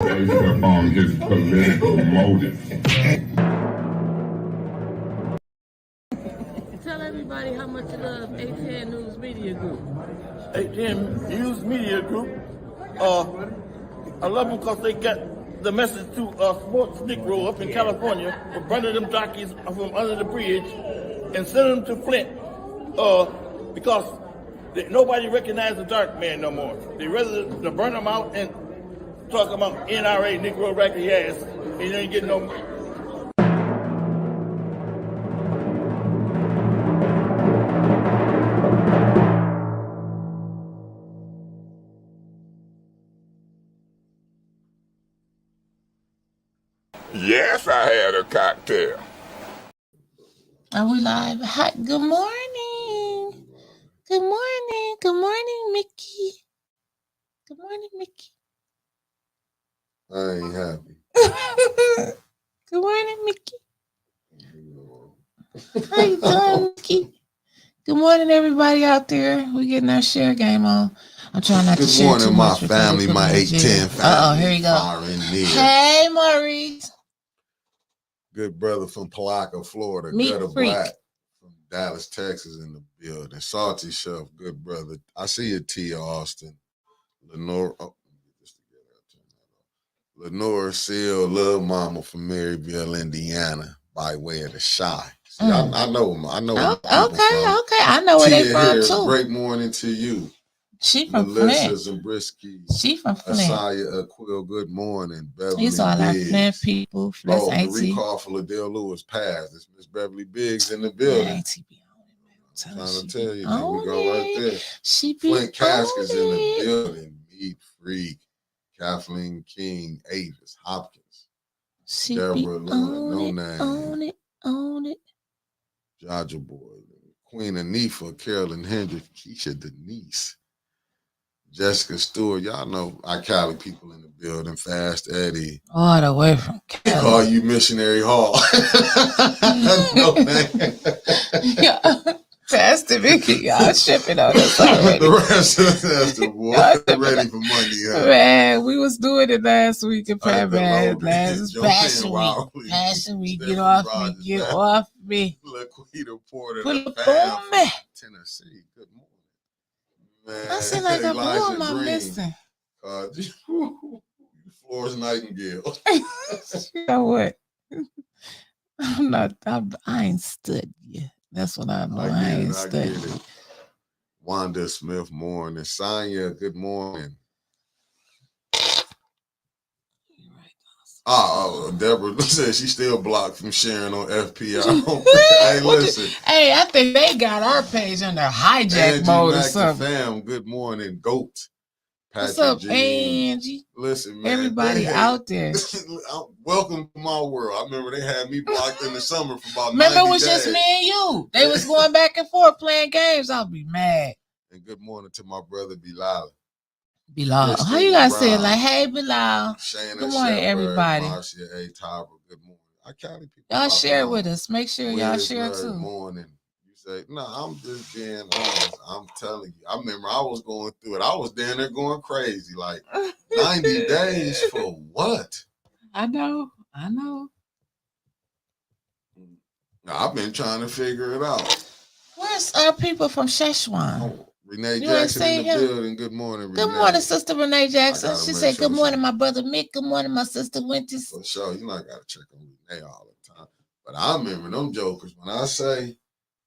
based upon his political motives. Tell everybody how much you love ATN News Media Group. ATN News Media Group. I love them because they got the message to sports Negro up in California for burning them jockeys from under the bridge and sending them to Flint because nobody recognizes the dark man no more. They rather to burn them out and talk about NRA, Negro racket ass, and you ain't getting no. Yes, I had a cocktail. Are we live? Hi, good morning. Good morning. Good morning, Mickey. Good morning, Mickey. I ain't happy. Good morning, Mickey. How you doing, Mickey? Good morning, everybody out there. We getting our share game on. I'm trying not to share too much. Good morning, my family, my 810 family. Uh-oh, here you go. Hey, Maurice. Good brother from Palaca, Florida. Meat Gutter freak. Black from Dallas, Texas in the building. Salty Chef, good brother. I see you, T. Austin. Lenore Seal, Love Mama from Maryville, Indiana, by way of the Shy. See, I know them. I know Okay. I know where they from, too. Great morning to you. She from Melissa Flint. Zabriskie. She from Flint. Asaya Aquil, good morning. Beverly These are our Biggs. Flint people. That's the Auntie. recall for Liddell Lewis passed. It's Miss Beverly Biggs in the building. Auntie be on it, man. I'm trying to tell you, man, we go right there. She be Flint Caskets in the building. Meat Freak, Kathleen King, Avis, Hopkins. She Deborah be Lewin, no name. on it. Jaja Boy, Queen Anifa, Carolyn Hendrick, Keisha Denise. Jessica Stewart, y'all know our Cali people in the building. Fast Eddie. All the way from Cali. They call you Missionary Hall. No name. Yeah. Pastor Vicky, y'all shipping on us already. The rest of the boy ready for Monday. Huh? Man, we was doing it last week in Passion Week. Get off me. Get off me. Laquita Porter. Put it on me. Tennessee. Good morning. Man, I seem like I blew on my missing. Florence Nightingale. You know what? I ain't stood yet. That's what I know. I ain't studying. Wanda Smith morning. Sonya, good morning. Deborah said she still blocked from sharing on FPI. Hey, listen. Hey, I think they got our page under hijack mode or something. Fam, good morning. Goat. What's up, Angie? Listen, man. Everybody out there. Welcome to my world. I remember they had me blocked in the summer for about 90 Remember, it was days. just me and you. They was going back and forth playing games. I'll be mad. And good morning to my brother, Bilal. Bilal. How you guys say it? Like, hey, Bilal. Shayna good morning, everybody. Marcia A. Tyber, good morning. I Cali people. Y'all share with us. Make sure y'all share too. Morning. Say, no, I'm just being honest. I'm telling you. I remember I was going through it. I was down there going crazy. Like 90 days for what? I know. I've been trying to figure it out. Where's our people from Szechuan? Oh, Renee Jackson in the building. Good morning, Renee. Good morning, Sister Renee Jackson. She said, good morning, my brother Mick. Good morning, my sister Winters. For sure. You know I got to check on Renee all the time. But I remember them jokers when I say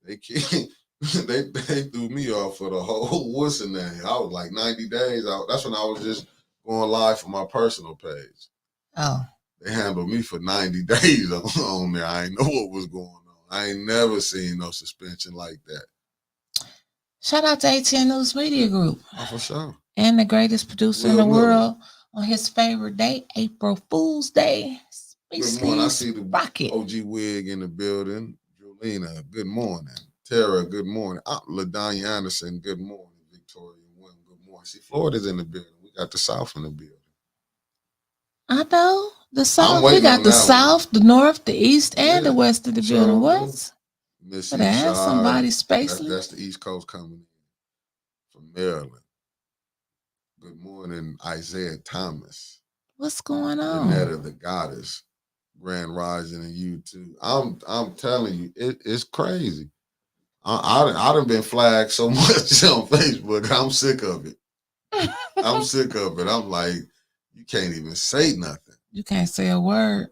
they threw me off for the whole what's the name. I was like 90 days out. That's when I was just going live for my personal page. Oh. They handled me for 90 days on there. I ain't know what was going on. I ain't never seen no suspension like that. Shout out to ATN News Media Group. Oh, for sure. And the greatest producer in the world on his favorite day, April Fool's Day. Good morning. I see the OG Wig in the building. Julina, good morning. Tara, good morning. LaDonya Anderson, good morning. Victoria Wynn, good morning. See, Florida's in the building. We got the South in the building. I know. The South. We got the South, the North, the East, and the West in the building. What? Missy But have somebody spacely. That's the East Coast coming in from Maryland. Good morning, Isaiah Thomas. What's going on? Renetta, the goddess. Grand Rising and you too. I'm telling you, it's crazy. I done been flagged so much on Facebook. I'm sick of it. I'm sick of it. I'm like, you can't even say nothing. You can't say a word.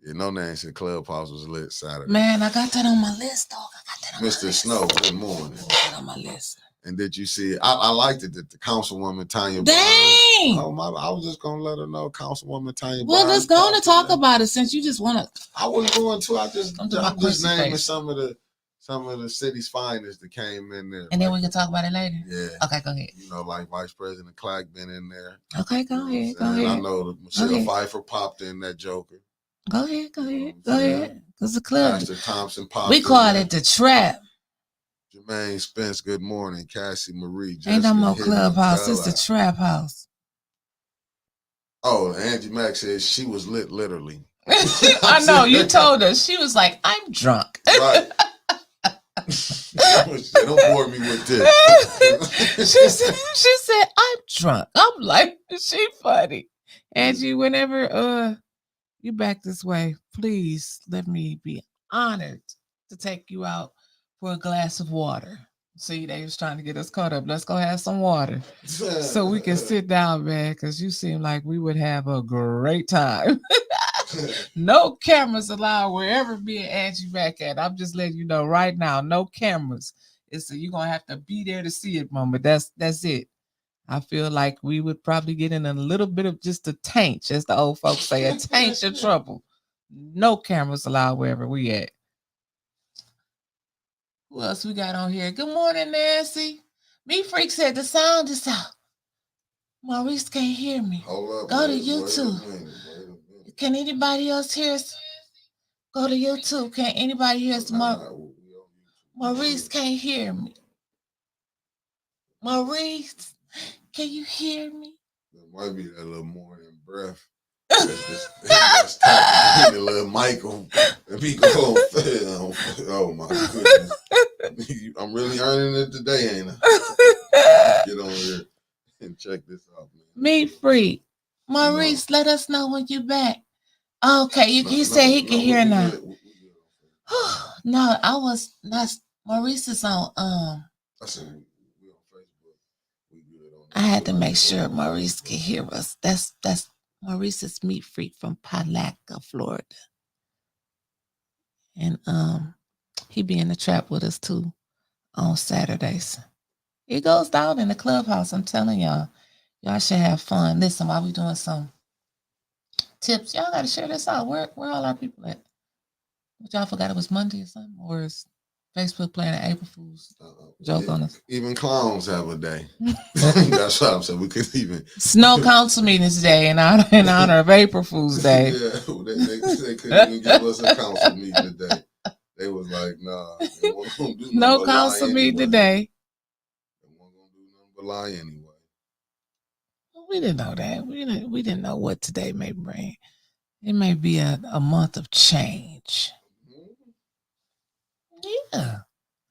Yeah, no name said Clubhouse was lit Saturday. Man, I got that on my list, dog. I got that on Mr. Snow, good morning. I got that on my list. And did you see it? I liked it that the Councilwoman Tanya Dang! Barnes, I was just gonna let her know, Councilwoman Tanya well, Barnes. let's go on and talk about it since you just want to. I wasn't going to. I'm just naming face. some of the city's finest that came in there. And then we can talk about it later. Yeah. Okay, go ahead. You know, like Vice President Clark been in there. Okay, go ahead. Go I ahead. know that Michelle Pfeiffer popped in that Joker. Go ahead. Go ahead. Go ahead. Because the club. Pastor Thompson popped. We call it the trap. Jermaine Spence, good morning. Cassie Marie. Ain't no more Clubhouse. It's the trap house. Oh, Angie Mack says she was lit, literally. I know. You told us. She was like, I'm drunk. Right. Don't bore me with this. she said, I'm drunk. I'm like, she funny. Angie, whenever you back this way, please let me be honored to take you out for a glass of water. See, they was trying to get us caught up. Let's go have some water so we can sit down, man, because you seem like we would have a great time. No cameras allowed wherever me and Angie back at. I'm just letting you know right now, no cameras. You're going to have to be there to see it moment. That's it. I feel like we would probably get in a little bit of just a taint, as the old folks say, a taint of trouble. No cameras allowed wherever we at. Who else we got on here? Good morning, Nancy. Me Freak said the sound is out. Maurice can't hear me. Hold up, go to YouTube. Wait a minute. Can anybody else hear us? Go to YouTube. Can anybody hear us? Maurice can't hear me. Maurice, can you hear me? There might be that little morning breath. That's tapping a little Michael. And be going, oh my goodness. I'm really earning it today, ain't I? Get on here and check this out, man. Me Freak. Maurice, let us know when you're back. Okay, he said he can hear now. No, I was not. Maurice is on. I said we on Facebook. We good on that. I had to make sure Maurice could hear us. That's Maurice's Meat Freak from Palatka, Florida, and he be in the trap with us too on Saturdays. It goes down in the clubhouse. I'm telling y'all should have fun. Listen, while we doing some tips, y'all got to share this out. Where all our people at? But y'all forgot it was Monday or something, or is Facebook playing an April Fool's joke on us? Even clowns have a day. That's what I'm saying. We could even Snow Council meetings today in honor of April Fool's Day. Yeah, they couldn't even give us a council meeting today. They was like, nah, they weren't gonna do no council meeting today. They weren't gonna do nothing but lie anyway. We didn't know that. We didn't know what today may bring. It may be a month of change. Yeah,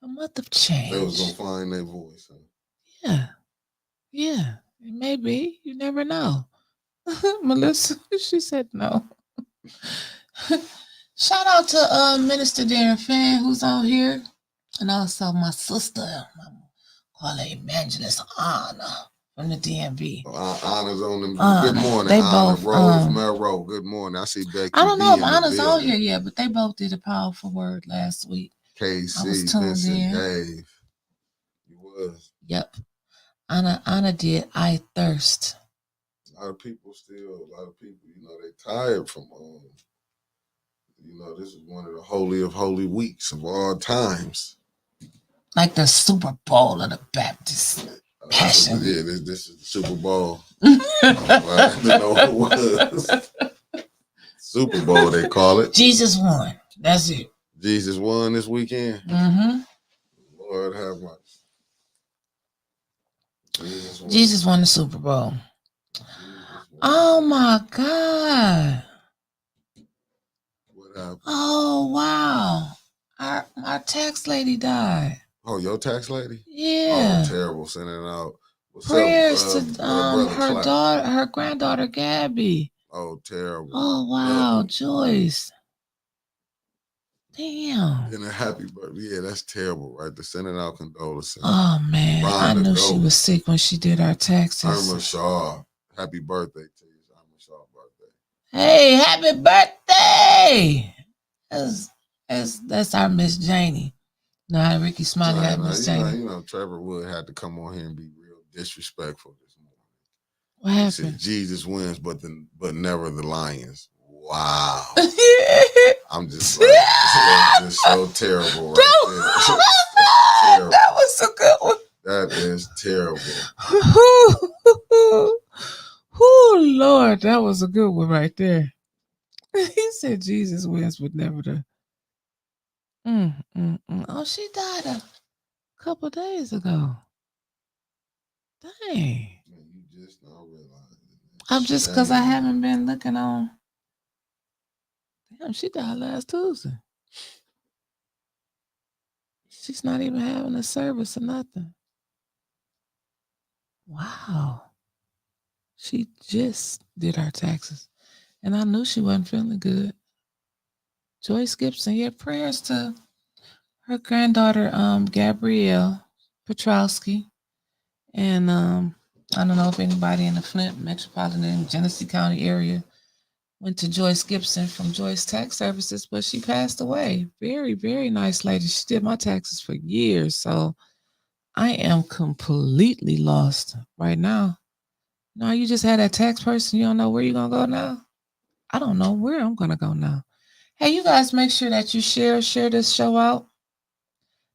a month of change. They was gonna find their voice. Huh? Yeah, it may be. You never know. Melissa, she said no. Shout out to Minister Darren Fan, who's on here, and also my sister, call her Evangelist Anna from the DMV. Anna's on them. Good morning, they Anna. both, Rose Melrose. Good morning. I see Becky. I don't know if Anna's on here yet, but they both did a powerful word last week. KC, I was tuned Vincent, in. Dave. You was. Yep. Anna did I Thirst. A lot of people, they tired from this is one of the holy of holy weeks of all times. Like the Super Bowl of the Baptist Passion. Yeah, this is the Super Bowl. I didn't know what it was. Super Bowl, they call it. Jesus won. That's it. Jesus won this weekend. Mm-hmm. Lord have mercy. Jesus won the Super Bowl. Oh my God. What happened? Oh wow. Our tax lady died. Oh, your tax lady? Yeah. Oh, terrible. Sending out prayers to her daughter, her granddaughter Gabby. Oh, terrible. Oh wow, Joyce. Damn. And a happy birthday. Yeah, that's terrible, right? To sending out condolences. Oh man, I Rhonda knew she Goat. was sick when she did our taxes. Irma Shaw. Happy birthday to you. It's Irma Shaw birthday. Hey, happy birthday! That's our Miss Janie. Nah, Ricky Smiley got Miss Janie. You know, Trevor Wood had to come on here and be real disrespectful this morning. What He happened? said Jesus wins, but never the Lions. Wow. I'm just like, that's just so terrible right there. Terrible. That was a good one. That is terrible. Oh Lord, that was a good one right there. He said Jesus wins, but never the. Oh, she died a couple days ago. Dang. You just now realizing. I'm just because I haven't been looking on. Damn, she died last Tuesday. She's not even having a service or nothing. Wow. She just did our taxes. And I knew she wasn't feeling good. Joyce Gibson, yeah, prayers to her granddaughter, Gabrielle Petrowski. And I don't know if anybody in the Flint metropolitan and Genesee County area went to Joyce Gibson from Joyce Tax Services, but she passed away. Very, very nice lady. She did my taxes for years. So I am completely lost right now. No, you just had that tax person. You don't know where you're going to go now? I don't know where I'm going to go now. Hey, you guys make sure that you share this show out.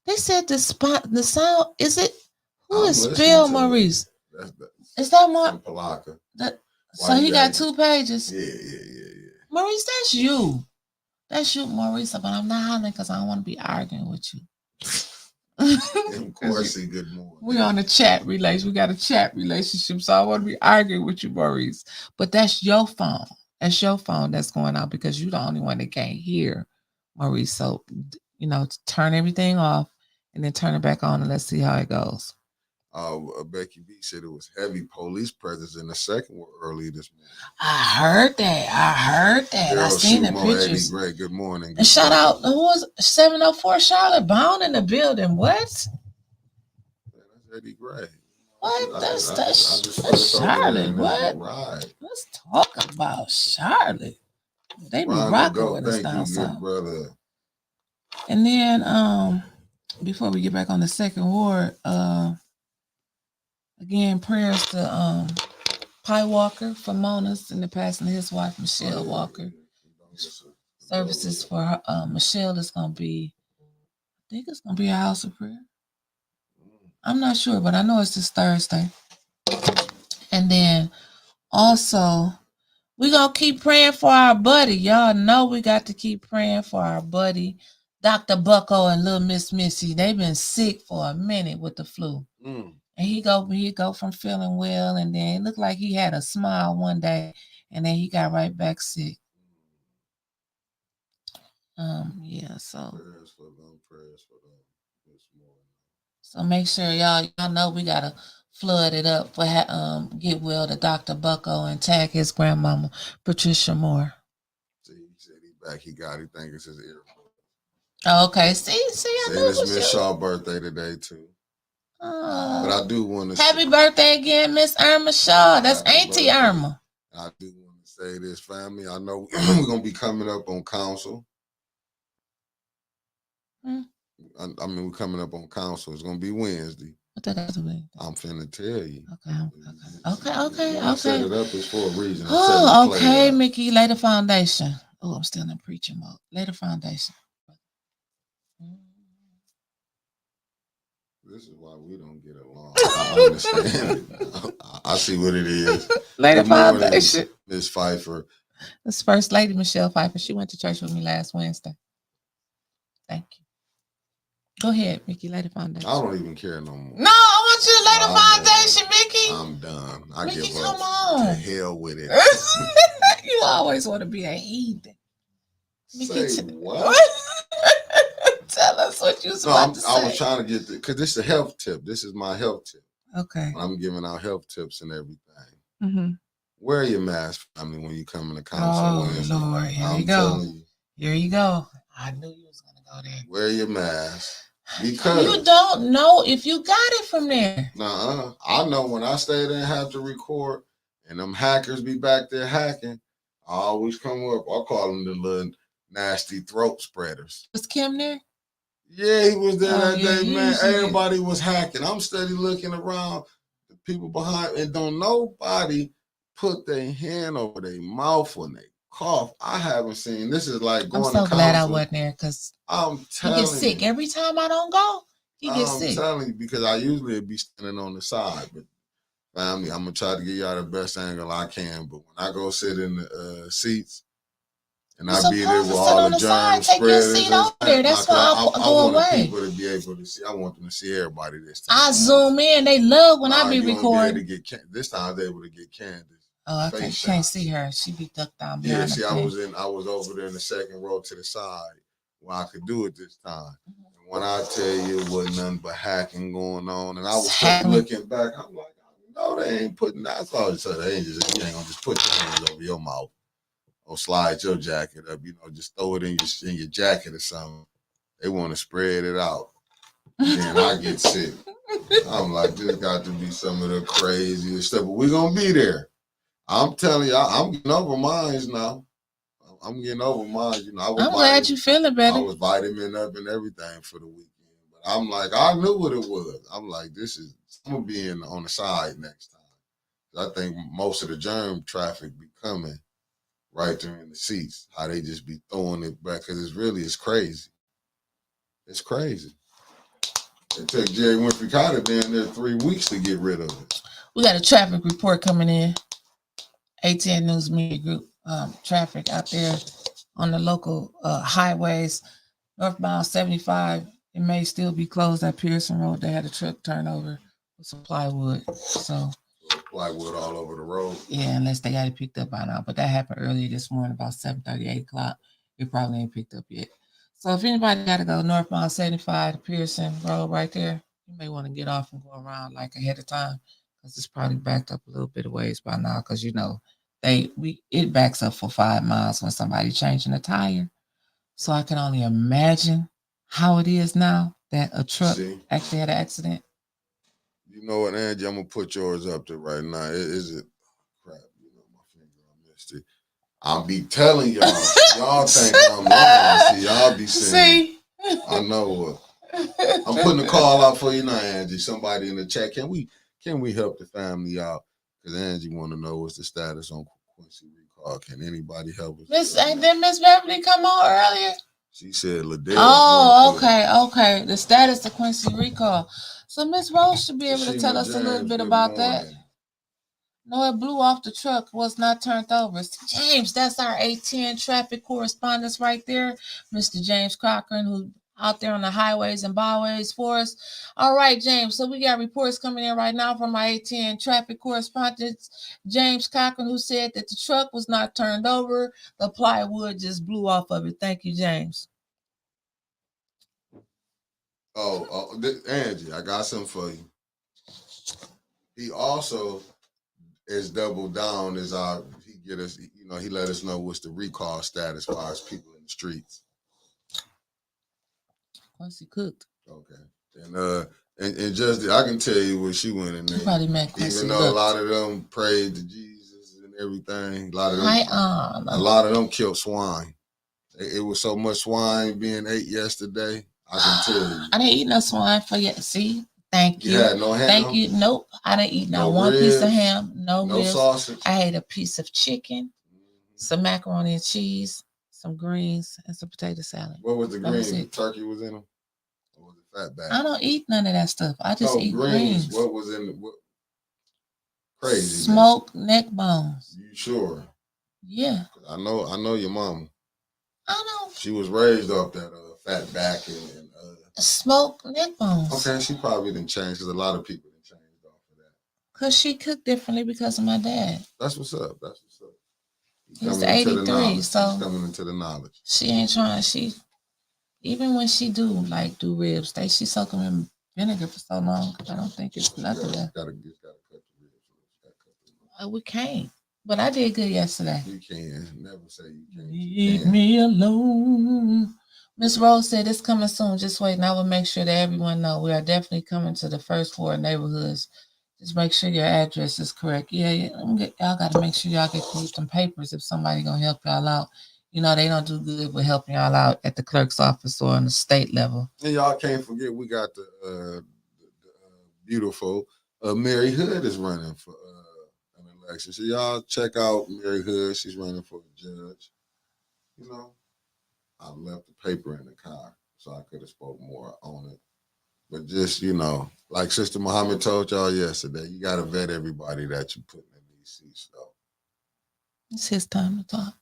They said the sound, is it? Who is Bill Maurice? Is that Palaka? So he got 2 pages? Yeah. Maurice, that's you. That's you, Maurice, but I'm not hollering because I don't want to be arguing with you. Of course, good morning. We're on a chat relation. We got a chat relationship, so I want to be arguing with you, Maurice. But that's your phone. That's your phone that's going out because you're the only one that can't hear, Maurice. So, turn everything off and then turn it back on and let's see how it goes. Becky B said it was heavy police presence in the second one early this morning. I heard that. I seen the pictures. Eddie Gray, good morning. And shout out, who was 704 Charlotte Bound in the building? What? That's Eddie Gray. What? That's Charlotte. What? Right. Let's talk about Charlotte. They be rocking with us down south. Brother. And then before we get back on the second ward, again, prayers to Pi Walker for Mona's and the passing of his wife, Michelle Walker. Services for her, Michelle is going to be, I think it's going to be a house of prayer. I'm not sure, but I know it's this Thursday. And then also, we're going to keep praying for our buddy. Y'all know we got to keep praying for our buddy, Dr. Bucko and little Miss Missy. They've been sick for a minute with the flu. And he go from feeling well, and then it looked like he had a smile one day, and then he got right back sick. So prayers for them this morning. So make sure y'all know we gotta flood it up for get well to Dr. Bucko and tag his grandmama Patricia Moore. See, he said he back. He think it's his ear. Oh, okay. See, I know it's Miss Shaw's birthday today too. But I do want to happy birthday again, Miss Irma Shaw. That's Auntie Irma. I do want to say this, family. I know we're gonna be coming up on council. I mean, we're coming up on council. It's gonna be Wednesday. What that got to be? I'm finna tell you. Okay. I set it up is for a reason. Oh, okay, Mickey. Lay the foundation. Oh, I'm still in preaching mode. Lay the foundation. This is why we don't get along. I understand it. I see what it is. Lay the foundation. Miss Pfeiffer. This First Lady Michelle Pfeiffer. She went to church with me last Wednesday. Thank you. Go ahead, Mickey. Lay the foundation. I don't even care no more. No, I want you to lay the foundation, Mickey. I'm done. I Mickey, give up. come on. To hell with it. You always want to be a heathen. Mickey, say what? Tell us what you was about to say. I was trying to get because this is a health tip. This is my health tip. Okay. I'm giving out health tips and everything. Wear your mask, family, when you come in the council Oh, Wednesday. Lord, here I'm you go. telling you. Here you go. I knew you was gonna go there. Wear your mask. Because you don't know if you got it from there. Nuh-uh. I know when I stay there and have to record and them hackers be back there hacking, I always come up. I call them the little nasty throat spreaders. Was Kim there? Yeah, he was there that day, man. usually- Everybody was hacking. I'm steady looking around. The people behind, and don't nobody put their hand over their mouth when they cough. I haven't seen. This is like going I'm so to glad I council. wasn't there because I'm he telling gets sick you. every time I don't go. He gets I'm sick. telling you, because I usually be standing on the side, but family, I'm gonna try to get y'all the best angle I can. But when I go sit in the seats and I be there with all the germ spreaders, take your seat over there. That's why I go want away. people to be able to see. I want them to see everybody this time. I zoom in. They love when I be recording. This time I was able to get Candace. Oh, I can't see her. She be ducked down behind. Yeah, see, I was over there in the second row to the side where I could do it this time. And when I tell you, it wasn't nothing but hacking going on, and I was looking back, I'm like, no, they ain't putting that. I thought so they ain't just, you ain't gonna just put your hands over your mouth or slide your jacket up, just throw it in your jacket or something. They want to spread it out. Then I get sick. I'm like, this got to be some of the craziest stuff, but we're gonna be there. I'm telling you, I'm getting over mine now. I'm getting over mine. I'm glad you feeling better. I was vitamin up and everything for the weekend. But I'm like, I knew what it was. I'm like, I'm going to be on the side next time. I think most of the germ traffic be coming right there in the seats. How they just be throwing it back. Because it's crazy. It's crazy. It took Jerry Winfrey Carter down there 3 weeks to get rid of it. We got a traffic report coming in. ATN News Media Group. Traffic out there on the local highways. Northbound 75, it may still be closed at Pearson Road. They had a truck turnover with some plywood. So plywood all over the road. Yeah, unless they got it picked up by now. But that happened earlier this morning, about 7:30, 8 o'clock. It probably ain't picked up yet. So if anybody got to go northbound 75 to Pearson Road right there, you may want to get off and go around like ahead of time because it's probably backed up a little bit of ways by now because it backs up for 5 miles when somebody changing a tire. So I can only imagine how it is now that a truck actually had an accident. You know what, Angie? I'm gonna put yours up there right now. Is it crap? My finger, I missed it. I'll be telling y'all. Y'all think I'm lying. See, y'all be saying. I know what. I'm putting a call out for you now, Angie. Somebody in the chat. Can we help the family out? Because Angie want to know what's the status on Quincy recall. Can anybody help us? Did Miss Beverly come on earlier? She said Liddell. Oh, okay. The status of Quincy recall. So Miss Rose should be able to tell us a little bit about that. No, it blew off the truck, was not turned over. James, that's our 810 traffic correspondent right there. Mr. James Cochran, who out there on the highways and byways for us. All right, James. So we got reports coming in right now from our 810 traffic correspondent, James Cochran, who said that the truck was not turned over. The plywood just blew off of it. Thank you, James. Angie, I got something for you. He also is doubled down as he let us know what's the recall status as far as people in the streets. Quincy cooked. Okay. And just I can tell you what she went in there. Probably meant Quincy even though looked. A lot of them prayed to Jesus and everything. A lot of them killed swine. It was so much swine being ate yesterday. I can tell you. I didn't eat no swine for you. See? Thank you. You had no ham? Thank you. Nope. I didn't eat no one ribs, piece of ham. No ribs. Sausage. I ate a piece of chicken, some macaroni and cheese, some greens, and some potato salad. What was the greens? The turkey was in them? Or was it fat back? I don't eat none of that stuff. I just eat greens. What was in the crazy? Smoked neck bones. You sure? Yeah. I know your mama. I know. She was raised off that fat back and smoked neck bones. Okay, she probably didn't change because a lot of people didn't change off of that. Because she cooked differently because of my dad. That's what's up. He's 83, so he's coming into the knowledge. She ain't trying. Even when she do ribs, she soak them in vinegar for so long. I don't think it's nothing. Gotta cut the ribs. We can't. But I did good yesterday. You can never say you can't. Leave me alone. Miss Rose said it's coming soon. Just wait, and I will make sure that everyone know we are definitely coming to the first 4 neighborhoods. Just make sure your address is correct. Yeah. Y'all got to make sure y'all get through some papers if somebody gonna help y'all out. You know they don't do good with helping y'all out at the clerk's office or on the state level. And y'all can't forget we got the beautiful Mary Hood is running for an election. So y'all check out Mary Hood. She's running for a judge. You know, I left the paper in the car, so I could have spoke more on it. But just, you know, like Sister Muhammad told y'all yesterday, you got to vet everybody that you put in these seats. So it's his time to talk.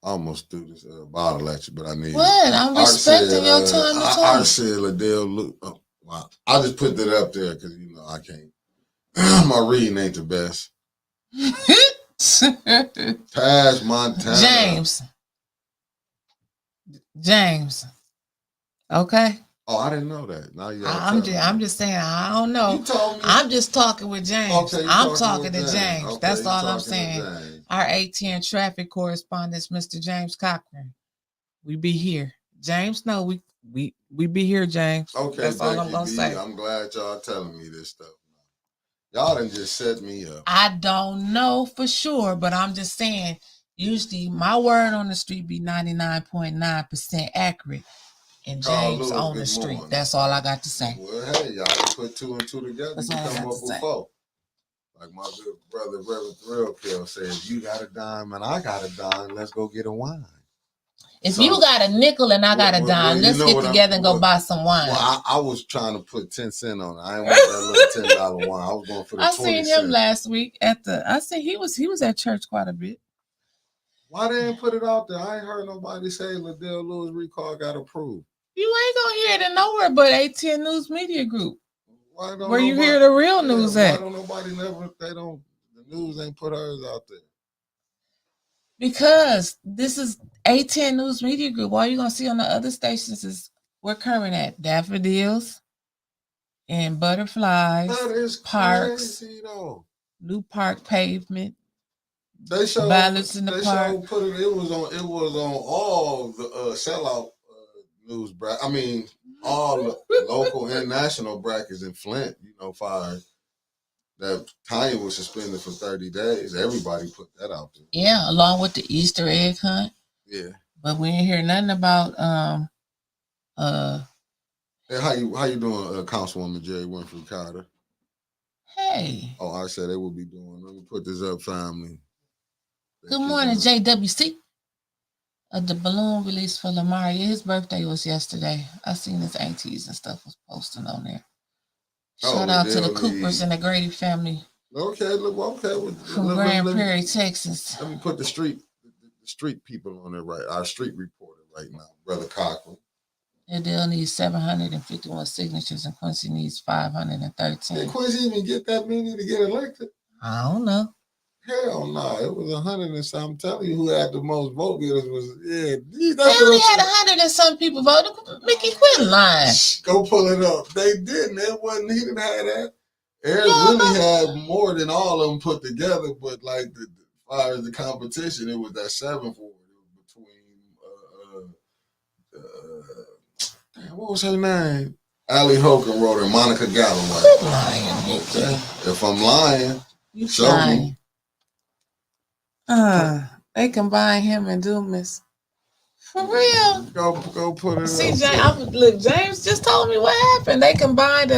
I almost threw this bottle at you, but I need what? I'm respecting your time to talk. I said, Liddell, look, wow. I just put that up there because, you know, I can't. My reading ain't the best. Tash Montana. James. Okay. Oh, I didn't know that. Now I'm just saying, I don't know. You told me. I'm just talking with James. Okay, I'm talking to James. Okay, that's all I'm saying. Our ATN traffic correspondent, Mr. James Cochran. We be here. James, no, we be here, James. Okay, that's all I'm gonna say. I'm glad y'all telling me this stuff. Y'all done just set me up. I don't know for sure, but I'm just saying, usually my word on the street be 99.9% accurate. And James on the street. Morning. That's all I got to say. Well, hey, y'all can put 2 and 2 together. That's you all come I got up to with say. 4. Like my good brother, Reverend Thrillkill says, you got a dime and I got a dime. Let's go get a wine. If you got a nickel and I got a dime, let's get together and go buy some wine. Well, I was trying to put 10 cents on it. I didn't want that little $10 wine. I was going for the 20 cents. I seen him last week I said he was at church quite a bit. Why they didn't put it out there? I ain't heard nobody say Liddell Lewis recall got approved. You ain't gonna hear it nowhere but ATN News Media Group. Why don't where you hear the real news at? Why don't nobody the news ain't put hers out there? Because this is ATN News Media Group. All you're gonna see on the other stations is we're current at daffodils and butterflies, that is parks, crazy, though. New park pavement. They showed balance in the park. It was on all the sellout news brackets. I mean, all the local and national brackets in Flint. You know, fired. That Tanya was suspended for 30 days. Everybody put that out there. Yeah, along with the Easter egg hunt. Yeah. But we ain't hear nothing about Hey, how you doing, Councilwoman Jerry Winfrey Carter? Hey. Oh, I said they will be doing. Let me put this up, family. Good morning, JWC. The balloon release for Lamar. Yeah, his birthday was yesterday. I seen his aunties and stuff was posting on there. Shout out to the Coopers and the Grady family. Okay, From Grand Prairie, Texas. Let me put the street people on there right. Our street reporter right now, Brother Cochran. Adele needs 751 signatures and Quincy needs 513. Did Quincy even get that many to get elected? I don't know. Hell no, it was 100 and some. I'm telling you, who had the most vote getters was They only had 100 and some people voted. Mickey, quit lying. Go pull it up. They didn't. It wasn't. He didn't have that. Eric really had more than all of them put together. But like as far as the competition, it was that 7-4 between what was her name? Allie Holcomb wrote her, Monica Galloway. Quit lying, Mickey. If I'm lying, you show me. They combine him and Dumas. For real. Go put it See, James just told me what happened. They combined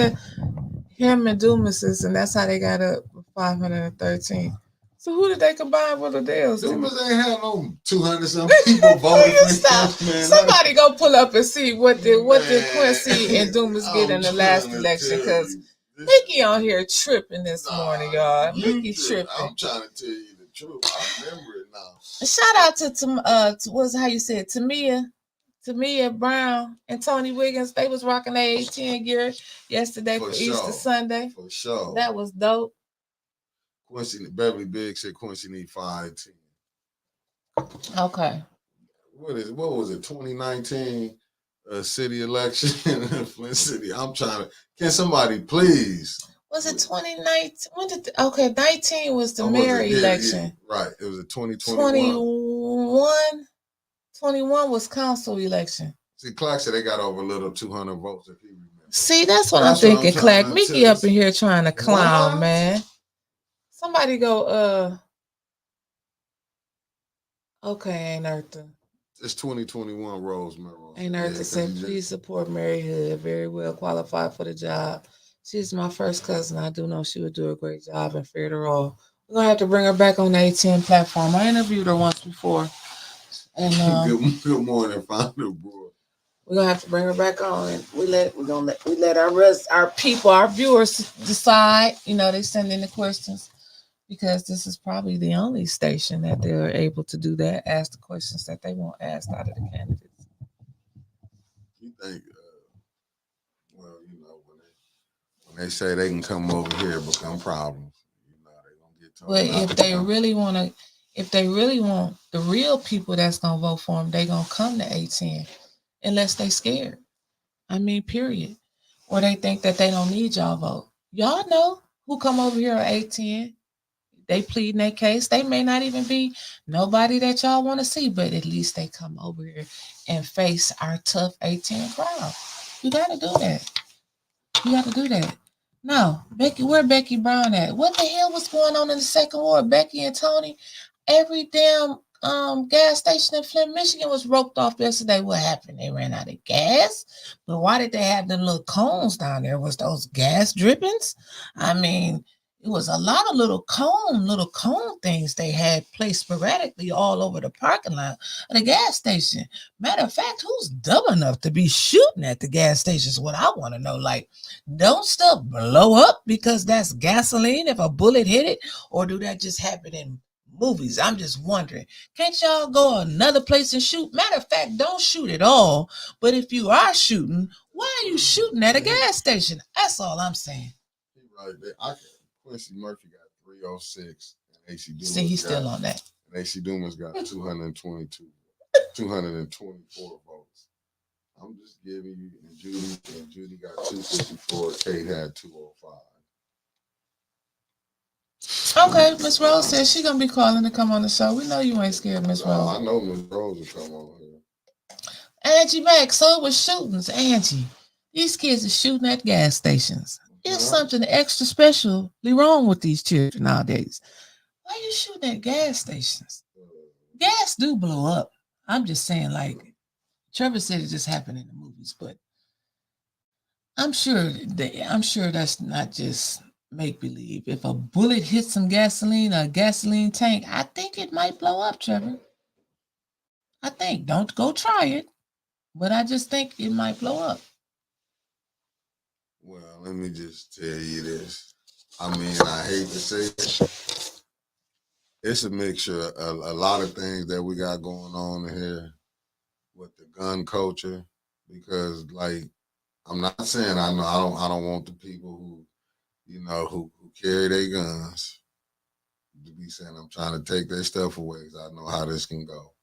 him and Dumas's, and that's how they got up with 513. So who did they combine with Adele's? Dumas ain't had no 200 some people voting for him. Somebody go pull up and see what did Quincy and Dumas get in the last election, because Mickey on here tripping this morning, y'all. Mickey tripping. I'm trying to tell you. I remember it now. Shout out to what's how you said Tamia Brown and Tony Wiggins. They was rocking their 18 gear yesterday for Easter Sunday. For sure. That was dope. Beverly Biggs said Quincy need 510. Okay. What was it? 2019 city election in Flint City. I'm trying to. Can somebody please? Was it 2019? When did 19 was the Or was mayor it? Yeah, election. right. It was a 2021. 21 was council election. See, Clark said they got over a little 200 votes if he remembers. See, that's what I'm thinking, Clark. Mickey up in here trying to clown, man. Somebody go, okay, ain't Eartha. It's 2021 Rose Melrose. Ain't Eartha said, please support Mary Hood. Very well qualified for the job. She's my first cousin. I do know she would do a great job and fair to all. We're going to have to bring her back on the A10 platform. I interviewed her once before. And good morning, Founder Brewer. We're gonna have to bring her back on, and we let our people, our viewers decide. You know, they send in the questions because this is probably the only station that they're able to do that, ask the questions that they want asked out of the candidates. You think? Well, you know, when they say they can come over here, become problems. You know, they gonna get told. But if they really want the real people that's gonna vote for them, they gonna come to A10. Unless they scared. I mean, period. Or they think that they don't need y'all vote. Y'all know who come over here at A10. They plead in their case. They may not even be nobody that y'all want to see, but at least they come over here and face our tough A10 crowd. You got to do that. You got to do that. No, Becky, where Becky Brown at? What the hell was going on in the second ward? Becky and Tony, every damn gas station in Flint, Michigan was roped off yesterday. What happened? They ran out of gas. But why did they have them little cones down there? Was those gas drippings? I mean, it was a lot of little cone things they had placed sporadically all over the parking lot of the gas station. Matter of fact, who's dumb enough to be shooting at the gas station is what I want to know. Like, don't stuff blow up because that's gasoline if a bullet hit it? Or do that just happen in movies? I'm just wondering. Can't y'all go another place and shoot? Matter of fact, don't shoot at all. But if you are shooting, why are you shooting at a gas station? That's all I'm saying. Right there. Quincy Murphy got 306. And AC Dumas see, he's still on that. And AC Dumas got 224 votes. I'm just giving you, and Judy got 254. Kate had 205. Okay, Miss Rose says she's gonna be calling to come on the show. We know you ain't scared, Miss Rose. I know Miss Rose will come on here. Angie Mack, so it was shootings. Angie, these kids are shooting at gas stations. There's something extra specially wrong with these children nowadays. Why are you shooting at gas stations? Gas do blow up. I'm just saying, like Trevor said, it just happened in the movies, but I'm sure that's not just make believe. If a bullet hits some gasoline or a gasoline tank, I think it might blow up, Trevor. I think. Don't go try it, but I just think it might blow up. Well, let me just tell you this. I mean, I hate to say it. It's a mixture of a lot of things that we got going on here with the gun culture. Because, like, I'm not saying I don't want the people who, you know, who carry their guns to be saying I'm trying to take their stuff away because I know how this can go.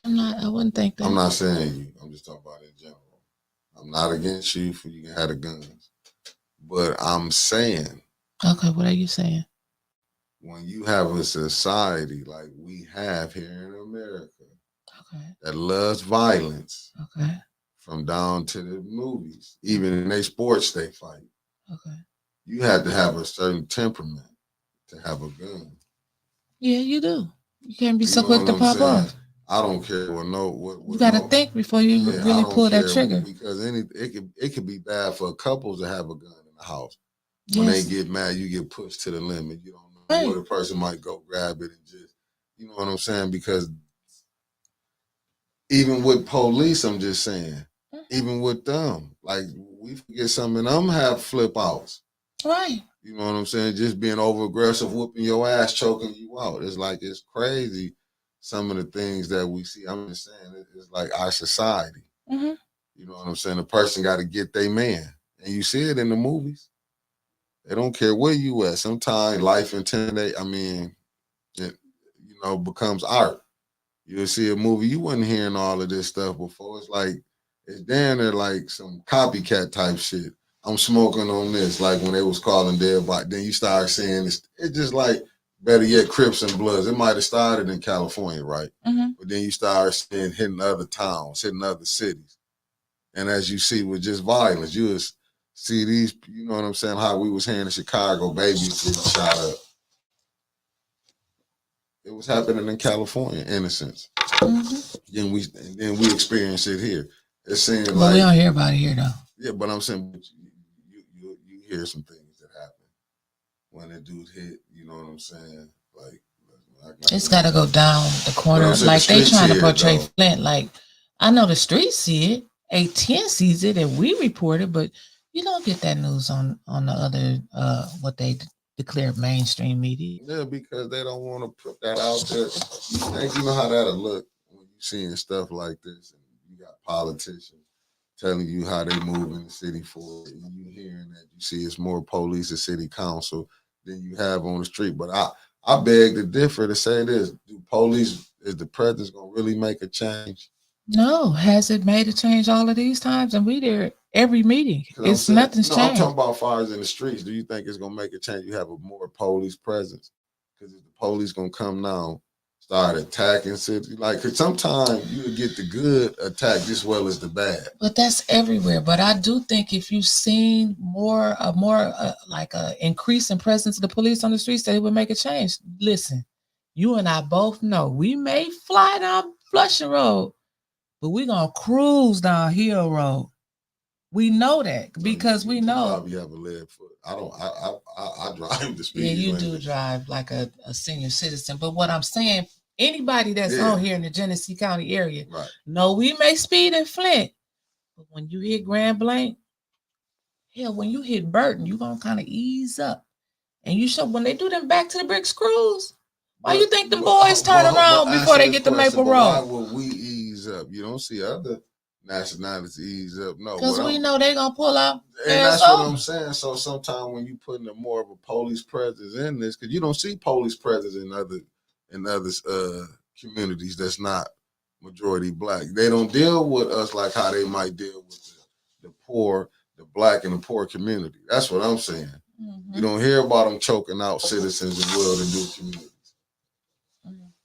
I wouldn't think that. I'm not saying you. I'm just talking about in general. I'm not against you for you can have the guns. But I'm saying. Okay, what are you saying? When you have a society like we have here in America that loves violence, from down to the movies, even in their sports they fight. You have to have a certain temperament to have a gun. Yeah, you do. You can't be so quick to pop off. I don't care what you got to think before you really pull that trigger. Because it could be bad for couples to have a gun in the house. When they get mad, you get pushed to the limit. You don't know where the person might go grab it and just, you know what I'm saying? Because even with police, I'm just saying, even with them, like we forget something, them have flip outs. Right. You know what I'm saying? Just being over aggressive, whooping your ass, choking you out. It's like, it's crazy. Some of the things that we see, I'm just saying, it's like our society. You know what I'm saying? The person got to get their man. And you see it in the movies. They don't care where you at. Sometimes life intimidate. I mean, it, you know, becomes art. You'll see a movie, you wasn't hearing all of this stuff before. It's like, it's damn near like some copycat type shit. I'm smoking on this, like when they was calling dead body. Then you start seeing this. It's just like, better yet, Crips and Bloods. It might have started in California, right? Mm-hmm. But then you start seeing hitting other towns, hitting other cities. And as you see with just violence, you just see these, you know what I'm saying, how we was here in Chicago, babies getting shot up. It was happening in California, innocence. Mm-hmm. Then we experience it here. It seems But like, we don't hear about it here though. yeah, but I'm saying you hear some things that happen when a dude hit. You know what I'm saying? Like it's got to go down the corner. Saying, like they trying to portray though. Flint. Like I know the streets see it, A10 sees it, and we report it, but you don't get that news on the other what they declare mainstream media. Yeah, because they don't want to put that out there. You know how that'll look when you seeing stuff like this, and you got politicians telling you how they move in the city for it, and you hearing that you see it's more police and city council than you have on the street. But I beg to differ to say this: is the president gonna really make a change? No, has it made a change all of these times? And we there every meeting. It's nothing's changed. I'm talking about fires in the streets. Do you think it's gonna make a change? You have a more police presence because if the police gonna come now, start attacking cities, like cause sometimes you get the good attacked as well as the bad. But that's everywhere. But I do think if you've seen more like a increase in presence of the police on the streets, that it would make a change. Listen, you and I both know we may fly down Flushing Road, but we're gonna cruise down Hill Road. We know that because we know. You probably have a lead foot. I drive the speed. Yeah, you do drive like a senior citizen. But what I'm saying, anybody that's on here in the Genesee County area, right. No, we may speed in Flint, but when you hit Grand Blanc, hell, when you hit Burton, you're gonna kind of ease up. And you show when they do them back to the brick screws. Why you think the boys turn around before they get to Maple Road? Why would we ease up? You don't see other nationalities ease up. No, because we know they're gonna pull out. And that's what I'm saying. So sometimes when you putting a more of a police presence in this, because you don't see police presence in other communities that's not majority black. They don't deal with us like how they might deal with the poor, the black and the poor community. That's what I'm saying. Mm-hmm. You don't hear about them choking out citizens in well-to-do communities.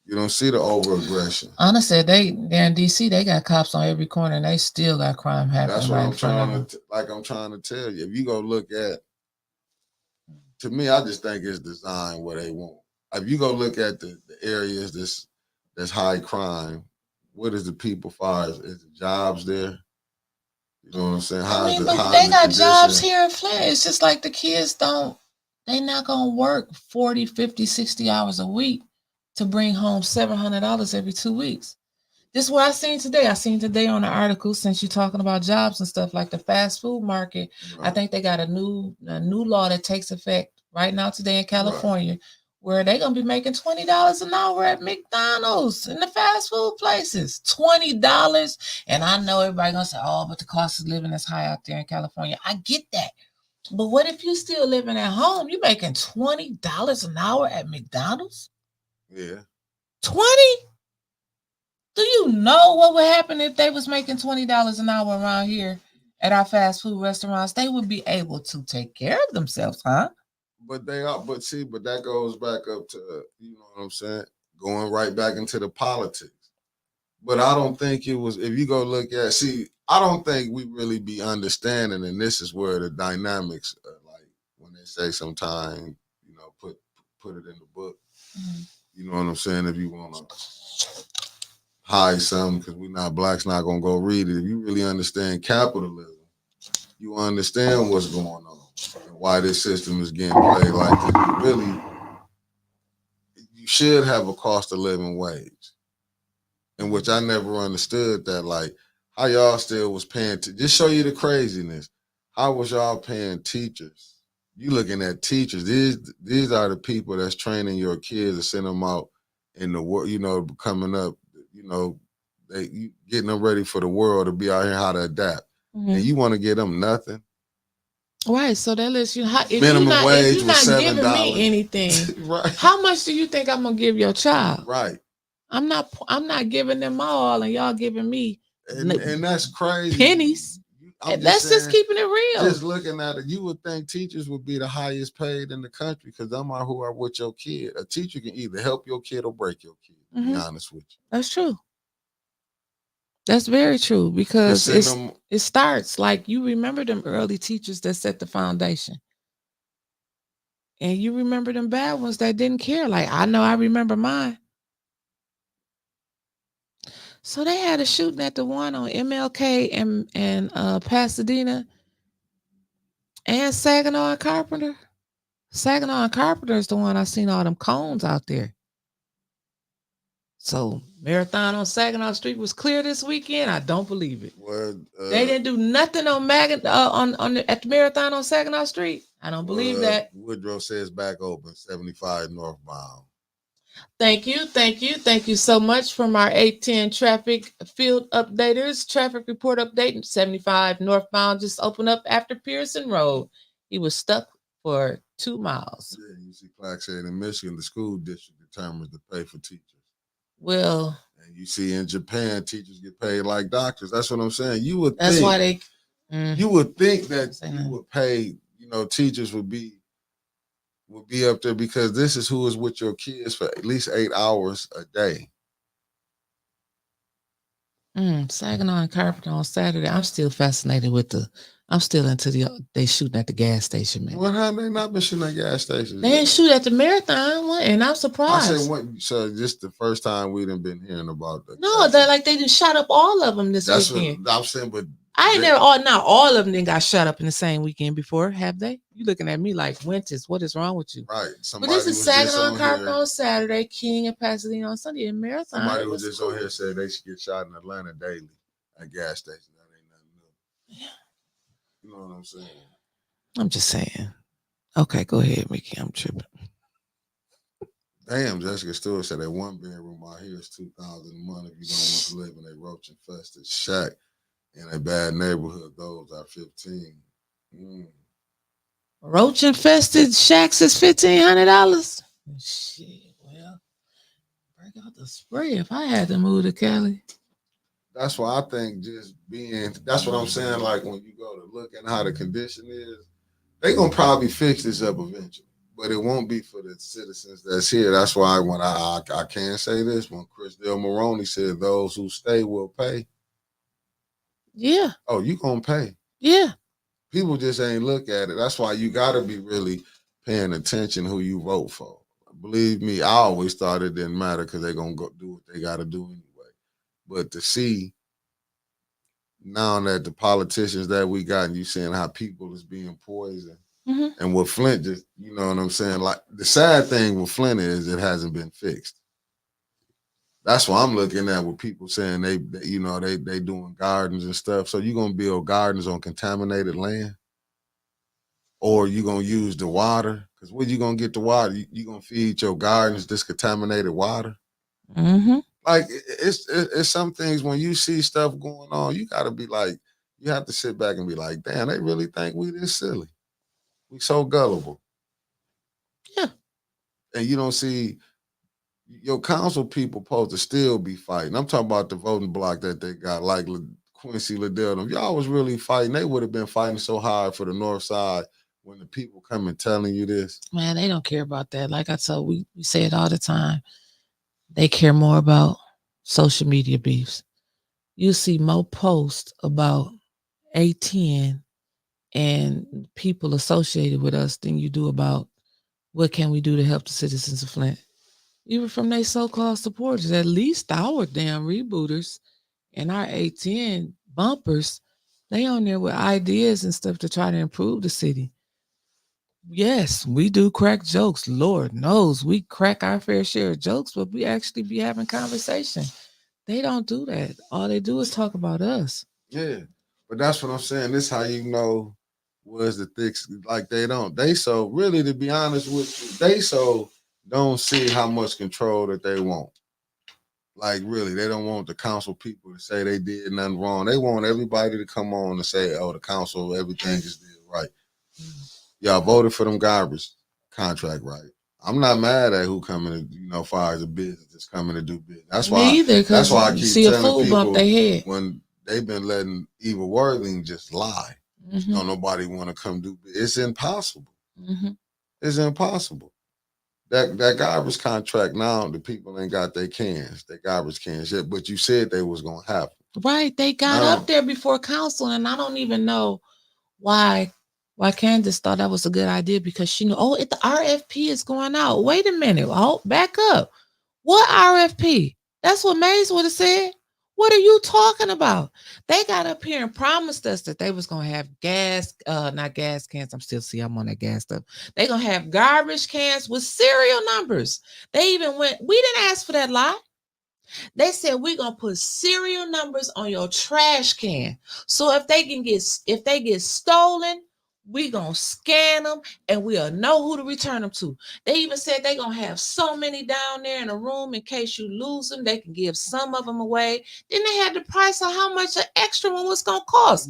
You don't see the over-aggression. Honestly, they're in DC. They got cops on every corner, and they still got crime happening. That's what I'm trying to tell you. If you go look at, to me, I just think it's designed where they want. If you go look at the areas that's high crime, what is the people far as is the jobs there? You know what I'm saying? They got jobs here in Flint. It's just like the kids they're not gonna work 40, 50, 60 hours a week to bring home $700 every 2 weeks. This is what I seen today. I seen today on the article, since you're talking about jobs and stuff, like the fast food market. Right. I think they got a new law that takes effect right now today in California, right, where they're gonna be making $20 an hour at McDonald's and the fast food places. $20. And I know everybody gonna say, oh, but the cost of living is high out there in California. I get that. But what if you still living at home? You making $20 an hour at McDonald's? Yeah. 20? Do you know what would happen if they was making $20 an hour around here at our fast food restaurants? They would be able to take care of themselves, huh? But that goes back up to, you know what I'm saying, going right back into the politics. But I don't think it was, if you go look at, I don't think we really be understanding, and this is where the dynamics are, like when they say sometimes, you know, put it in the book. Mm-hmm. You know what I'm saying? If you want to hide something because we're not blacks, not going to go read it. If you really understand capitalism, you understand what's going on and why this system is getting played like this. You should have a cost of living wage. In which I never understood that, like, how y'all still was paying, just show you the craziness. How was y'all paying teachers? You looking at teachers. These are the people that's training your kids to send them out in the world, you know, coming up, you know, you getting them ready for the world to be out here how to adapt. Mm-hmm. And you want to give them nothing. Right. So that lets you if minimum wage you're not $7. giving me anything, right. How much do you think I'm gonna give your child? Right. I'm not giving them all and y'all giving me and that's crazy. Pennies. I'm That's just keeping it real. Just looking at it, you would think teachers would be the highest paid in the country because them are who are with your kid. A teacher can either help your kid or break your kid, to be honest with you. That's true. That's very true because it starts like you remember them early teachers that set the foundation. And you remember them bad ones that didn't care. Like I know I remember mine. So they had a shooting at the one on MLK and Pasadena and Saginaw and Carpenter. Saginaw and Carpenter is the one I seen all them cones out there. So Marathon on Saginaw Street was clear this weekend. I don't believe it. Well, they didn't do nothing on at the Marathon on Saginaw Street. I don't believe that. Woodrow says back open 75 northbound. Thank you so much from our 810 traffic field updaters. Traffic report update 75 northbound just opened up after Pearson Road. He was stuck for 2 miles. Yeah, you see Clark said in Michigan, the school district determines the pay for teachers. Well, and you see in Japan, teachers get paid like doctors. That's what I'm saying. You would that's think, why they. You would think that you would pay. Teachers would be up there because this is who is with your kids for at least 8 hours a day. Saginaw and Carpenter on Saturday. I'm still fascinated with I'm still into they shooting at the gas station, man. Well, have they not been shooting at gas stations? They didn't shoot at the Marathon, and I'm surprised. I said, so just the first time we done been hearing about that. No, they just shot up all of them this weekend. What I'm saying, but I ain't never. Not all of them didn't got shot up in the same weekend before, have they? You looking at me like Winters? What is wrong with you? Right. But this is Saginaw and Carpenter on Saturday, King and Pasadena on Sunday, and Marathon. Somebody was just on here saying they should get shot in Atlanta daily at gas stations. That ain't nothing new. Yeah. You know what I'm saying? I'm just saying. Okay, go ahead, Mickey. I'm tripping. Damn, Jessica Stewart said that 1 bedroom out here is $2,000 a month if you don't want to live in a roach infested shack in a bad neighborhood. Those are 15. Roach infested shacks is $1,500. Shit, well, break out the spray if I had to move to Cali. That's why I think that's what I'm saying. Like when you go to look at how the condition is, they gonna probably fix this up eventually, but it won't be for the citizens that's here. That's why when I can't say this, when Chris Del Moroni said those who stay will pay. Yeah. Oh, you gonna pay. Yeah. People just ain't look at it. That's why you gotta be really paying attention who you vote for. Believe me, I always thought it didn't matter because they're gonna go do what they gotta do anyway. But to see now that the politicians that we got, and you seeing how people is being poisoned, and what Flint just, you know what I'm saying? Like the sad thing with Flint is it hasn't been fixed. That's why I'm looking at with people saying they doing gardens and stuff. So you gonna build gardens on contaminated land, or you gonna use the water? Because where you gonna get the water? You gonna feed your gardens this contaminated water? Like it's some things when you see stuff going on, you gotta be like, you have to sit back and be like, damn, they really think we this silly. We so gullible. Yeah. And you don't see your council people supposed to still be fighting. I'm talking about the voting block that they got, like Quincy Liddell. If y'all was really fighting, they would have been fighting so hard for the North Side when the people come and telling you this. Man, they don't care about that. Like I told, we say it all the time. They care more about social media beefs. You see more posts about A10 and people associated with us than you do about what can we do to help the citizens of Flint. Even from their so-called supporters, at least our damn rebooters and our A10 bumpers, they on there with ideas and stuff to try to improve the city. Yes, we do crack jokes. Lord knows we crack our fair share of jokes, but we actually be having conversation. They don't do that. All they do is talk about us. Yeah, but that's what I'm saying. This how you know was the thick. Like they don't. They so really, to be honest with you, they so don't see how much control that they want. Like really, they don't want the council people to say they did nothing wrong. They want everybody to come on and say, "Oh, the council, everything is did right." Y'all voted for them garbage contract, right? I'm not mad at who coming to, far as a business that's coming to do business. That's why. That's why I keep see telling a fool people bump their head when they've been letting Eva Worthing just lie. Don't nobody want to come do. It's impossible. It's impossible. That garbage contract now, the people ain't got their cans, their garbage cans yet. But you said they was gonna happen. Right. They got up there before council, and I don't even know why Candace thought that was a good idea, because she knew, the RFP is going out. Wait a minute. Oh, back up. What RFP? That's what Mays would have said. What are you talking about? They got up here and promised us that they was going to have not gas cans. I'm on that gas stuff. They going to have garbage cans with serial numbers. They even we didn't ask for that lie. They said we're going to put serial numbers on your trash can. So if they get stolen, we going to scan them and we'll know who to return them to. They even said they're going to have so many down there in a room in case you lose them. They can give some of them away. Then they had the price of how much an extra one was going to cost.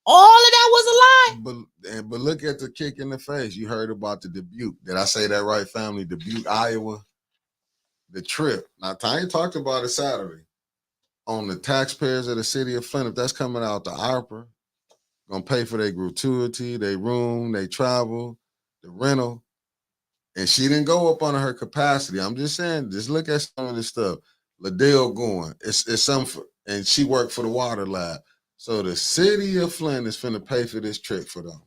All of that was a lie. But look at the kick in the face. You heard about the Dubuque. Did I say that right, family? Dubuque, Iowa. The trip. Now, Tanya talked about it Saturday. On the taxpayers of the city of Flint, if that's coming out to ARPA, gonna pay for their gratuity, their room, their travel, the rental. And she didn't go up on her capacity. I'm just saying, just look at some of this stuff. Liddell going, it's some, and she worked for the water lab. So the city of Flint is finna pay for this trip for them.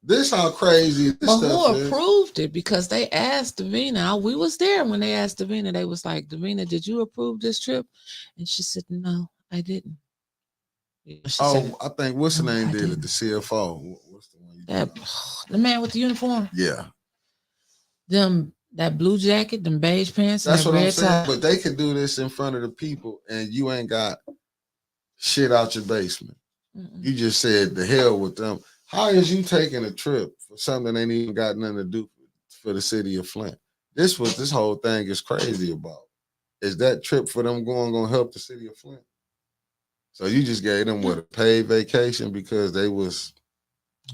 This how crazy this stuff who is. Approved it? Because they asked Davina. We was there when they asked Davina. They was like, Davina, did you approve this trip? And she said, no, I didn't. Said, I think what's the name did it? The CFO. What's the one? The man with the uniform. Yeah. That blue jacket, them beige pants. That's and what red I'm saying. tie. But they could do this in front of the people, and you ain't got shit out your basement. You just said the hell with them. How is you taking a trip for something that ain't even got nothing to do for the city of Flint? This whole thing is crazy about. Is that trip for them gonna help the city of Flint? So you just gave them a paid vacation because they was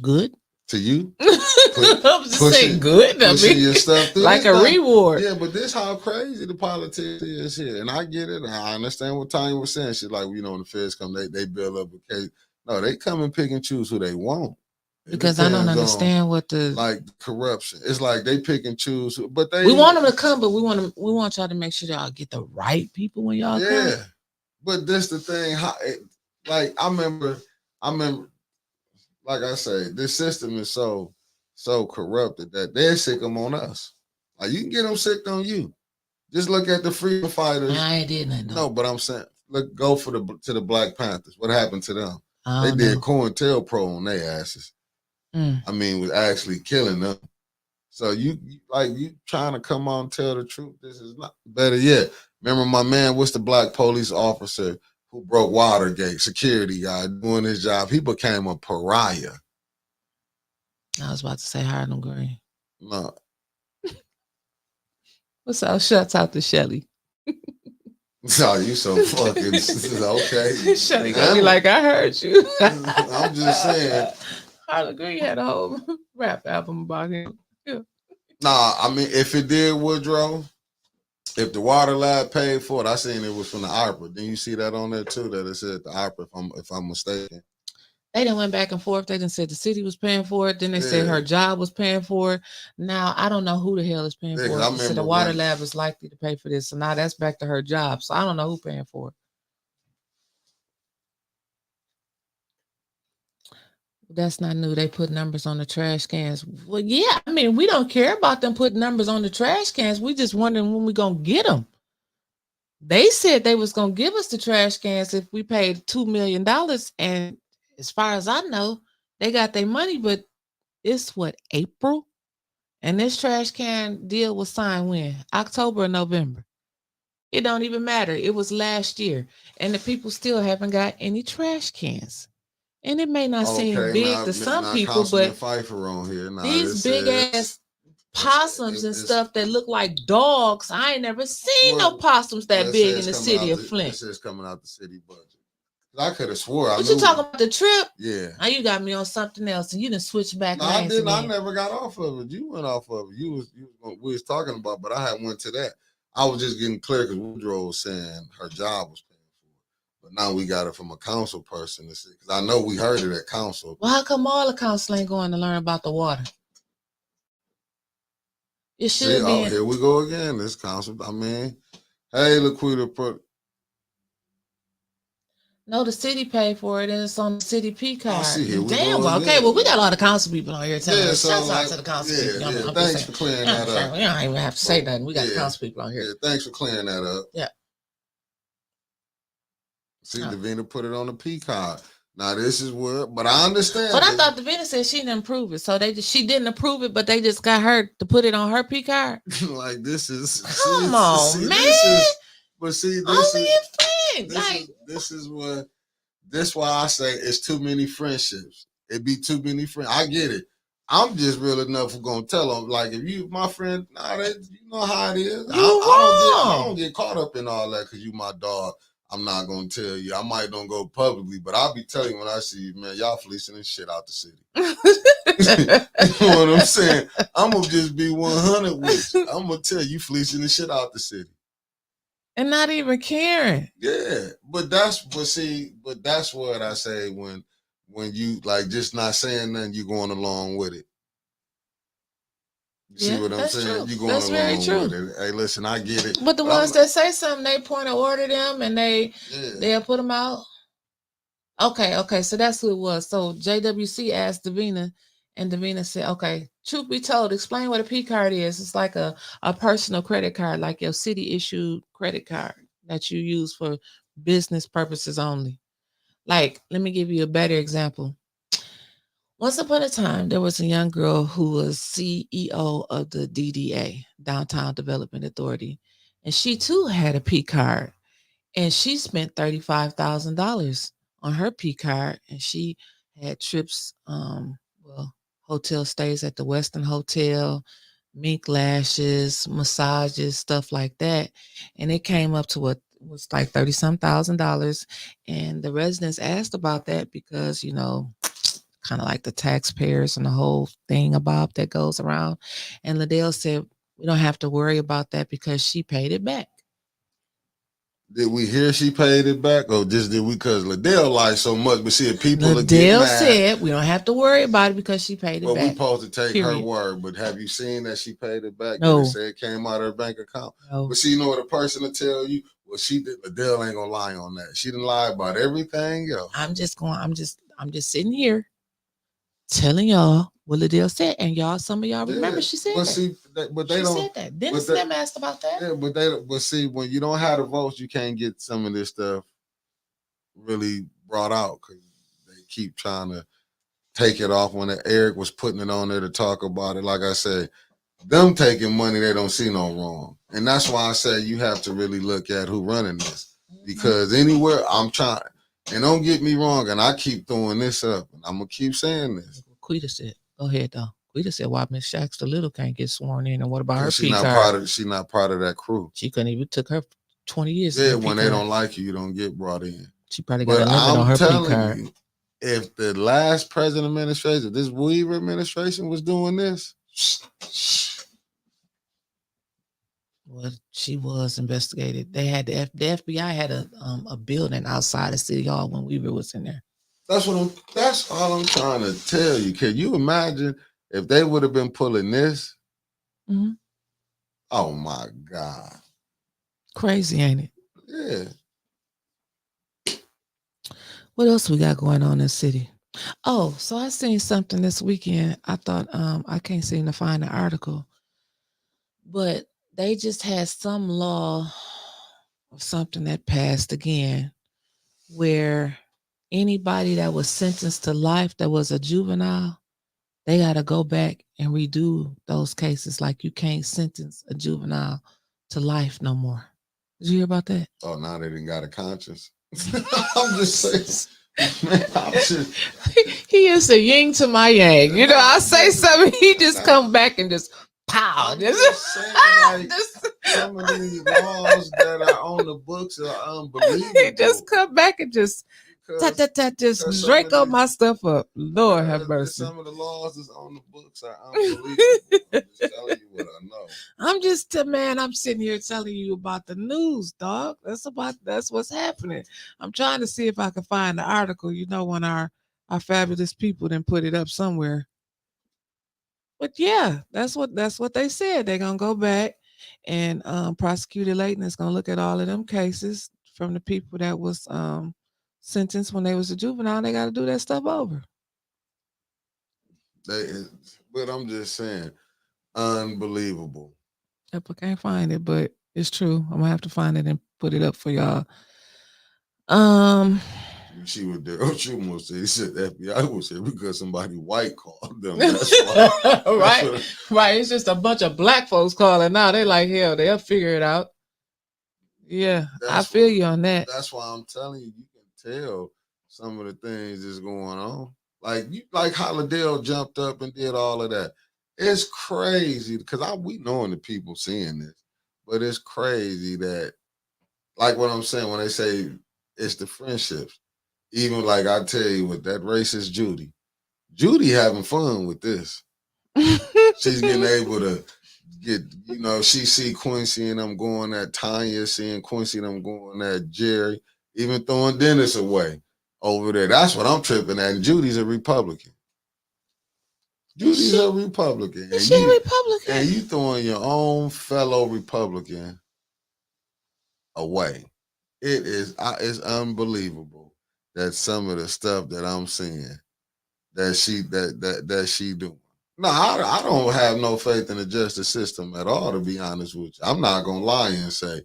good to you? I'm just saying good. Pushing your stuff through like a reward. Yeah, but this how crazy the politics is here. And I get it. I understand what Tanya was saying. She's like, when the feds come, they build up a case. No, they come and pick and choose who they want. Because I don't understand what the corruption. It's like they pick and choose, but we want them to come, but we want y'all to make sure y'all get the right people when y'all come. Yeah, but this the thing. I remember, like I say, this system is so corrupted that they're sick them on us. Like you can get them sick on you. Just look at the freedom fighters. I ain't did nothing. No, but I'm saying, go to the Black Panthers. What happened to them? They know. did COINTELPRO on their asses. I mean, was actually killing them. So you trying to come on and tell the truth. This is not better yet. Remember my man, what's the black police officer who broke Watergate, security guy doing his job? He became a pariah. I was about to say Harlem Green. No. What's up? Shouts out to Shelly. No, you so fucking okay. Shelly gonna be like, I heard you. I'm just saying. Harlem Green had a whole rap album about him. Yeah. Nah, I mean, if it did, Woodrow, if the water lab paid for it, I seen it was from the ARPA. Then you see that on there too, that it said the ARPA, if I'm mistaken. They done went back and forth. They done said the city was paying for it. Then they said her job was paying for it. Now I don't know who the hell is paying for it. They said the water lab is likely to pay for this. So now that's back to her job. So I don't know who's paying for it. That's not new. They put numbers on the trash cans. Well, yeah, I mean, we don't care about them putting numbers on the trash cans. We just wondering when we gonna get them. They said they was gonna give us the trash cans if we paid $2 million. And as far as I know, they got their money, but it's April? And this trash can deal was signed when? October or November. It don't even matter. It was last year. And the people still haven't got any trash cans. And it may not seem big to some people, but Pfeiffer on here. These big ass possums and stuff that look like dogs, I ain't never seen no possums that big in the city of Flint. This is coming out the city budget. I could have swore I knew. You talking about the trip? Yeah. Now you got me on something else, and you done switched back. No, I didn't. I never got off of it. You went off of it. We was talking about, but I had went to that. I was just getting clear because Woodrow was saying her job was paying for it. But now we got it from a council person to see. Because I know we heard it at council. Well, how come all the council ain't going to learn about the water? It should be. Here we go again. This council. I mean, hey, Laquita, no, the city paid for it, and it's on the city P card. Damn. Well, okay. Well, we got a lot of council people on here telling us. So Shouts out to the council people. Yeah, thanks for clearing that up. We don't even have to say nothing. We got council people on here. Yeah, thanks for clearing that up. Yeah. See, Davina put it on the P card. Now this is where, but I understand. But I thought Davina said she didn't approve it, so she didn't approve it, but they just got her to put it on her P card. Like this is come on, man. This is why I say it's too many friendships. It be too many friends. I get it. I'm just real enough for gonna tell them, like, if you my friend, you know how it is. I don't get caught up in all that because you my dog. I'm not gonna tell you. I might don't go publicly, but I'll be telling you when I see you, man, y'all fleecing this shit out the city. You know what I'm saying? I'm gonna just be 100 with you. I'm gonna tell you fleecing the shit out the city. And not even caring. Yeah. But that's what I say when you like just not saying nothing, you going along with it. You see what I'm saying? You going along with it. Hey, listen, I get it. But the ones that say something, they point and order them, and they'll put them out. Okay, so that's who it was. So JWC asked Davina, and Davina said, "Okay, truth be told, explain what a P card is. It's like a personal credit card, like your city issued credit card that you use for business purposes only. Like, let me give you a better example." Once upon a time, there was a young girl who was CEO of the DDA, Downtown Development Authority, and she too had a P card, and she spent $35,000 on her P card, and she had trips, hotel stays at the Westin Hotel, mink lashes, massages, stuff like that, and it came up to what was like $30,000, and the residents asked about that because kind of like the taxpayers and the whole thing about that goes around. And Liddell said, we don't have to worry about that because she paid it back. Did we hear she paid it back, or just did we? Because Liddell lied so much, but see, if people Liddell said we don't have to worry about it because she paid it back. But we supposed to take her word. But have you seen that she paid it back? No. Did it say it came out of her bank account? No. But see, you know what a person will tell you? Well, she did. Liddell ain't gonna lie on that. She didn't lie about everything else. I'm just sitting here telling y'all what Liddell said, and some of y'all remember she said that. See, but they don't. Said that. Dennis Slim asked about that. Yeah, but see, when you don't have the votes, you can't get some of this stuff really brought out because they keep trying to take it off. When Eric was putting it on there to talk about it, like I said, them taking money, they don't see no wrong, and that's why I say you have to really look at who running this, because anywhere I'm trying. And don't get me wrong, and I keep throwing this up, and I'm gonna keep saying this. Quita said, "Go ahead, though." Quita said, "Why Miss Shax the Little can't get sworn in, and what about her P card?" She's not part of that crew. She couldn't even took her 20 years. Yeah, when they don't like you don't get brought in. She probably got a limit on her P card. You, if the last president administration, this Weaver administration, was doing this. Well, she was investigated. They had the FBI had a building outside of City Hall when Weaver was in there. That's all I'm trying to tell you. Can you imagine if they would have been pulling this? Mm-hmm. Oh my God. Crazy, ain't it? Yeah. What else we got going on in the city? Oh, so I seen something this weekend. I thought I can't seem to find the article, but they just had some law or something that passed again where anybody that was sentenced to life that was a juvenile, they got to go back and redo those cases. Like you can't sentence a juvenile to life no more. Did you hear about that? Oh, now they didn't got a conscience. I'm just saying. Man, he is a yin to my yang. I say something, he just come back and just pow. I'm just saying, some of these laws that are on the books are unbelievable. He just come back and just Just because some drink of all these- my stuff up. Lord have mercy. some of the laws that's on the books are unbelievable. I'm just telling you what I know. I'm sitting here telling you about the news, dog. That's what's happening. I'm trying to see if I can find the article, when our fabulous people then put it up somewhere. But yeah, that's what they said. They're gonna go back and prosecutor Layton is gonna look at all of them cases from the people that was sentenced when they was a juvenile. They gotta do that stuff over. But I'm just saying, unbelievable. Yep, I can't find it, but it's true. I'm gonna have to find it and put it up for y'all. You see what Daryl Truman said? He said the FBI was here because somebody white called them. That's why. Right. It's just a bunch of black folks calling now. They like, hell, they'll figure it out. Yeah, I feel you on that. That's why I'm telling you, you can tell some of the things that's going on. Like Holidale jumped up and did all of that. It's crazy because we knowing the people seeing this, but it's crazy that, like what I'm saying when they say it's the friendships. Even like I tell you with that racist Judy having fun with this. She's getting able to get, she see Quincy and them going at Tanya, seeing Quincy and them going at Jerry, even throwing Dennis away over there. That's what I'm tripping at. And Judy's a Republican. Judy's a Republican. Is she a Republican? And you throwing your own fellow Republican away. It's unbelievable that some of the stuff that I'm seeing that she doing. No, I don't have no faith in the justice system at all, to be honest with you. I'm not gonna lie and say.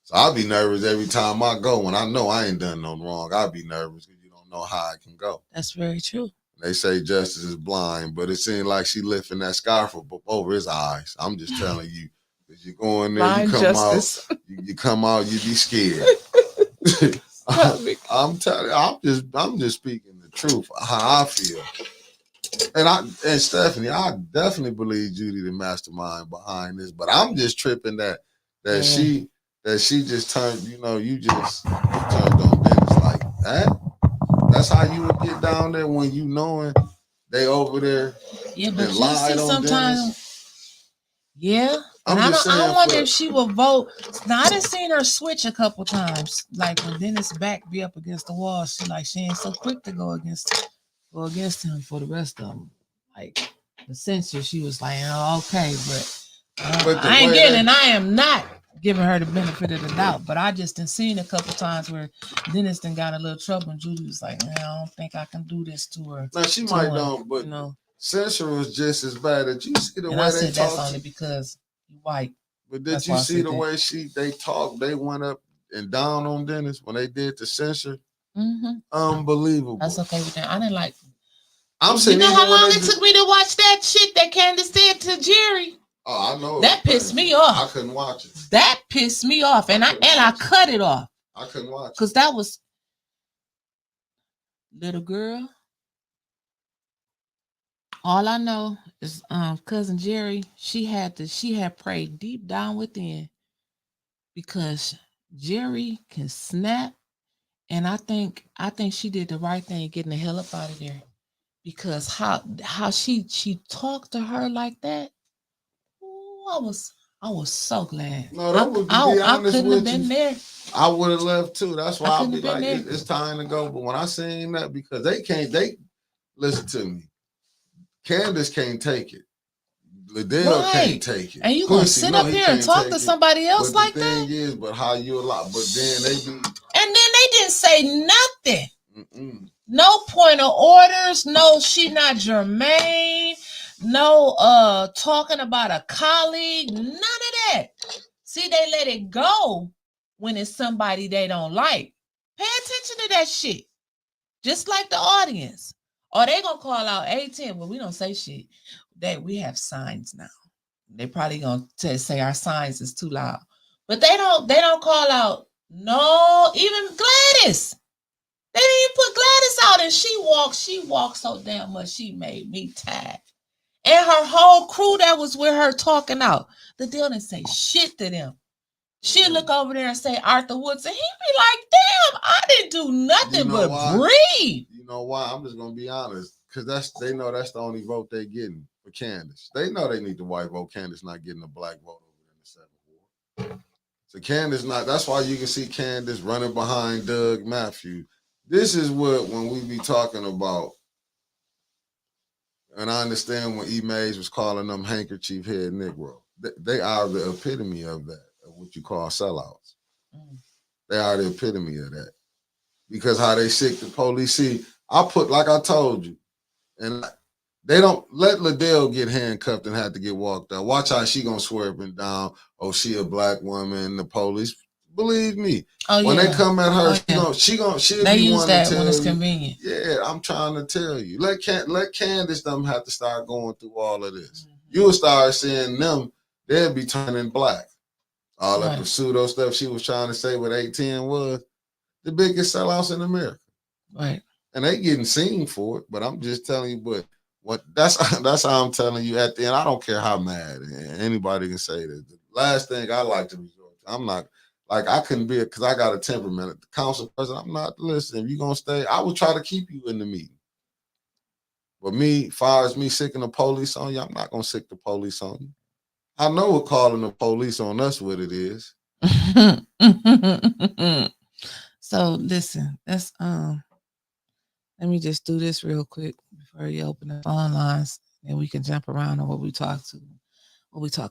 So I'll be nervous every time I go when I know I ain't done no wrong. I'll be nervous because you don't know how it can go. That's very true. They say justice is blind, but it seems like she lifting that scarf over his eyes. I'm just telling you, if you go in there, blind you come justice. out, you come out, you be scared. I'm telling you, I'm just speaking the truth, how I feel. And Stephanie, I definitely believe Judy the mastermind behind this, but I'm just tripping that she just turned, you turned on Dennis like that. That's how you would get down there when you knowing they over there. Yeah, but and you lied see on sometimes. Dennis. Yeah. And I wonder if she will vote. Now I done seen her switch a couple times. Like when Dennis' back be up against the wall, she ain't so quick to go against him for the rest of them. Like the censor, she was like, oh, okay, but I ain't getting, and I am not giving her the benefit of the doubt. But I just done seen a couple times where Dennis done got a little trouble, and Judy was like, I don't think I can do this to her. Now she might don't, but censor was just as bad. Did you see the way they talked? That's only because you white. But did you see the way they talked? They went up and down on Dennis when they did the censor. Mm-hmm. Unbelievable. That's okay with that. I didn't like. I'm saying, you know how long it took me to watch that shit that Candace did to Jerry? Oh, I know. That pissed me off. I couldn't watch it. That pissed me off, and I cut it off. I couldn't watch it because that was little girl. All I know is cousin Jerry. She had prayed deep down within because Jerry can snap, and I think she did the right thing getting the hell up out of there. Because how she talked to her like that, ooh, I was so glad. No, that would be honest I couldn't have been there. I would have left too. That's why I'll be like, it's time to go. But when I seen that, because they listen to me. Candace can't take it. Liddell can't take it. And you gonna sit up here and talk to somebody else like that? The thing is, but how you allow? But then they be. And then they didn't say nothing. Mm-mm. No point of orders. No, she not germane. No, talking about a colleague. None of that. See, they let it go when it's somebody they don't like. Pay attention to that shit. Just like the audience. Or they gonna call out 18. Well, we don't say shit. We have signs now. They probably gonna say our signs is too loud. But they don't call out. No, even Gladys. They didn't even put Gladys out, and she walked so damn much, she made me tired. And her whole crew that was with her talking out. The deal didn't say shit to them. She'd look over there and say Arthur Woods, and he'd be like, damn, didn't do nothing You know but why? breathe. You know why? I'm just gonna be honest, because they know that's the only vote they getting for Candace. They know they need the white vote. Candace not getting a black vote over in the 7th ward. So Candace not. That's why you can see Candace running behind Doug Matthews. This is what when we be talking about. And I understand when E. Mays was calling them handkerchief head Negro. They are the epitome of that, of what you call sellouts. They are the epitome of that. Because how they sick the police. See, like I told you, and they don't let Liddell get handcuffed and have to get walked out. Watch how she gonna swear up and down. Oh, she a black woman. The police, believe me. When they come at her, she'll they be use one that to tell when it's you. convenient. Yeah, I'm trying to tell you. Let Candace them have to start going through all of this. You'll start seeing them. They'll be turning black. All that pseudo stuff she was trying to say what 810 was. The biggest sellouts in America. Right. And they getting seen for it, but I'm just telling you, but what that's how I'm telling you at the end. I don't care how mad anybody can say that. The last thing I like to resort to, I'm not like I couldn't be because I got a temperament. The council president, I'm not listening. If you're gonna stay, I will try to keep you in the meeting. But far as me sicking the police on you, I'm not gonna sick the police on you. I know what calling the police on us what it is. So listen, let's let me just do this real quick before you open the phone lines, and we can jump around on what we talk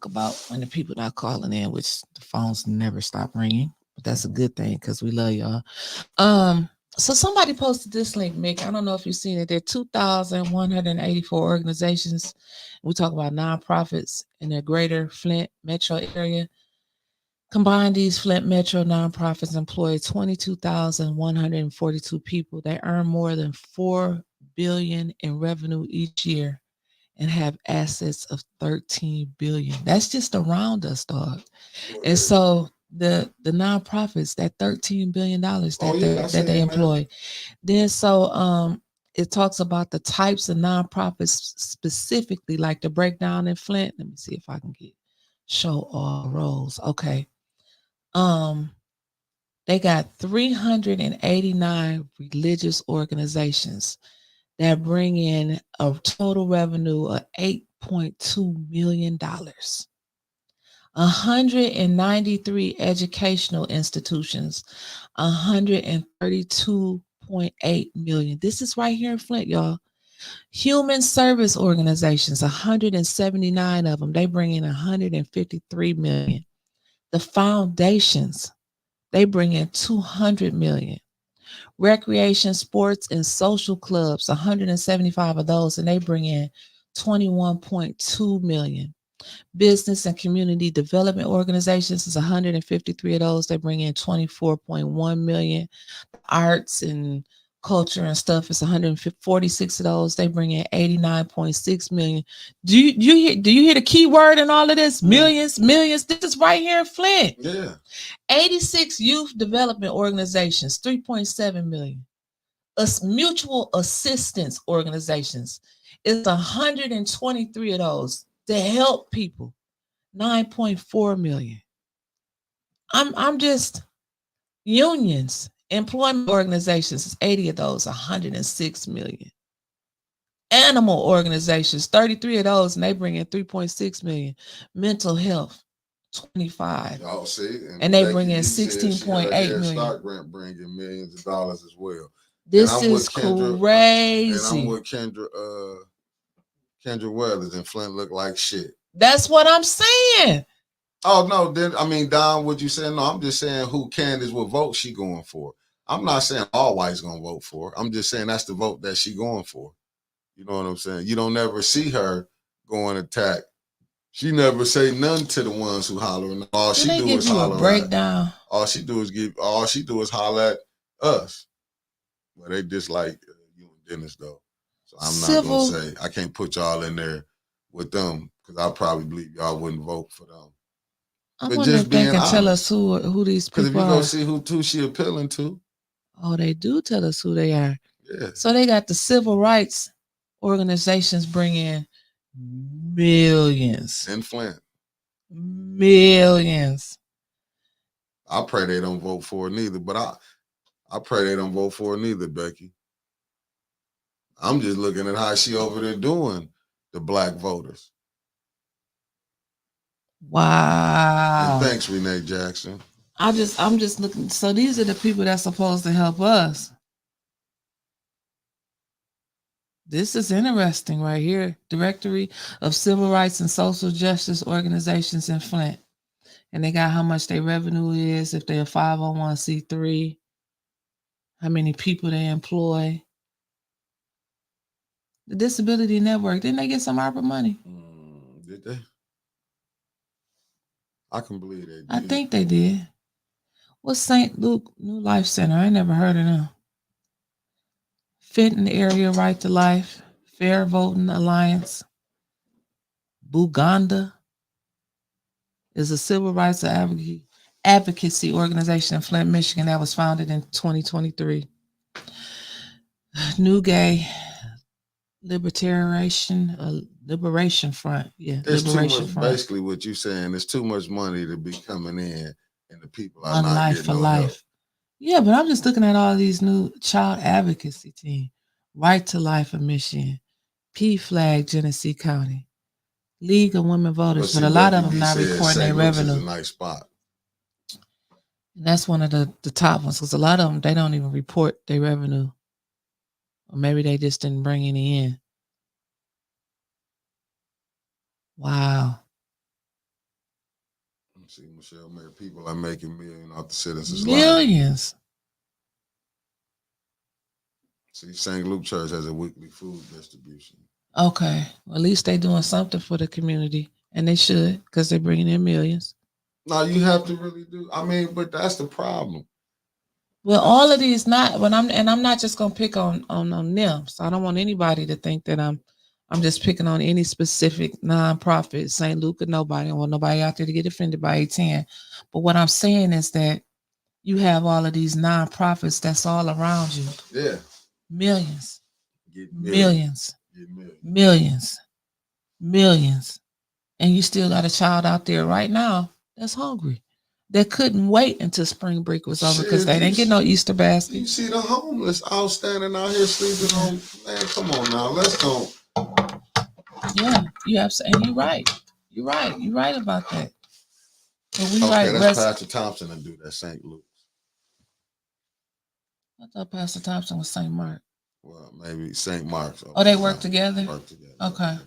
about when the people not calling in, which the phones never stop ringing. But that's a good thing because we love y'all. So somebody posted this link, Mick. I don't know if you've seen it. There are 2,184 organizations. We talk about nonprofits in the greater Flint metro area. Combined, these Flint Metro nonprofits employ 22,142 people. They earn more than $4 billion in revenue each year and have assets of $13 billion. That's just around us, dog. And so the nonprofits, that $13 billion that they employ. Then so it talks about the types of nonprofits specifically, like the breakdown in Flint. Let me see if I can show all roles. Okay. They got 389 religious organizations that bring in a total revenue of $8.2 million. 193 educational institutions, 132.8 million. This is right here in Flint, y'all. Human service organizations, 179 of them, they bring in 153 million. The foundations, they bring in 200 million. Recreation, sports, and social clubs, 175 of those, and they bring in 21.2 million. Business and community development organizations is 153 of those. They bring in 24.1 million. Arts and culture and stuff is 146 of those. They bring in 89.6 million. Do you hear the key word in all of this? Millions. This is right here in Flint. Yeah. 86 youth development organizations, 3.7 million. Mutual assistance organizations is 123 of those to help people, 9.4 million. I'm just unions, employment organizations is 80 of those, 106 million. Animal organizations, 33 of those, and they bring in 3.6 million. Mental health, 25. Oh, see, and they bring in 16.8 million. Start grant bringing millions of dollars as well. This is crazy. And I'm with Kendra Weathers, and Flint look like shit. That's what I'm saying. Oh no, Don, what you saying? No, I'm just saying who Candace will vote she going for. I'm not saying all whites gonna vote for her. I'm just saying that's the vote that she going for. You know what I'm saying? You don't never see her go and attack. She never say nothing to the ones who hollering. All she do is holler. Breakdown. All she do is holler at us. Well, they dislike you and Dennis though. So I'm not gonna say I can't put y'all in there with them because I probably believe y'all wouldn't vote for them. I wonder if they can tell us who these people are. Because if you go see who she appealing to. Oh, they do tell us who they are. Yeah. So they got the civil rights organizations bring in millions. In Flint. Millions. I pray they don't vote for it neither. But I pray they don't vote for her neither, Becky. I'm just looking at how she over there doing the black voters. Wow. And thanks, Renee Jackson. I'm just looking. So these are the people that's supposed to help us. This is interesting right here. Directory of Civil Rights and Social Justice Organizations in Flint. And they got how much their revenue is, if they're a 501c3, how many people they employ. The Disability Network, didn't they get some ARPA money? Did they? I can believe they did. I think they did. What's St. Luke New Life Center? I ain't never heard of them. Fenton Area Right to Life, Fair Voting Alliance, Buganda is a civil rights advocacy organization in Flint, Michigan that was founded in 2023. New Gay Liberation Front. Yeah, There's Liberation too much, Front. basically what you're saying, there's too much money to be coming in and the people are One not life getting for no life. help. Yeah, but I'm just looking at all these new child advocacy team. Right to Life of Michigan, P-Flag Genesee County, League of Women Voters, but a lot of them not reporting their revenue. Is a nice spot. And that's one of the top ones, because a lot of them, they don't even report their revenue. Or maybe they just didn't bring any in. Wow. See, Michelle, people are making millions off the citizens' Millions. lives. See, St. Luke Church has a weekly food distribution. Okay. Well, at least they're doing something for the community. And they should, because they're bringing in millions. No, you have to really do. I mean, but that's the problem. Well, all of these not, but I'm not just gonna pick on them. So I don't want anybody to think that I'm just picking on any specific nonprofit, St. Luke or nobody. I don't want nobody out there to get offended by A10. But what I'm saying is that you have all of these nonprofits that's all around you. Yeah. Millions. Millions. Millions. And you still got a child out there right now that's hungry. That couldn't wait until spring break was over because they didn't get no Easter basket. You see the homeless out standing out here sleeping on, man, come on now, let's go. Yeah, you have, and you're right. You're right about that. But we that's Pastor Thompson that do that, St. Luke's. I thought Pastor Thompson was St. Mark. Well, maybe St. Mark's. Oh, they work together? Okay.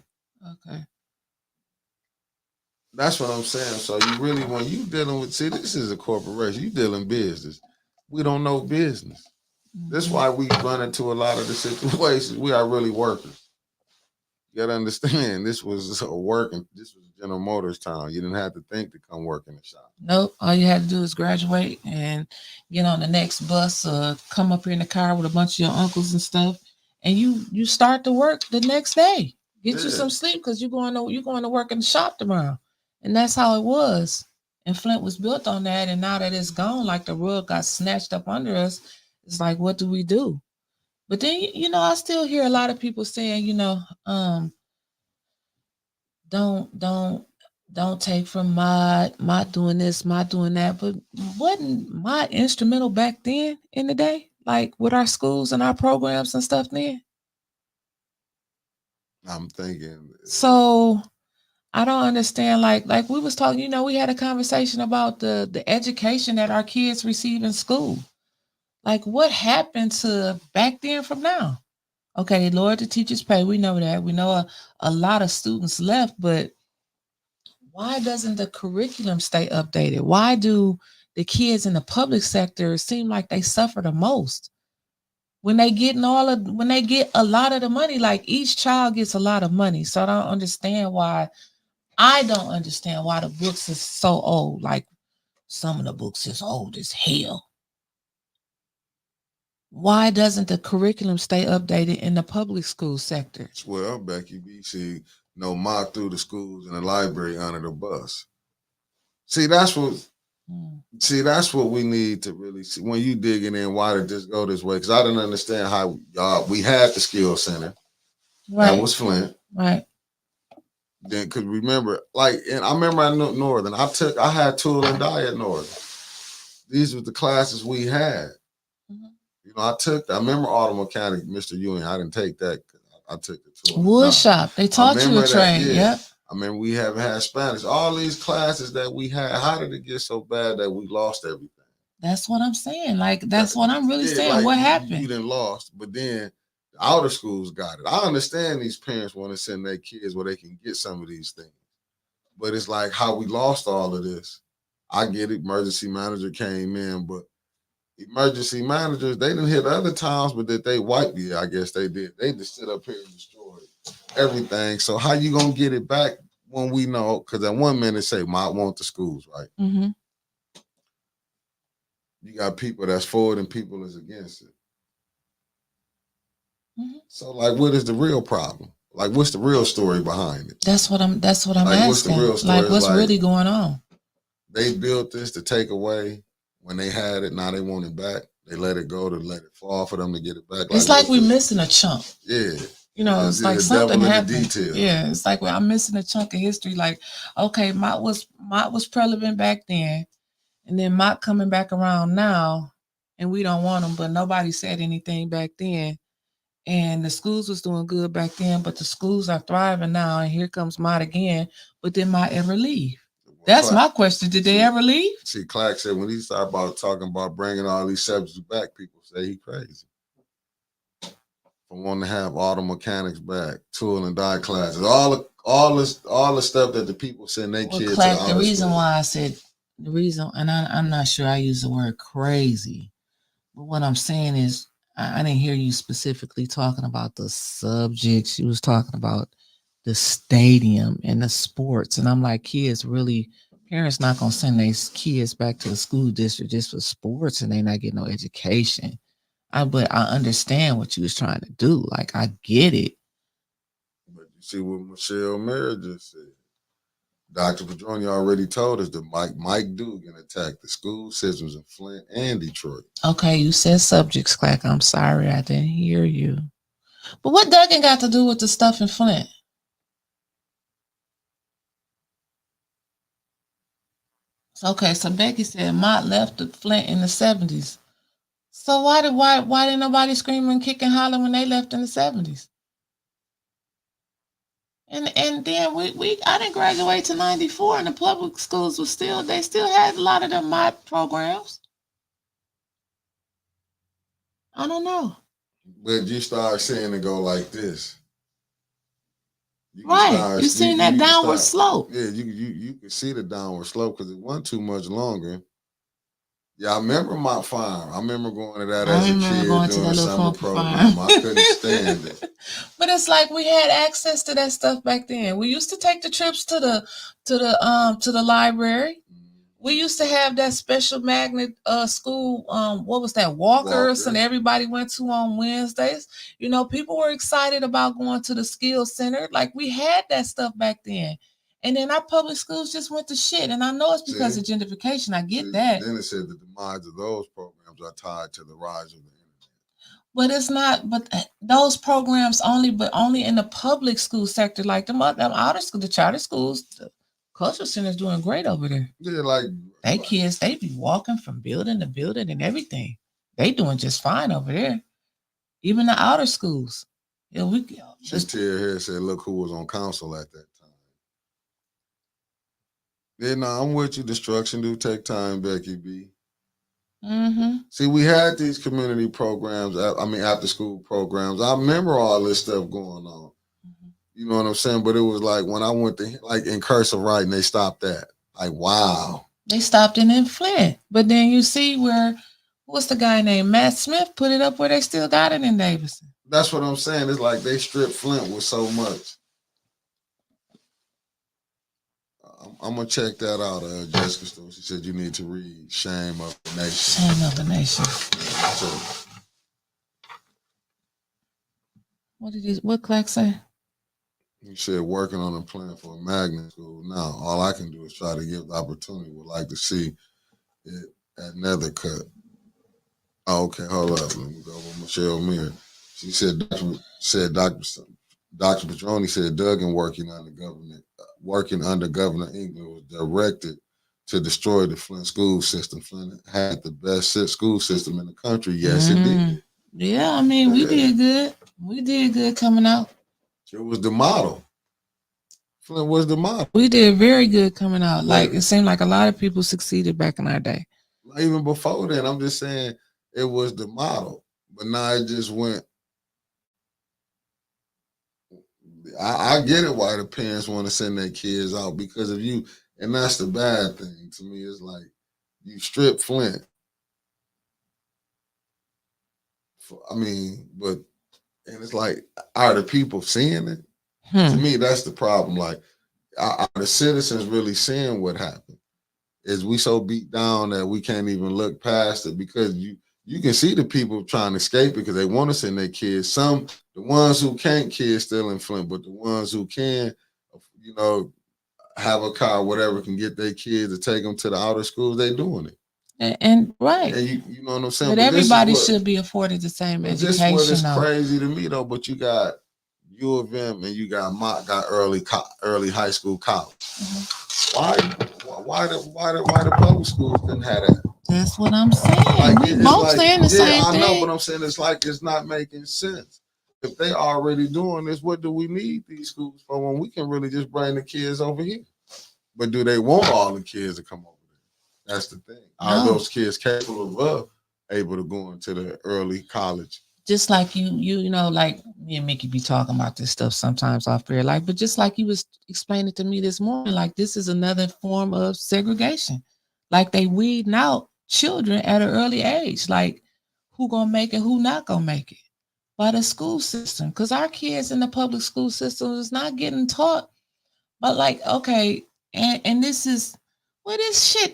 That's what I'm saying. So you really, when you dealing with, see, this is a corporation. You dealing business. We don't know business. Mm-hmm. That's why we run into a lot of the situations. We are really workers. You gotta understand, this was General Motors town. You didn't have to think to come work in the shop. Nope. All you had to do is graduate and get on the next bus or come up here in the car with a bunch of your uncles and stuff. And you start to work the next day. Get you some sleep because you're going to work in the shop tomorrow. And that's how it was. And Flint was built on that. And now that it's gone, like the rug got snatched up under us, it's like, what do we do? But then, I still hear a lot of people saying, don't take from my doing this, my doing that. But wasn't my instrumental back then in the day? Like with our schools and our programs and stuff then? I'm thinking. So I don't understand. Like we was talking, we had a conversation about the education that our kids receive in school. Like what happened to back then from now? Okay, they lowered the teachers' pay. We know that. We know a lot of students left, but why doesn't the curriculum stay updated? Why do the kids in the public sector seem like they suffer the most? When they get a lot of the money, like each child gets a lot of money. So I don't understand why the books is so old. Like some of the books is old as hell. Why doesn't the curriculum stay updated in the public school sector? Well, Becky, BC, mock through the schools and the library under the bus. See, that's what we need to really see. When you digging in, why did this go this way? Because I didn't understand how we had the skill center. Right. That was Flint. Right. Then, because remember, and I remember at Northern, I had tool and die at Northern. These were the classes we had. Mm-hmm. You know, I remember auto mechanic, Mr. Ewing. I didn't take that. I took the tour. Wood shop. They taught you a trade. Yeah. I mean, we haven't had Spanish. All these classes that we had, how did it get so bad that we lost everything? That's what I'm saying. Like, that's what I'm really saying. Like, what happened? You didn't lost, but then the outer schools got it. I understand these parents want to send their kids where they can get some of these things. But it's like how we lost all of this. I get it. Emergency manager came in, but emergency managers, they didn't hit other towns, but that they wiped it. I guess they did. They just sit up here and destroy everything. So how you gonna get it back when we know? Because at one minute say, "I want the schools," right? Mm-hmm. You got people that's for it and people that's against it. Mm-hmm. So, like, what is the real problem? Like, what's the real story behind it? That's what I'm like, asking. What's the real story? Like, what's really going on? They built this to take away. When they had it, now they want it back. They let it go to let it fall for them to get it back. It's like we're missing a chunk. Yeah. You know, it's like something happened. Yeah, it's like I'm missing a chunk of history. Like, okay, Mott was prevalent back then, and then Mott coming back around now, and we don't want him, but nobody said anything back then. And the schools was doing good back then, but the schools are thriving now, and here comes Mott again. But did Mott ever leave? That's my question. Did they ever leave? See, Clark said when he started talking about bringing all these subjects back, people say he crazy. For wanting to have auto mechanics back, tool and die classes, all the stuff that the people send their kids Clark, to the reason why I said the reason, and I'm not sure I use the word crazy, but what I'm saying is I didn't hear you specifically talking about the subjects. You was talking about the stadium and the sports. And I'm like, parents not going to send their kids back to the school district just for sports and they not getting no education. But I understand what you was trying to do. Like, I get it. But you see what Michelle Mayer just said. Dr. Padroni already told us that Mike Dugan attacked the school systems in Flint and Detroit. Okay, you said subjects, Clack. I'm sorry, I didn't hear you. But what Duggan got to do with the stuff in Flint? Okay, so Becky said Mott left the Flint in the 70s. So why didn't nobody scream and kick and holler when they left in the 70s? And then I didn't graduate to 94, and the public schools they still had a lot of them Mott programs. I don't know. But you start seeing it go like this. You seen that downward slope. Yeah, you can see the downward slope because it wasn't too much longer. Yeah, I remember my farm. I remember going to that as a kid doing summer program. I couldn't stand it. But it's like we had access to that stuff back then. We used to take the trips to the library. We used to have that special magnet school, what was that, Walkers, and everybody went to on Wednesdays. You know, people were excited about going to the skills center. Like, we had that stuff back then. And then our public schools just went to shit. And I know it's because of gentrification. I get that. Then it said the demise of those programs are tied to the rise of the internet. But it's not, but those programs only in the public school sector, like them outer school, the charter schools, the cultural center's doing great over there. Yeah, like kids, they be walking from building to building and everything. They doing just fine over there. Even the outer schools. Yeah, Just here said, look who was on council at that time. Yeah, no, I'm with you. Destruction do take time, Becky B. Mm-hmm. See, we had these community programs, after school programs. I remember all this stuff going on. Mm-hmm. You know what I'm saying? But it was like when I went to, like, in cursive writing, they stopped that. Like, wow. They stopped it in Flint. But then you see what's the guy named Matt Smith put it up where they still got it in Davidson. That's what I'm saying. It's like they stripped Flint with so much. I'm going to check that out, Jessica Stewart. She said you need to read Shame of the Nation. Shame of the Nation. What Clark say? He said working on a plan for a magnet school. Now, all I can do is try to give the opportunity. Would like to see it at Nethercutt. Oh, okay, hold up. Let me go with Michelle Meir. She said, Dr. Padroni said Duggan working under Governor England was directed to destroy the Flint school system. Flint had the best school system in the country. Yes, it did. Yeah, I mean, we did good. We did good coming out. It was the model. Flint was the model. We did very good coming out. Like, it seemed like a lot of people succeeded back in our day. Even before then, I'm just saying it was the model. But now it just went. I get it why the parents want to send their kids out because of you. And that's the bad thing to me. It's like you strip Flint. But and it's like, are the people seeing it? To me, that's the problem. Like, are the citizens really seeing what happened? Is we so beat down that we can't even look past it? Because you can see the people trying to escape it because they want to send their kids. The ones who can't, kids still in Flint, but the ones who can, have a car, whatever, can get their kids to take them to the outer schools, they doing it. And right. And you know what I'm saying? But everybody should be afforded the same education. This is what is crazy to me though. But you got U of M and you got early high school, college. Mm-hmm. Why the public schools didn't have that? That's what I'm saying. We both saying the same thing. I know, but I'm saying it's like it's not making sense. If they already doing this, what do we need these schools for when we can really just bring the kids over here? But do they want all the kids to come over there? That's the thing. Are those kids capable of able to go into the early college? Just like you know, like me and Mickey be talking about this stuff sometimes off air, like, but just like you was explaining to me this morning, like this is another form of segregation. Like they weeding out children at an early age, like who gonna make it, who not gonna make it by the school system. Because our kids in the public school system is not getting taught. But like, okay, and this is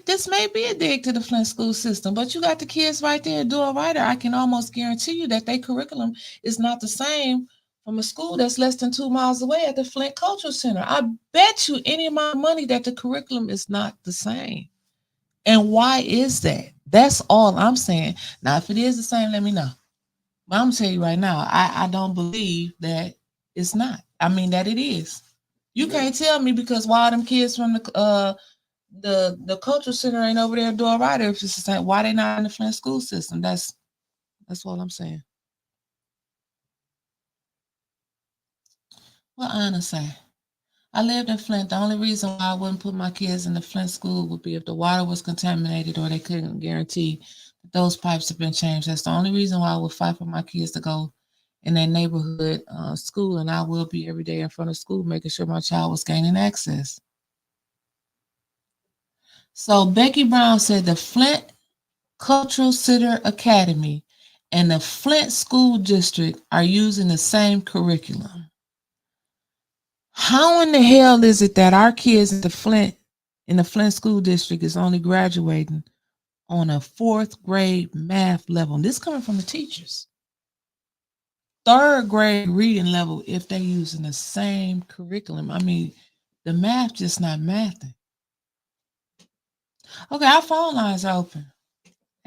this may be a dig to the Flint school system, but you got the kids right there doing right. I can almost guarantee you that their curriculum is not the same from a school that's less than 2 miles away at the Flint Cultural Center. I bet you any amount of money that the curriculum is not the same. And why is that? That's all I'm saying. Now, if it is the same, let me know. But I'm gonna tell you right now, I don't believe that it's not. I mean that it is. You can't tell me because why them kids from the cultural center ain't over there doing right, if it's the same, why they not in the Flint school system? That's all I'm saying. Well, honestly, I lived in Flint. The only reason why I wouldn't put my kids in the Flint school would be if the water was contaminated or they couldn't guarantee that those pipes have been changed. That's the only reason why I would fight for my kids to go in their neighborhood school, and I will be every day in front of school making sure my child was gaining access. So Becky Brown said the Flint Cultural Center Academy and the Flint School District are using the same curriculum. How in the hell is it that our kids in the Flint School District is only graduating on a 4th grade math level? And this coming from the teachers. 3rd grade reading level if they're using the same curriculum. I mean, the math just not mathing. Okay, our phone lines are open.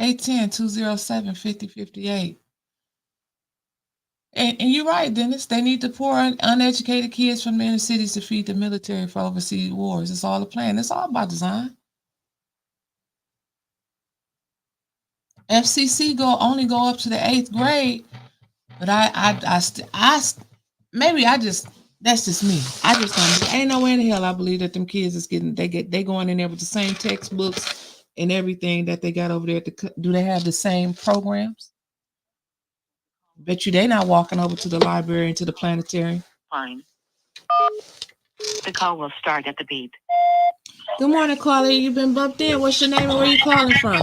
810-207-5058. And you're right, Dennis. They need to pour uneducated kids from the inner cities to feed the military for overseas wars. It's all a plan. It's all about design. FCC only go up to the 8th grade, but that's just me. I just don't. Ain't nowhere in the hell I believe that them kids is getting. They going in there with the same textbooks and everything that they got over there. Do they have the same programs? Bet you they not walking over to the library and to the planetarium. Fine. The call will start at the beep. Good morning, caller. You've been bumped in. What's your name and where you calling from?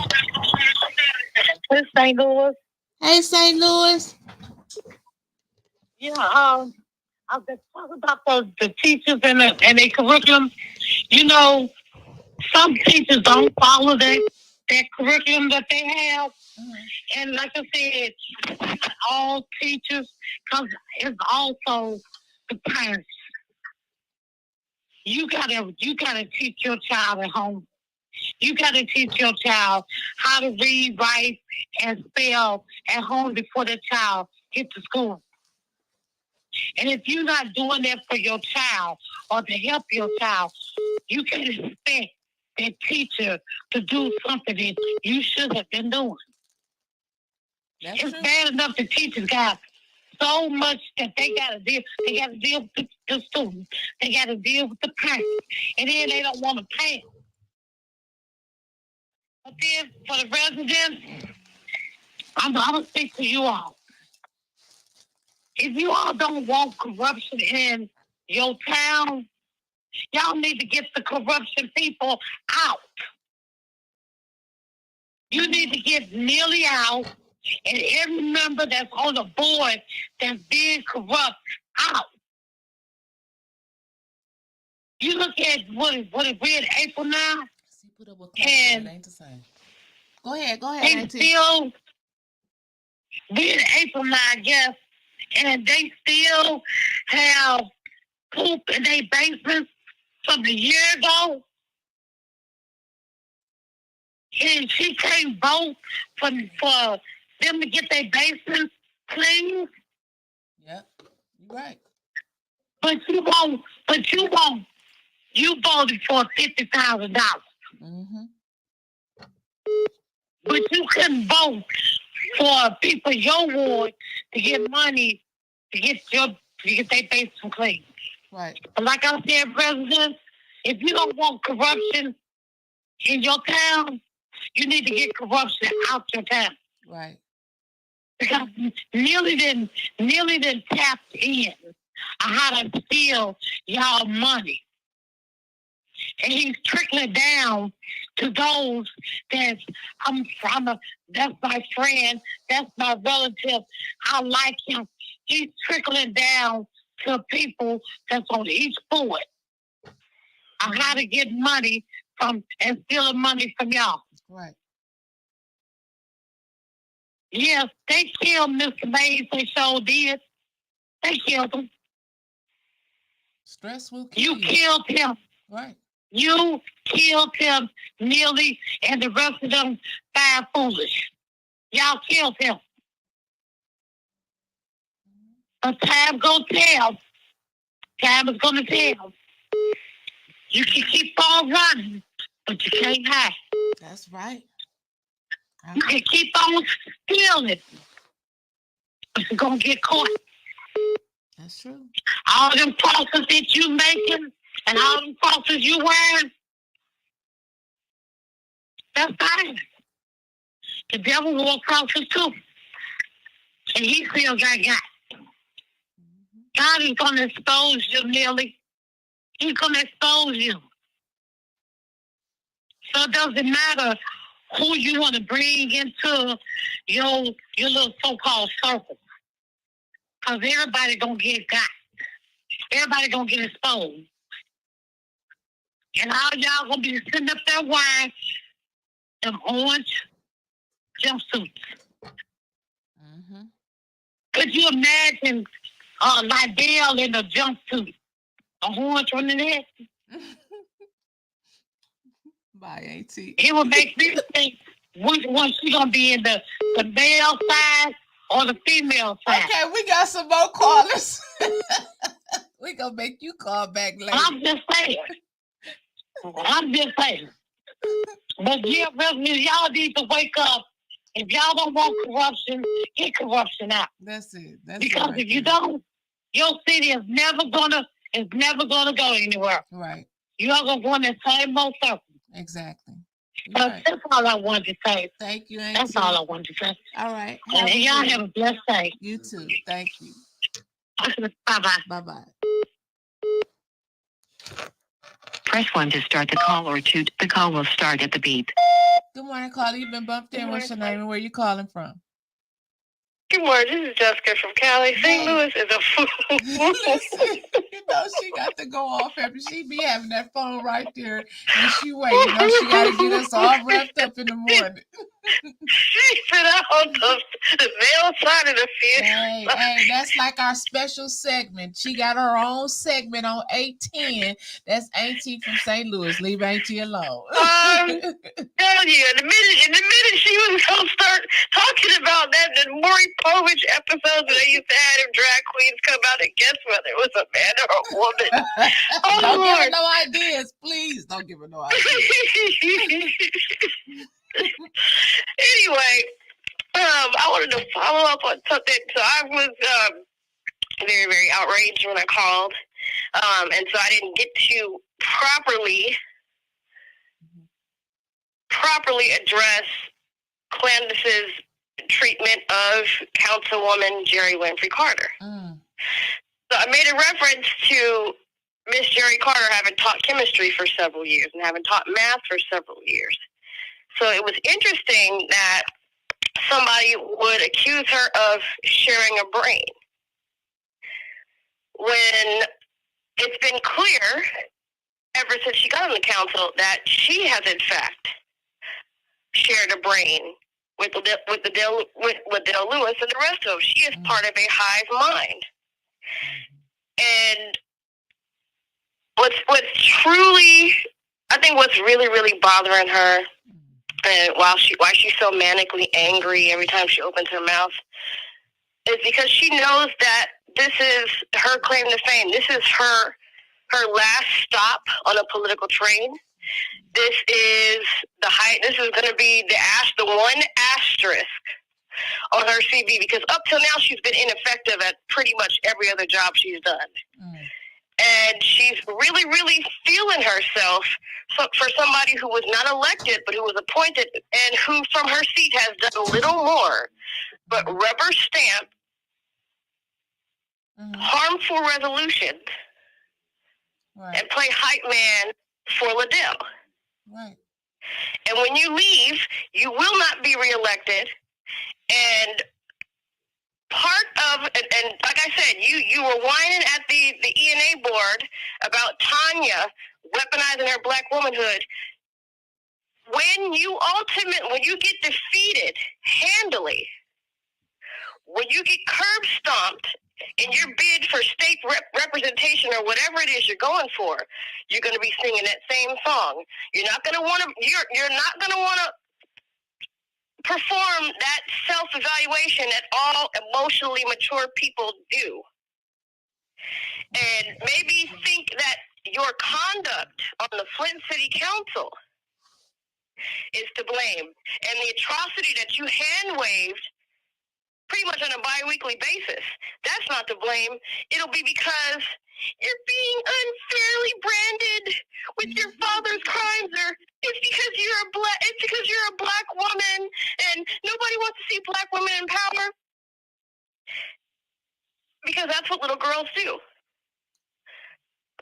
It's St. Louis. Hey, St. Louis. Yeah, I was just talking about the teachers and their curriculum. You know, some teachers don't follow that curriculum that they have. And like I said, not all teachers, because it's also the parents. You gotta teach your child at home. You gotta teach your child how to read, write, and spell at home before the child gets to school. And if you're not doing that for your child or to help your child, you can expect that teacher to do something that you should have been doing. That's it's true. bad enough the teachers got so much that they got to deal. They got to deal with the students. They got to deal with the parents, and then they don't want to pay them. But then for the residents, I'm gonna speak to you all. If you all don't want corruption in your town, y'all need to get the corruption people out. You need to get Millie out and every member that's on the board that's being corrupt out. You look at what we're in April now. See, put up with And it ain't the same. Go ahead, They Auntie. still, we're in April now, I guess, and they still have poop in their basements from a year ago. And she can't vote for them to get their basements clean. Yep, you're right. But you won't. You voted for $50,000. Mm-hmm. But you couldn't vote for people in your ward to get money to get their basement clean. Right. But like I said, President, if you don't want corruption in your town, you need to get corruption out your town. Right. Because Neely didn't tap in on how to steal y'all money. And he's trickling down to those that's that's my friend, that's my relative, I like him. He's trickling down to people that's on each board on how to get money from and stealing money from y'all. Right. Yes, they killed Mr. Mays, they sure did. They killed him. Stress will kill you. You killed him. Right. You killed him, Neely, and the rest of them five foolish. Y'all killed him. But time gonna tell. Time is gonna tell. You can keep on running, but you can't hide. That's right. You can keep on stealing, but you're gonna get caught. That's true. All them crosses that you making and all them crosses you wearing, that's fine. The devil wore crosses too. And he still got. God is going to expose you, Neely. He's going to expose you. So it doesn't matter who you want to bring into your little so-called circle. Because everybody going to get got. Everybody going to get exposed. And all y'all going to be sitting up there wearing them orange jumpsuits. Mm-hmm. Could you imagine Lydell in a jumpsuit? A orange one in it? Bye, Auntie. It would make me think which one she going to be in the male side or the female side. Okay, we got some more callers. We going to make you call back later. I'm just saying. But yeah, residents, y'all need to wake up. If y'all don't want corruption, get corruption out. That's it. Because if you don't, your city is never gonna go anywhere. Right. You are gonna go in the same old circle. Exactly. But Right. that's all I wanted to say. Thank you, Auntie. That's all I wanted to say. All right. And y'all have a blessed day. You too. Thank you. Bye-bye. Bye-bye. Press 1 to start the call or 2. The call will start at the beep. Good morning, caller. You've been bumped in. What's your name and where you calling from? Good morning. This is Jessica from Cali. St. Louis is a fool. Listen, you know she got to go off every. She be having that phone right there, and she wait. You know she got to get us all wrapped up in the morning. She said on the male side of the field. Hey, that's like our special segment. She got her own segment on 810. That's Auntie from St. Louis. Leave Auntie alone. Tell you, in the minute she was gonna start talking about that, then Maury Povich episodes where they used to have them drag queens come out and guess whether it was a man or a woman. Oh, Don't give her Lord. no ideas, please. Don't give her no ideas. Anyway, I wanted to follow up on something. So I was very, very outraged when I called. And so I didn't get to properly address Candace's treatment of Councilwoman Jerry Winfrey Carter. So I made a reference to Miss Jerry Carter having taught chemistry for several years and having taught math for several years. So it was interesting that somebody would accuse her of sharing a brain when it's been clear ever since she got on the council that she has in fact shared a brain with Liddell Lewis and the rest of them. She is part of a hive mind. And what's truly, I think what's really, really bothering her, and why she's so manically angry every time she opens her mouth, is because she knows that this is her claim to fame. This is her last stop on a political train. This is this is going to be the one asterisk on her CV, because up till now she's been ineffective at pretty much every other job she's done. And she's really, really feeling herself for somebody who was not elected, but who was appointed, and who from her seat has done little more but rubber stamp harmful resolutions and play hype man for Liddell. Right. And when you leave, you will not be reelected. And part of, and like I said, you were whining at the ENA board about Tanya weaponizing her black womanhood. When you get defeated handily, when you get curb stomped in your bid for state representation or whatever it is you're going for, you're going to be singing that same song. You're not going to want to perform that self-evaluation that all emotionally mature people do. And maybe think that your conduct on the Flint City Council is to blame. And the atrocity that you hand-waved pretty much on a bi-weekly basis, that's not to blame. It'll be because you're being unfairly branded with your father's crimes, or it's because you're a black woman and nobody wants to see black women in power. Because that's what little girls do.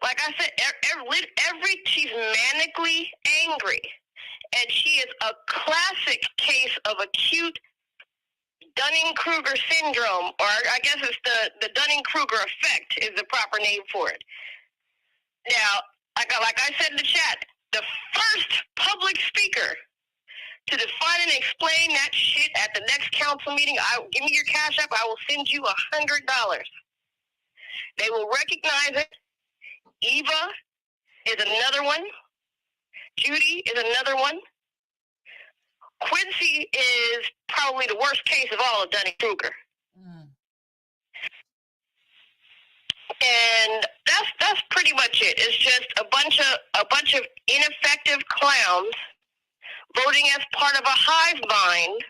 Like I said, she's manically angry, and she is a classic case of acute Dunning-Kruger syndrome, or I guess it's the Dunning-Kruger effect is the proper name for it. Now, like I said in the chat, the first public speaker to define and explain that shit at the next council meeting, give me your cash app, I will send you $100. They will recognize it. Eva is another one. Judy is another one. Quincy is probably the worst case of all of Dunning-Kruger. And that's pretty much it. It's just a bunch of ineffective clowns voting as part of a hive mind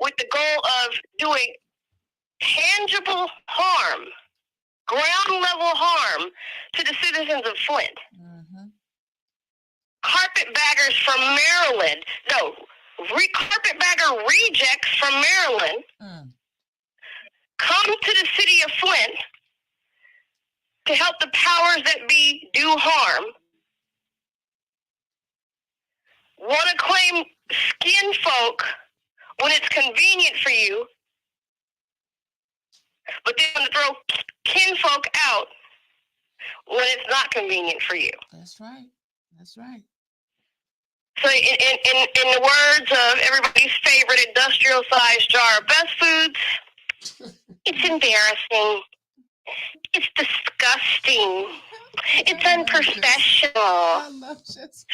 with the goal of doing tangible harm, ground level harm to the citizens of Flint. Carpetbaggers from Maryland, carpetbagger rejects from Maryland come to the city of Flint to help the powers that be do harm. Want to claim skin folk when it's convenient for you, but then want to throw kinfolk out when it's not convenient for you. That's right. That's right. So in the words of everybody's favorite industrial-sized jar of best foods, it's embarrassing. It's disgusting. It's unprofessional. I love this.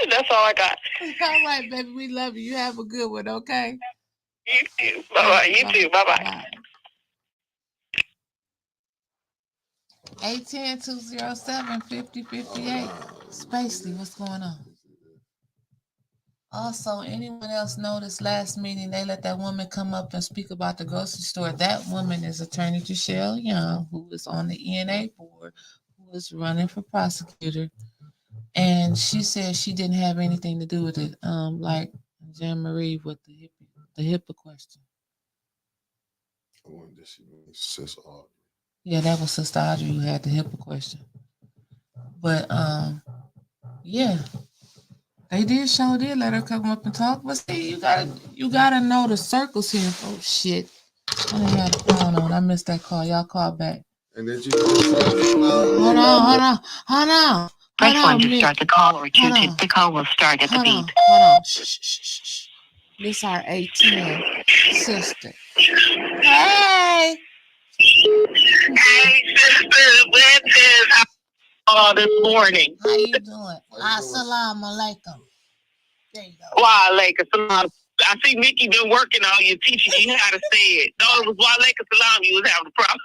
That's all I got. All right, baby. We love you. You have a good one, okay? You too. Bye-bye. You too. Bye-bye. 810-207-5058. Spacely, what's going on? Also, anyone else noticed last meeting they let that woman come up and speak about the grocery store? That woman is Attorney Michelle Young, who is on the ENA board, who is running for prosecutor. And she said she didn't have anything to do with it, like Jean Marie with the HIPAA question. I wonder if she means Sis Audrey. Yeah, that was Sister Audrey who had the HIPAA question. But yeah, they did let her come up and talk. But see, you gotta know the circles here. Oh shit. I didn't have the phone on. I missed that call. Y'all call back. And then you hold on. Press 1 to start the call or 2 to the call will start at the beep. Hold on. Shh. This our 18 sister. Hey. Hey, sister, where is this morning? How you doing? Assalamu alaikum. There you go. Wa alaikum salam. I see Mickey been working on you, teaching you how to say it. No, it was wa alaikum salam you was having a problem.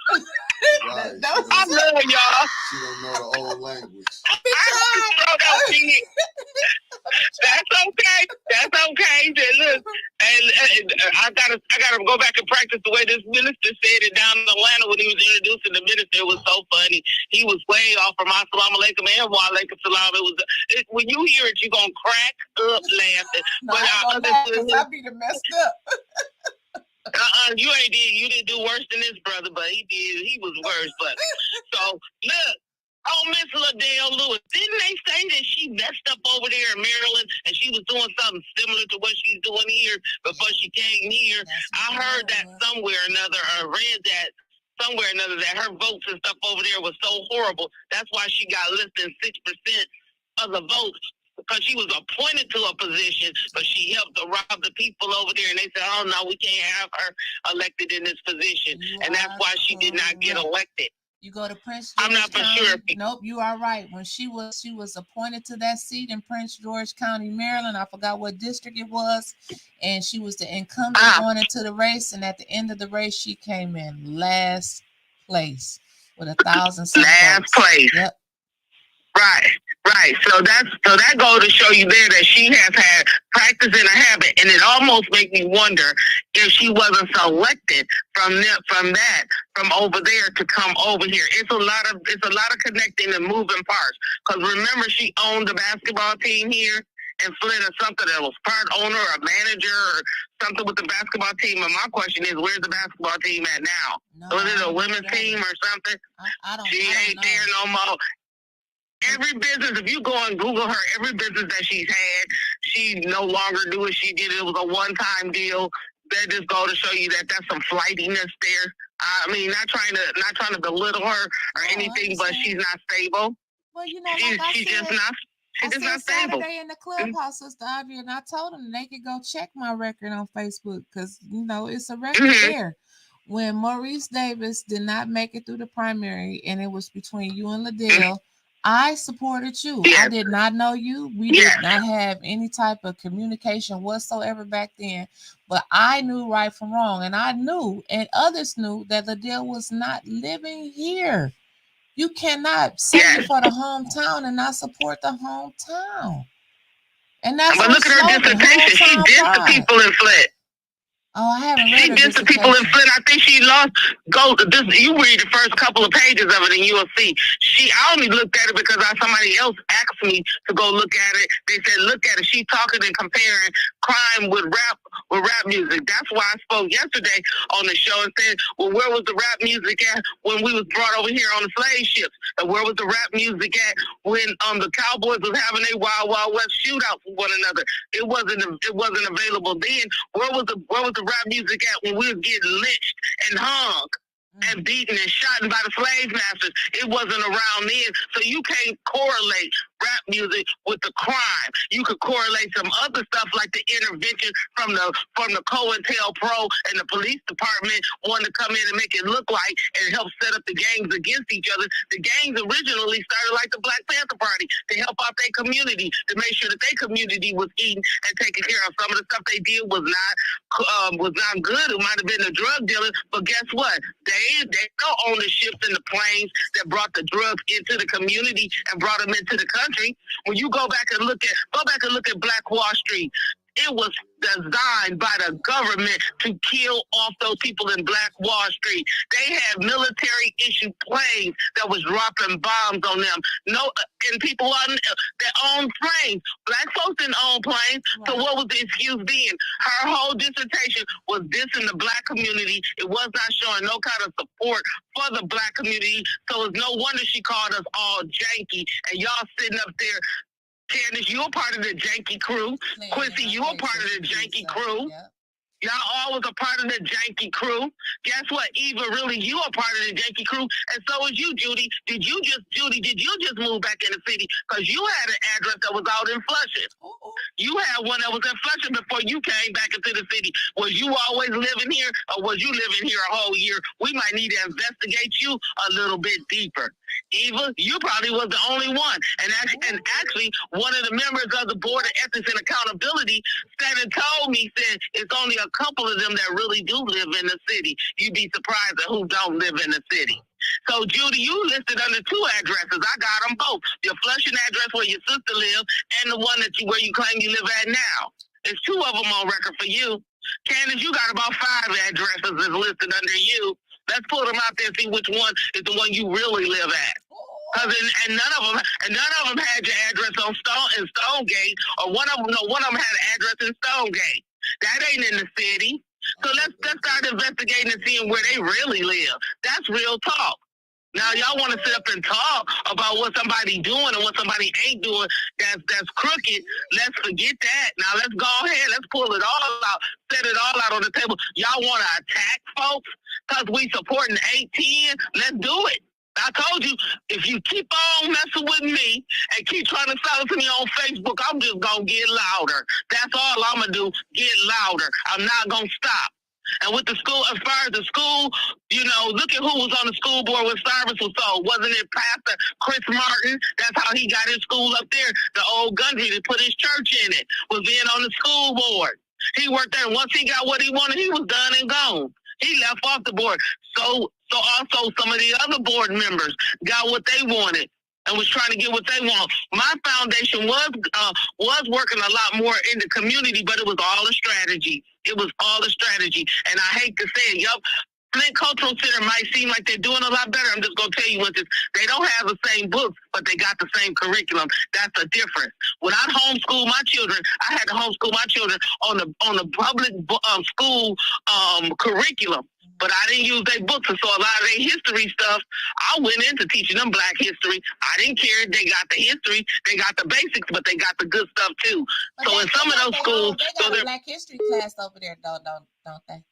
Right. I love y'all. She don't know the old language. That's okay. Look, and I gotta go back and practice the way this minister said it down in Atlanta when he was introducing the minister. It was so funny. He was way off from assalamu alaikum and wa alaikum salam. When you hear it, you're gonna crack up laughing. No, I be the messed up. You didn't do worse than this brother, but he did. He was worse. But so look. Oh, Miss Liddell Lewis, didn't they say that she messed up over there in Maryland and she was doing something similar to what she's doing here before she came here? I heard that somewhere or another, or read that somewhere or another, that her votes and stuff over there was so horrible. That's why she got less than 6% of the votes, because she was appointed to a position, but she helped to rob the people over there. And they said, oh, no, we can't have her elected in this position. And that's why she did not get elected. You go to Prince George I'm not for County. sure. Nope, you are right. When she was appointed to that seat in Prince George County, Maryland, I forgot what district it was, and she was the incumbent going into the race. And at the end of the race, she came in last place with 1,000 votes. Last place. Yep. Right. So that goes to show you there that she has had practice and a habit, and it almost makes me wonder if she wasn't selected from over there to come over here. It's a lot of connecting and moving parts. Because remember, she owned the basketball team here in Flint, or something, that was part owner or manager or something with the basketball team. And my question is, where's the basketball team at now? Was it a women's team or something? She ain't there no more. Every business, if you go and Google her, every business that she's had, she no longer do what she did. It was a one-time deal. That just go to show you that that's some flightiness there. I mean, not trying to belittle her or anything, but she's not stable. Well, you know, she's just not. She's just not stable. Saturday in the clubhouse, Sister Audrey, and I told them they could go check my record on Facebook, because it's a record there. When Maurice Davis did not make it through the primary, and it was between you and Liddell. I supported you. Yes. I did not know you. We did not have any type of communication whatsoever back then. But I knew right from wrong. And I knew, and others knew, that Liddell was not living here. You cannot say for the hometown and not support the hometown. And that's but look at her dissertation. She did the people in Flint. Oh, I haven't read it. She did the people in Flint. I think she lost. You read the first couple of pages of it and you will see. I only looked at it because somebody else asked me to go look at it. They said, look at it. She talking and comparing crime with rap music. That's why I spoke yesterday on the show and said, well, where was the rap music at when we was brought over here on the slave ships? And where was the rap music at when the Cowboys was having a Wild Wild West shootout with one another? It wasn't available then. Where was the rap music at when we was getting lynched and hung? and beaten and shot by the slave masters. It wasn't around then, so you can't correlate rap music with the crime. You could correlate some other stuff like the intervention from the COINTELPRO and the police department wanting to come in and make it look like and help set up the gangs against each other. The gangs originally started like the Black Panther Party to help out their community, to make sure that their community was eaten and taken care of. Some of the stuff they did was not good. It might have been a drug dealer, but guess what? They don't own the ships and the planes that brought the drugs into the community and brought them into the country. When you go back and look at Black Wall Street, it was designed by the government to kill off those people in Black Wall Street. They had military issued planes that was dropping bombs on them. And people that own planes. Black folks didn't own planes. Right. So what was the excuse being? Her whole dissertation was dissing the Black community. It was not showing no kind of support for the Black community. So it's no wonder she called us all janky. And y'all sitting up there. Candace, you're part of the janky crew. Quincy, you're a part of the janky crew. Yep. Y'all all was a part of the janky crew. Guess what? Eva, really, you are part of the janky crew, and so is you, Judy. Did you just move back in the city? Because you had an address that was out in Flushing. You had one that was in Flushing before you came back into the city. Was you always living here, or was you living here a whole year? We might need to investigate you a little bit deeper. Eva, you probably was the only one. And actually, one of the members of the Board of Ethics and Accountability said it's only a couple of them that really do live in the city. You'd be surprised at who don't live in the city. So, Judy, you listed under two addresses. I got them both. Your Flushing address where your sister lives and the one where you claim you live at now. There's two of them on record for you. Candace, you got about 5 addresses that's listed under you. Let's pull them out there and see which one is the one you really live at. And none of them had your address on Stonegate, or one of them had an address in Stonegate. That ain't in the city. So let's start investigating and seeing where they really live. That's real talk. Now y'all want to sit up and talk about what somebody doing and what somebody ain't doing that's crooked. Let's forget that. Now let's go ahead. Let's pull it all out. Set it all out on the table. Y'all want to attack folks because we supporting 810? Let's do it. I told you, if you keep on messing with me and keep trying to silence me on Facebook, I'm just going to get louder. That's all I'm going to do, get louder. I'm not going to stop. And with the school, as far as the school, look at who was on the school board when service was sold. Wasn't it Pastor Chris Martin? That's how he got his school up there. The old Gundry that put his church in it was being on the school board. He worked there, and once he got what he wanted, he was done and gone. He left off the board. So also some of the other board members got what they wanted and was trying to get what they want. My foundation was working a lot more in the community, but it was all a strategy. It was all a strategy. And I hate to say it, Flint Cultural Center might seem like they're doing a lot better. I'm just going to tell you what this, they don't have the same books, but they got the same curriculum. That's the difference. When I homeschooled my children, I had to homeschool my children on the public school curriculum. But I didn't use their books, and so a lot of their history stuff, I went into teaching them Black history. I didn't care. They got the history, they got the basics, but they got the good stuff too. But so in some of those schools, they got a Black history class over there, don't they?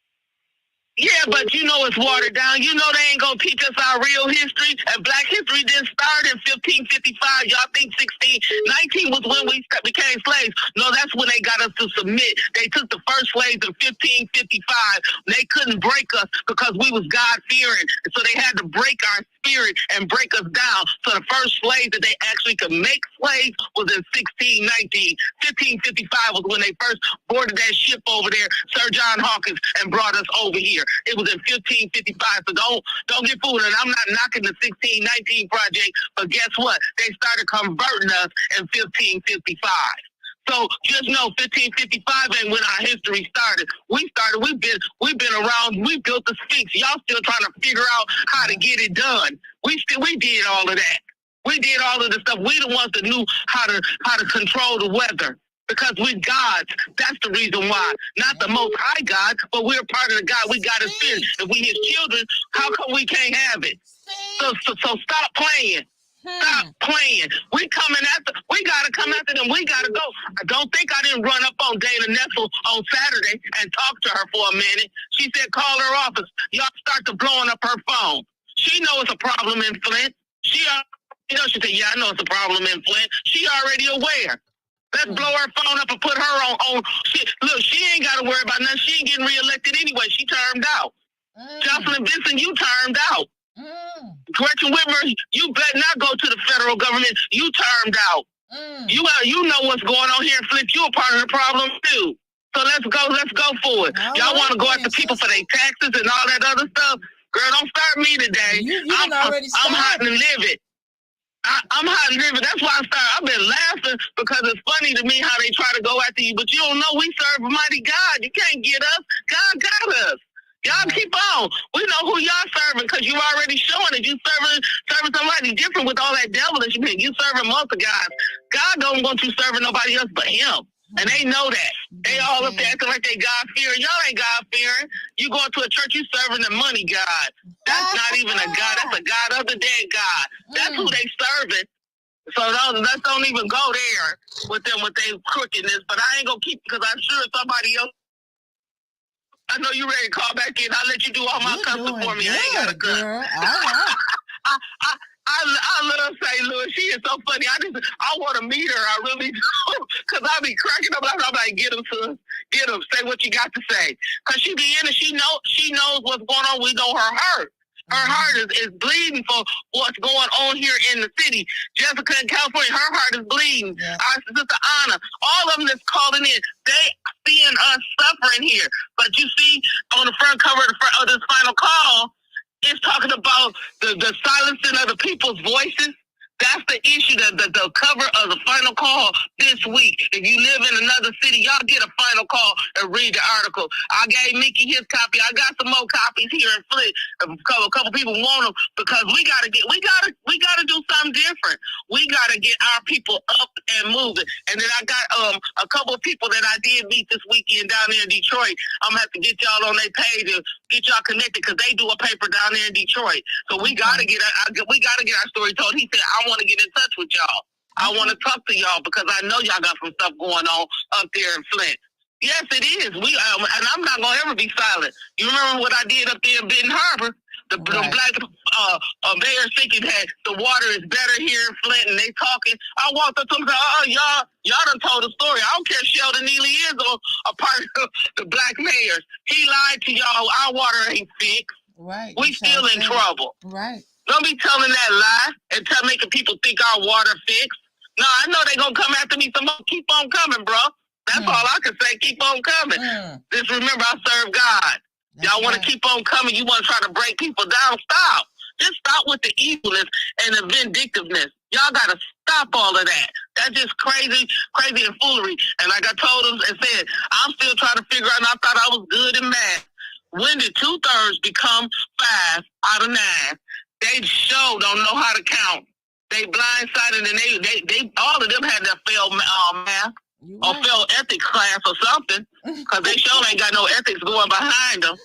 Yeah, but it's watered down. They ain't gonna teach us our real history. And Black history didn't start in 1555. Y'all think 1619 was when we became slaves? No, that's when they got us to submit. They took the first slaves in 1555. They couldn't break us because we was God-fearing. So they had to break our spirit and break us down. So the first slave that they actually could make slaves was in 1619. 1555 was when they first boarded that ship over there, Sir John Hawkins, and brought us over here. It was in 1555, so don't get fooled. And I'm not knocking the 1619 project, but guess what? They started converting us in 1555. So just know 1555 ain't when our history started. We've been around, we built the Sphinx. Y'all still trying to figure out how to get it done. We did all of that. We did all of the stuff. We the ones that knew how to control the weather. Because we're gods. That's the reason why. Not the most high God, but we're part of the God. We got his spirit. If we his children, how come we can't have it? So stop playing. Stop playing. We gotta come after them. We gotta go. I don't think I didn't run up on Dana Nessel on Saturday and talk to her for a minute. she said, call her office. Y'all start to blowing up her phone. She knows it's a problem in Flint. She said, yeah, I know it's a problem in Flint. She already aware. Let's blow her phone up and put her on. Look, she ain't got to worry about nothing. She ain't getting reelected anyway. She termed out. Jocelyn Benson, you termed out. Gretchen Whitmer, you better not go to the federal government. You termed out. You know what's going on here in Flint. You a part of the problem too. So let's go for it. Y'all want to go after people for their taxes and all that other stuff? Girl, don't start me today. I'm hot and livid. I'm hot and livid. That's why I've been laughing because it's funny to me how they try to go after you, but you don't know we serve a mighty God. You can't get us. God got us. Y'all keep on. We know who y'all serving because you already showing it. You serving somebody different with all that devilish. You serving most of God. God don't want you serving nobody else but him. And they know that. They all up there acting like they God-fearing. Y'all ain't God-fearing. You going to a church, you serving the money God. That's not even a God. That's a God of the dead God. That's who they serving. So let's don't even go there with them with their crookedness. But I ain't going to keep because I'm sure somebody else. I know you ready to call back in. I'll let you do all my cussing for me. I ain't got to cuss. All right. I love St. Louis. She is so funny. I want to meet her. I really do. Because I be cracking up. I'm like, get him, sis. Get him. Say what you got to say. Because she be in it. She knows what's going on. We know her hurt. Her heart is bleeding for what's going on here in the city. Jessica in California, her heart is bleeding. Yeah. Our sister Anna, all of them that's calling in, they seeing us suffering here. But you see, on the front cover of this final call, it's talking about the silencing of the people's voices. That's the issue, the cover of the final call this week. If you live in another city, y'all get a final call and read the article. I gave Mickey his copy. I got some more copies here in Flint. A couple people want them because we gotta do something different. We gotta get our people up and moving. And then I got a couple of people that I did meet this weekend down there in Detroit. I'm gonna have to get y'all on their page and get y'all connected because they do a paper down there in Detroit. So we gotta get our story told. He said, I want to get in touch with y'all. I want to talk to y'all because I know y'all got some stuff going on up there in Flint. Yes, it is. And I'm not gonna ever be silent. You remember what I did up there in Benton Harbor? The black mayor thinking that the water is better here in Flint, and they talking. I walked up to them and said, y'all done told the story. I don't care if Sheldon Neely is a part of the black mayors. He lied to y'all. Our water ain't fixed. Right. We still in trouble. Right. Don't be telling that lie and making people think our water fixed. No, I know they gonna come after me some more. Keep on coming, bro. That's all I can say. Keep on coming. Just remember, I serve God. Y'all want to keep on coming. You want to try to break people down. Stop. Just stop with the evilness and the vindictiveness. Y'all got to stop all of that. That's just crazy and foolery. And like I told them and said, I'm still trying to figure out, and I thought I was good in math. When did 2/3 become 5 out of 9? They sure don't know how to count. They blindsided, and they all of them had that failed math or failed ethics class or something, because they sure ain't got no ethics going behind them.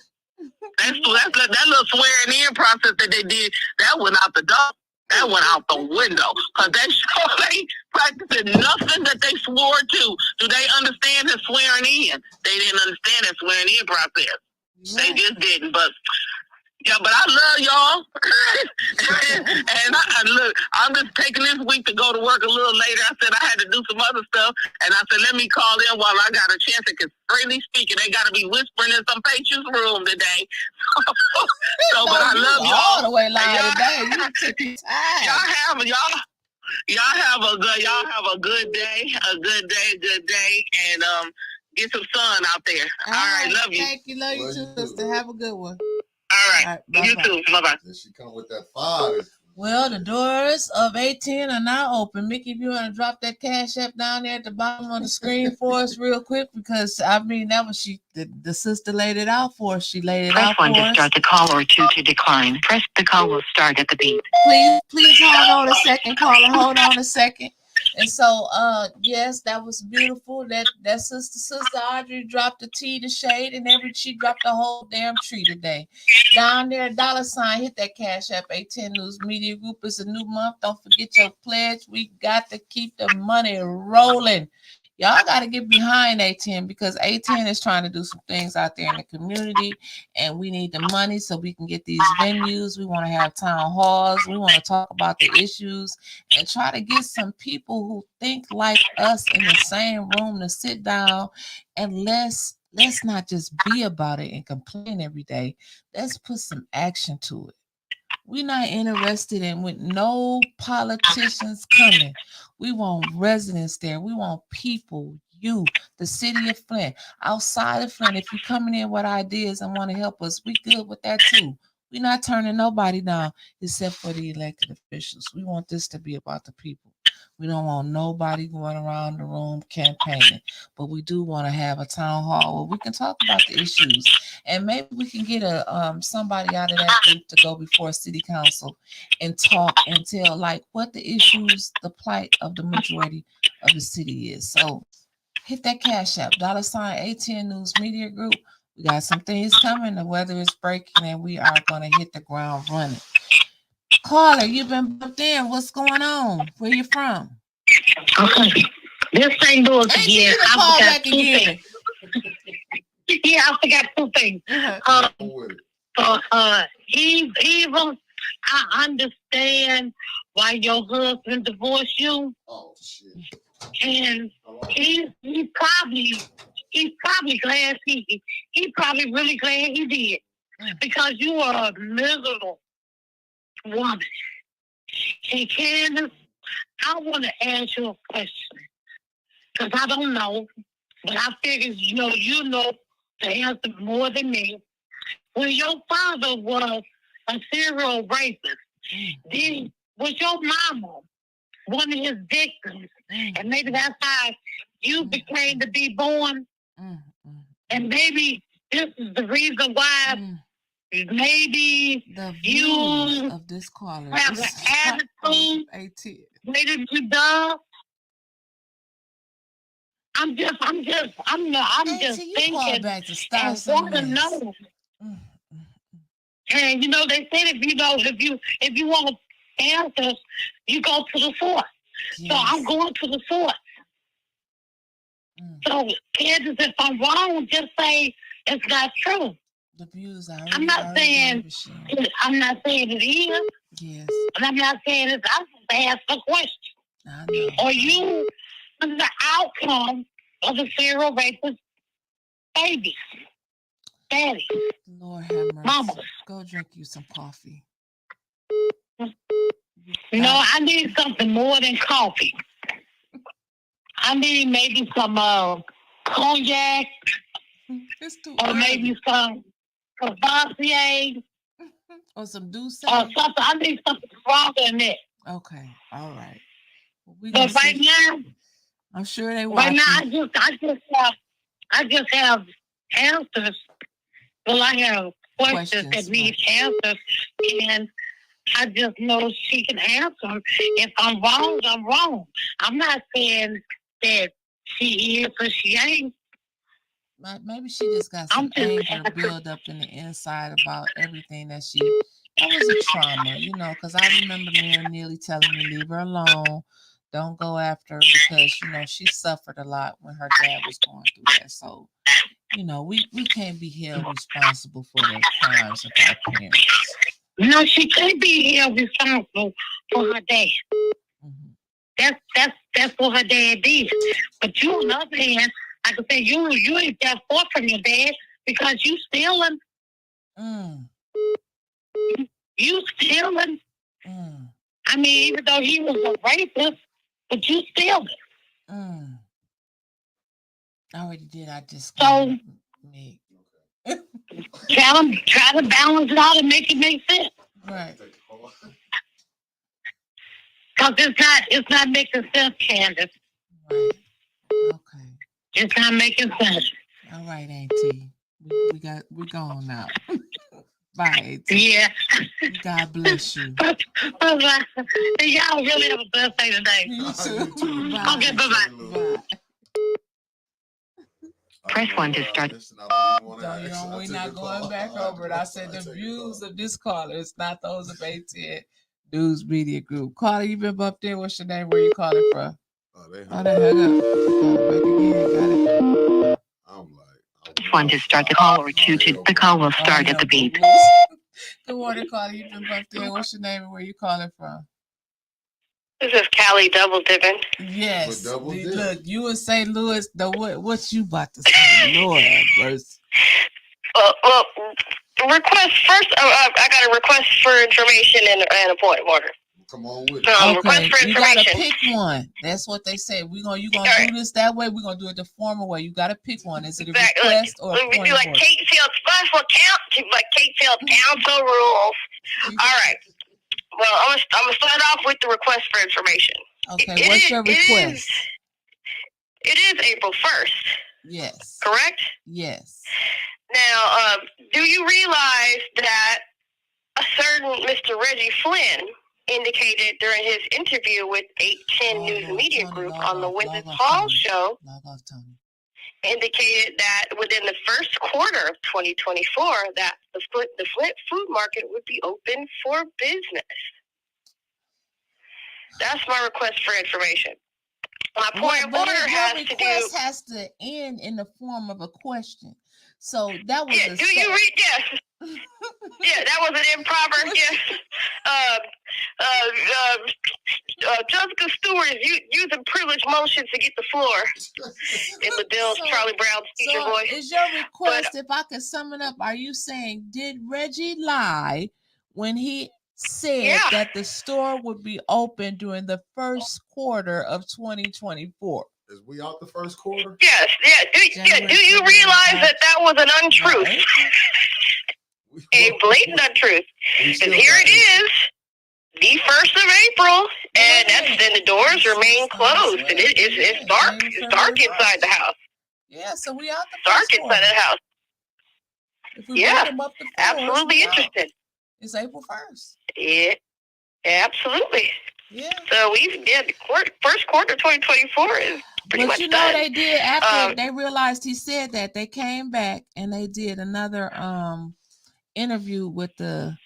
That little swearing in process that they did, that went out the door. That went out the window, because they sure ain't practicing nothing that they swore to. Do they understand the swearing in? They didn't understand that swearing in process. They just didn't, but I love y'all. And look, I'm just taking this week to go to work a little later. I said I had to do some other stuff, and I said, let me call in while I got a chance to can freely speak. And they got to be whispering in some patient's room today. But I love y'all. All the way live today. Y'all have a good day, and get some sun out there. All right, love you. Thank you, love you too, sister. Have a good one. All right. You too. Bye-bye. She come with that fire. Well, the doors of 810 are now open. Mickey, if you want to drop that Cash App down there at the bottom of the screen for us real quick, because, I mean, that was the sister laid it out for us. She laid it out for us. Press 1 to start the call or 2 to decline. Press the call will start at the beep. Please hold on a second, caller. Hold on a second. And so, yes, that was beautiful. That sister Audrey dropped the tea, the shade, and she dropped the whole damn tree today. Down there, $, hit that Cash App. 810 News Media Group is a new month. Don't forget your pledge. We got to keep the money rolling. Y'all got to get behind A10 because A10 is trying to do some things out there in the community, and we need the money so we can get these venues. We want to have town halls. We want to talk about the issues and try to get some people who think like us in the same room to sit down and let's not just be about it and complain every day. Let's put some action to it. We're not interested in with no politicians coming. We want residents there. We want people, you, the city of Flint, outside of Flint. If you're coming in with ideas and want to help us, we good with that too. We're not turning nobody down except for the elected officials. We want this to be about the people. We don't want nobody going around the room campaigning, but we do want to have a town hall where we can talk about the issues, and maybe we can get a somebody out of that group to go before city council and talk and tell like what the issues, the plight of the majority of the city is. So hit that cash app, $ A10 News Media Group. We got some things coming. The weather is breaking, and we are going to hit the ground running. Caller, you've been bumped in. What's going on? Where you from? Okay. This St. Louis again. I forgot two things. Yeah, I forgot two things. Even I understand why your husband divorced you. Oh shit. And he's probably glad he probably really glad he did. Because you are a miserable woman. And Candace, I want to ask you a question. Because I don't know. But I figure you know the answer more than me. When your father was a serial rapist, then was your mama one of his victims? And maybe that's how you became to be born. And maybe this is the reason why maybe the you of this caller have an attitude maybe you done. I'm just thinking back to start and want to know. And they said if you want answers, you go to the source. Yes. So I'm going to the source. So Candace, if I'm wrong, just say it's not true. The views I'm not saying it is. Yes. And I'm not saying it's. I'm just asking a question. I know. Are you the outcome of the serial rapist babies? Daddy. Lord have mercy. Mama. Go drink you some coffee. No, I need something more than coffee. I need maybe some cognac. Or maybe some Cavassier. Or some Douce. Or something. I need something stronger than that. Okay. All right. Well, but right now, I'm sure they watch. Right now, I just have answers. Well, I have questions that need answers, and I just know she can answer them. If I'm wrong, I'm wrong. I'm not saying that she is or she ain't. Maybe she just got some anger build up in the inside about everything that was a trauma, because I remember Mary Neely telling me, leave her alone. Don't go after her because, she suffered a lot when her dad was going through that. So, we can't be held responsible for the crimes of our parents. No, she can't be held responsible for her dad. Mm-hmm. That's what her dad did. But you, on the other hand, like I said, you ain't that far from your dad because you stealing. You stealing. I mean, even though he was a rapist, but you stealing. I already did. I just try to balance it out and make it make sense. Right. Because it's not making sense, Candace. Right. Okay. It's not making sense. All right, Auntie. We're gone now. Bye, Auntie. Yeah. God bless you. Y'all really have a blessed day today. You too. Bye. Okay, bye-bye. Press 1 to start. We're not going back over it. I said the views of this caller is not those of A10 News Media Group. Caller, you been bumped in. What's your name? Where you calling from? they Oh, they hung up. Back again. Got it. I'm like, Press 1 to start the call or 2 to the call will start at the beep. Good morning, Carly. You've been buffed in. What's your name and where you calling from? This is Callie double dipping. Yes. Double dip. Look, you in St. Louis. What you about to say? Lord have mercy. Well, request first. I got a request for information and an appointment order. Come on with it. Request for You gotta information. pick one. That's what they say. You gonna Right. do this that way. We're gonna do it the formal way. You gotta pick one. Is it a Exactly. request or a We point do of like order? Kate Field Council rules. All right. Well, I'm gonna start off with the request for information. Okay, what's your request? It is April 1st. Yes. Correct? Yes. Now, do you realize that a certain Mr. Reggie Flynn indicated during his interview with 810 News and Media Tony, Group log on the off, Witness log off, Hall Tony. show, Log off, Tony. indicated that within the first quarter of 2024, that the Flint food market would be open for business. That's my request for information. My point of order has to end in the form of a question. So that was Yes. Yeah, that was an improper. Yes. Jessica Stewart is using privilege motions to get the floor in Liddell's Charlie Brown's teacher voice. Is your request, if I can sum it up, are you saying, did Reggie lie when he said that the store would be open during the first quarter of 2024? Is we out the first quarter? Yes. Yeah. Do you realize that was an untruth? A blatant untruth. And here it is, the 1st of April, and then the doors remain closed, and it's dark. It's dark inside the house. Yeah, so we out the dark inside the house. If we bring them up the floors, absolutely interested. It's April 1st. Yeah, absolutely. Yeah. So first quarter 2024 is pretty much done. But they did after they realized he said that, they came back and they did another interview with the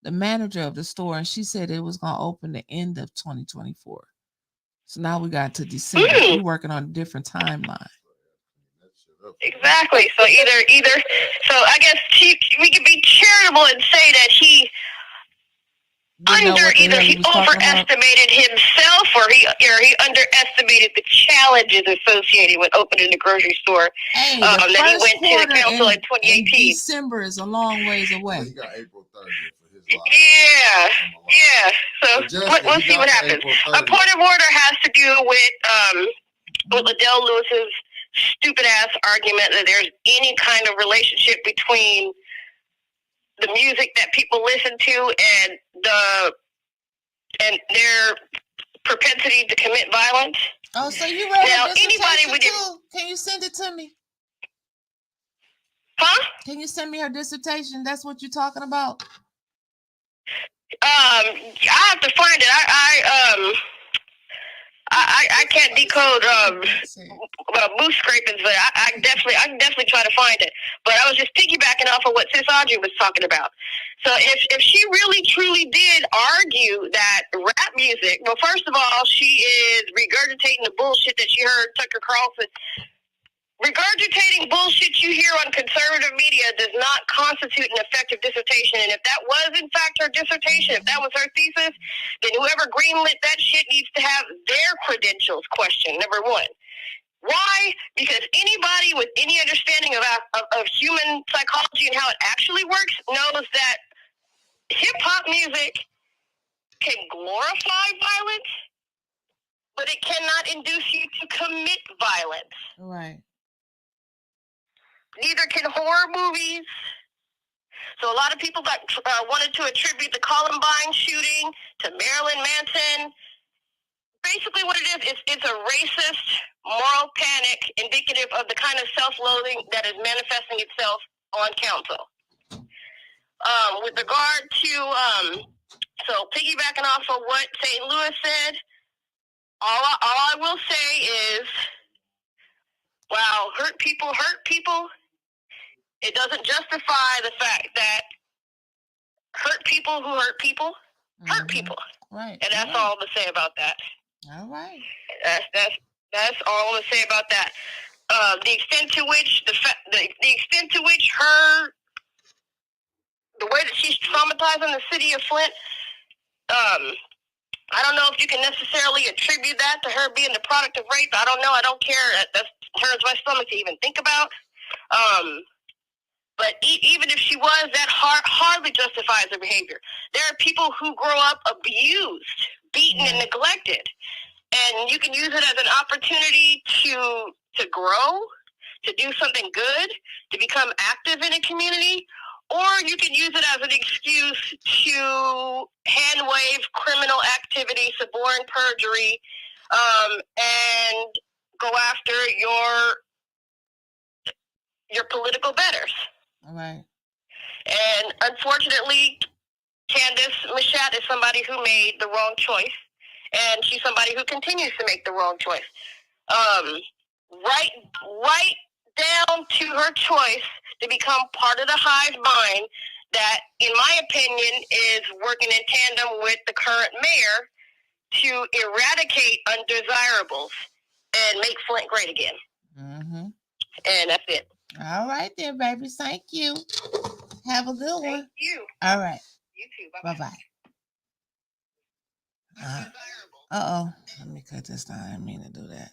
manager of the store, and she said it was going to open the end of 2024. So now we got to December. We're working on a different timeline. Exactly. So so I guess we could be charitable and say that he overestimated himself, or he underestimated the challenges associated with opening the grocery store. That he went to the council in 2018. December is a long ways away. He got April 30th for his life. Yeah. So we'll see what happens. A point of order has to do with Liddell Lewis's stupid ass argument that there's any kind of relationship between the music that people listen to and their propensity to commit violence. Oh, so you read now, anybody would too? Can you send it to me? Huh? Can you send me her dissertation? That's what you're talking about? I have to find it. I can't decode moose scrapings, but I can definitely try to find it. But I was just piggybacking off of what Sis Audrey was talking about. So if she really truly did argue that rap music, well, first of all, she is regurgitating the bullshit that she heard Tucker Carlson. Regurgitating bullshit you hear on conservative media does not constitute an effective dissertation. And if that was, in fact, her dissertation, if that was her thesis, then whoever greenlit that shit needs to have their credentials questioned, number one. Why? Because anybody with any understanding of human psychology and how it actually works knows that hip-hop music can glorify violence, but it cannot induce you to commit violence. Right. Neither can horror movies. So a lot of people wanted to attribute the Columbine shooting to Marilyn Manson. Basically what it is, it's a racist moral panic indicative of the kind of self-loathing that is manifesting itself on council. With regard to, so piggybacking off of what St. Louis said, all I will say is, wow, hurt people, it doesn't justify the fact that hurt people who hurt people, hurt people. Right. And that's all to say about that. All right. That's all I want to say about that. The extent to which the extent to which the way that she's traumatizing the city of Flint, I don't know if you can necessarily attribute that to her being the product of rape. I don't know. I don't care. That turns my stomach to even think about. But even if she was, that hardly justifies her behavior. There are people who grow up abused, beaten, and neglected, and you can use it as an opportunity to grow, to do something good, to become active in a community, or you can use it as an excuse to hand wave criminal activity, suborn perjury, and go after your political betters. All right. And unfortunately, Candace Mashat is somebody who made the wrong choice, and she's somebody who continues to make the wrong choice. Right down to her choice to become part of the hive mind that, in my opinion, is working in tandem with the current mayor to eradicate undesirables and make Flint great again. Mm-hmm. And that's it. All right there, baby. Thank you. Have a good one. Thank you. All right. You too. Bye-bye. Uh-oh. Let me cut this down. I didn't mean to do that.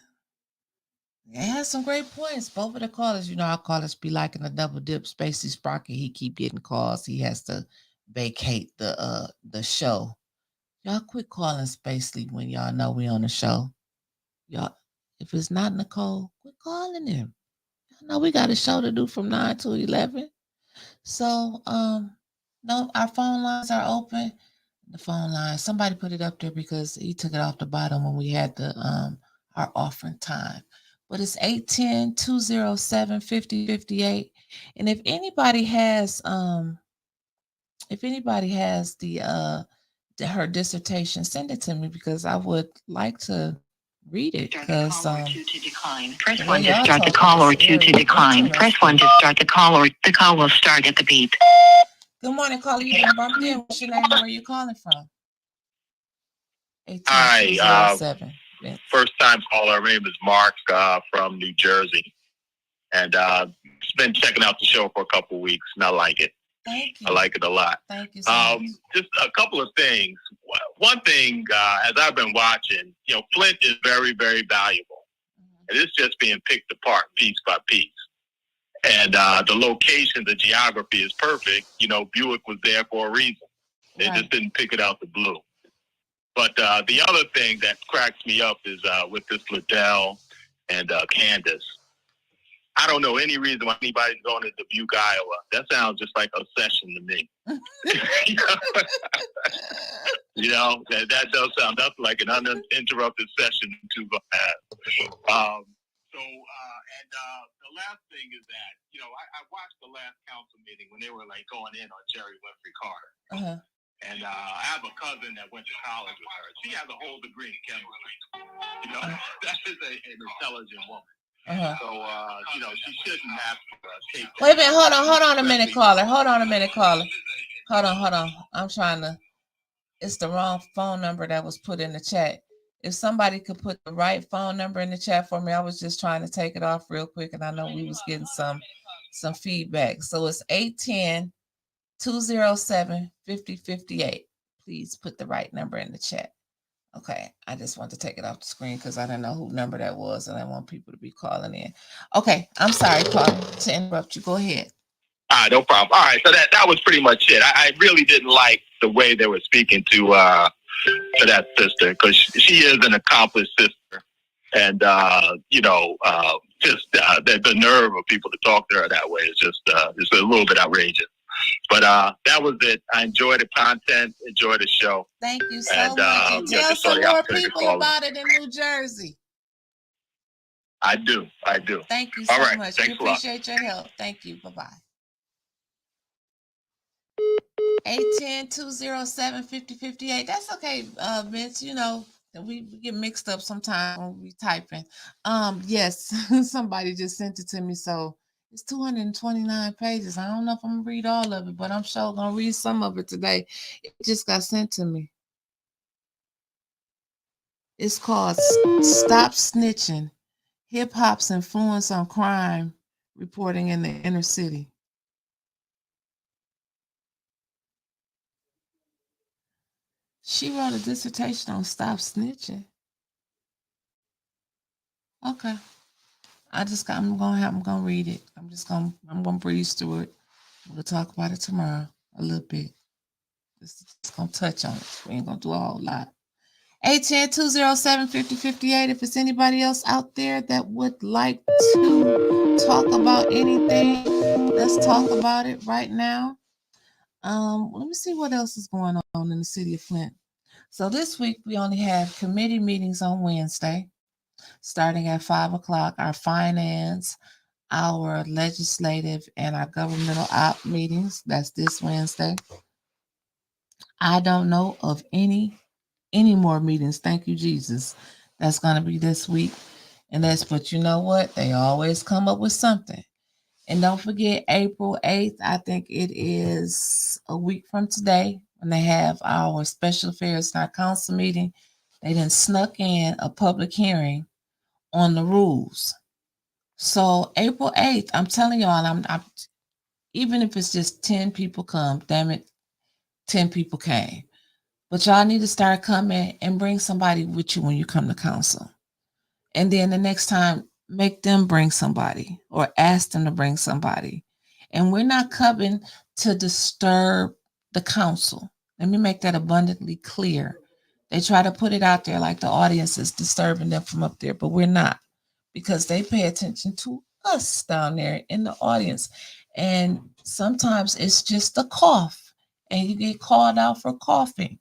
It has some great points. Both of the callers, our callers be liking a double dip. Spacey Sprocket, he keep getting calls. He has to vacate the show. Y'all quit calling Spacely when y'all know we on the show. Y'all, if it's not Nicole, quit calling him. Y'all know we got a show to do from 9 to 11. So, no, our phone lines are open. The phone line, somebody put it up there because he took it off the bottom when we had the our offering time. But it's 810-207-5058. And if anybody has the her dissertation, send it to me because I would like to read it. Because to decline. Press 1 to start the call or 2 to decline. Press 1 to start the call or the call will start at the beep. Good morning, caller. You been bumped in. What's your name and where you calling from? Hi, first time caller. My name is Mark from New Jersey. And been checking out the show for a couple of weeks, and I like it. Thank you. I like it a lot. Thank you so much. Just a couple of things. One thing, as I've been watching, Flint is very, very valuable. And it's just being picked apart piece by piece. And the location, the geography is perfect. Buick was there for a reason. They just didn't pick it out the blue. But the other thing that cracks me up is with this Liddell and Candace. I don't know any reason why anybody's going to Dubuque, Iowa. That sounds just like a session to me. That does sound up like an uninterrupted session to have. The last thing is that, I watched the last council meeting when they were going in on Jerry Winfrey Carter. Uh-huh. And I have a cousin that went to college with her. She has a whole degree in chemistry. That is an intelligent woman. Uh-huh. So, she shouldn't have to take... Wait a minute. Hold on a minute, caller. Hold on. I'm trying to... It's the wrong phone number that was put in the chat. If somebody could put the right phone number in the chat for me, I was just trying to take it off real quick, and I know we was getting some feedback. So it's 810-207-5058. Please put the right number in the chat. Okay, I just want to take it off the screen because I didn't know who number that was, and I want people to be calling in. Okay, I'm sorry, caller, to interrupt you. Go ahead. No problem. All right, so that was pretty much it. I really didn't like the way they were speaking to that sister because she is an accomplished sister, and the nerve of people to talk to her that way is just it's a little bit outrageous. But that was it. I enjoyed the content, enjoyed the show. Thank you so much. And tell some more people about it in New Jersey. I do. Thank you so much. We appreciate your help. Thank you. Bye-bye. 810-207-5058. That's okay, Vince. We get mixed up sometimes when we typing. Yes, somebody just sent it to me. So it's 229 pages. I don't know if I'm gonna read all of it, but I'm sure gonna read some of it today. It just got sent to me. It's called Stop Snitching, Hip Hop's Influence on Crime Reporting in the Inner City. She wrote a dissertation on Stop Snitching. Okay. I'm gonna read it. I'm gonna breeze through it. We'll talk about it tomorrow a little bit. Just gonna touch on it. We ain't gonna do a whole lot. 810-207-5058. If it's anybody else out there that would like to talk about anything, let's talk about it right now. Let me see what else is going on in the city of Flint. So this week we only have committee meetings on Wednesday, starting at 5:00. Our finance, our legislative, and our governmental op meetings. That's this Wednesday. I don't know of any more meetings. Thank you, Jesus. That's gonna be this week. But you know what? They always come up with something. And don't forget, April 8th, I think it is a week from today, when they have our special affairs and our council meeting. They done snuck in a public hearing on the rules. So April 8th, I'm telling y'all, I'm even if it's just 10 people come, damn it, 10 people came. But y'all need to start coming and bring somebody with you when you come to council. And then the next time, make them bring somebody or ask them to bring somebody. And we're not coming to disturb the council. Let me make that abundantly clear. They try to put it out there like the audience is disturbing them from up there, but we're not, because they pay attention to us down there in the audience. And sometimes it's just a cough and you get called out for coughing.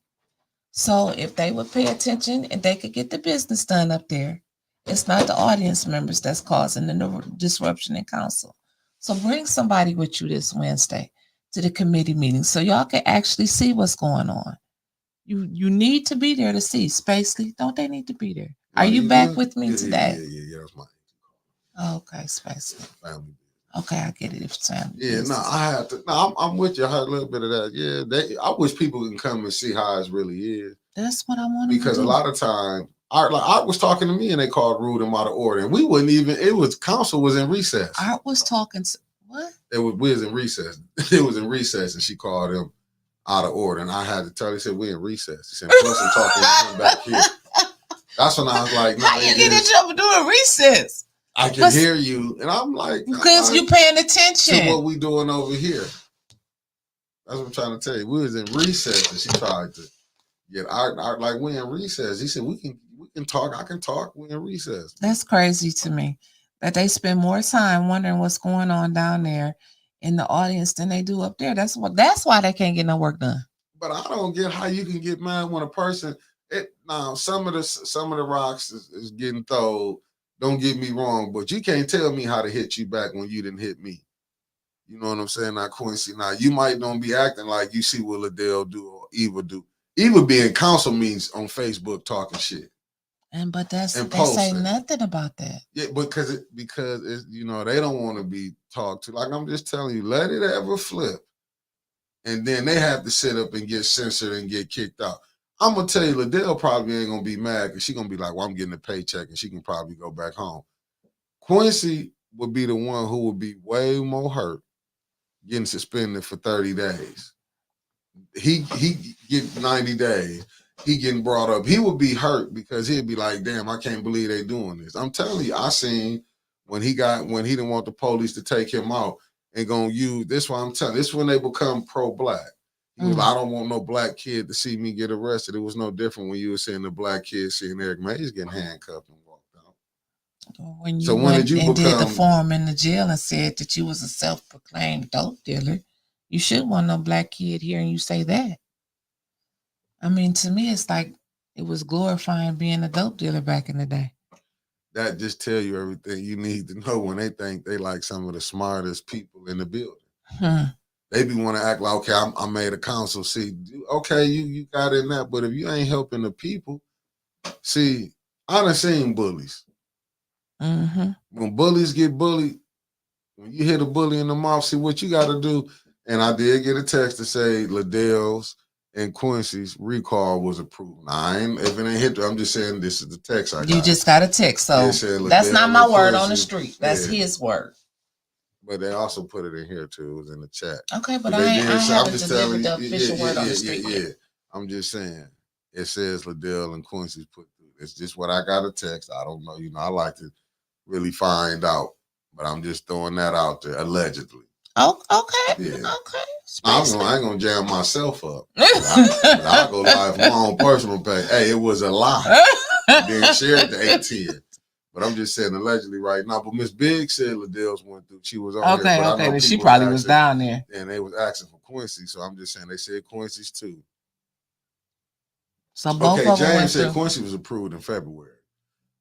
So if they would pay attention and they could get the business done up there, it's not the audience members that's causing the disruption in council. So bring somebody with you this Wednesday to the committee meeting so y'all can actually see what's going on. You need to be there to see. Spacely, don't they need to be there? Are you back with me today? Yeah, that's my Okay, Spacely. family. Okay, I get it. If it's family. Yeah, no, I have to. No, I'm with you. I heard a little bit of that. Yeah, I wish people can come and see how it really is. That's what I want to do. Because a lot of time, Art was talking to me and they called ruled him out of order, and we wouldn't even. It was council was in recess. Art was talking. What? We was in recess. It was in recess, and she called him out of order, and I had to tell her. He said, "We in recess." He said, "Plus, I'm talking to him back here." That's when I was like, "How you get in trouble doing recess?" I can hear you, and I'm like, because you paying attention to what we doing over here. That's what I'm trying to tell you. We was in recess, and she tried to get Art like we in recess. He said, "We can talk. I can talk. We in recess." That's crazy to me that they spend more time wondering what's going on down there in the audience than they do up there. That's why they can't get no work done. But I don't get how you can get mad when a person. Now some of the rocks is getting thrown. Don't get me wrong, but you can't tell me how to hit you back when you didn't hit me. You know what I'm saying? Now, Quincy, now you might don't be acting like you see what Liddell do or Eva do. Eva be in council meetings on Facebook talking shit. But they say nothing about that. Yeah, because it's they don't want to be talked to. Like I'm just telling you, let it ever flip. And then they have to sit up and get censored and get kicked out. I'm gonna tell you, Liddell probably ain't gonna be mad because she's gonna be like, "Well, I'm getting a paycheck," and she can probably go back home. Quincy would be the one who would be way more hurt, getting suspended for 30 days. He get 90 days. He getting brought up. He would be hurt because he'd be like, "Damn, I can't believe they doing this." I'm telling you, I seen when he didn't want the police to take him out and gonna use this. Why I'm telling. This when they become pro-black. He was like, "I don't want no black kid to see me get arrested." It was no different when you were seeing the black kid seeing Eric Mays getting handcuffed and walked out. When you went and did the form in the jail and said that you was a self-proclaimed dope dealer, you should want no black kid hearing you say that. I mean, to me, it's like it was glorifying being a dope dealer back in the day. That just tell you everything you need to know when they think they like some of the smartest people in the building. They be want to act like, okay, I made a council. See, okay, you got in that, but if you ain't helping the people, see, I done seen bullies. When bullies get bullied, when you hit a bully in the mouth, see what you got to do. And I did get a text to say Liddell's and Quincy's recall was approved. Now, if it ain't hit, I'm just saying this is the text I got. You just got a text, so that's not my word on the street. That's his word. But they also put it in here too. It was in the chat. Okay, but I haven't delivered the official word on the street. Yeah. I'm just saying. It says Liddell and Quincy's put through. It's just what I got a text. I don't know. I like to really find out, but I'm just throwing that out there allegedly. Oh, okay. Yeah. Okay. I ain't gonna jam myself up. I'll go live on my own personal page. Hey, it was a lie. Then share it to 810. But I'm just saying allegedly right now. But Miss Big said Liddell's went through. She was on here. Okay. But she probably was down there. And they was asking for Quincy. So I'm just saying they said Quincy's too. So both of them James said Quincy was approved in February.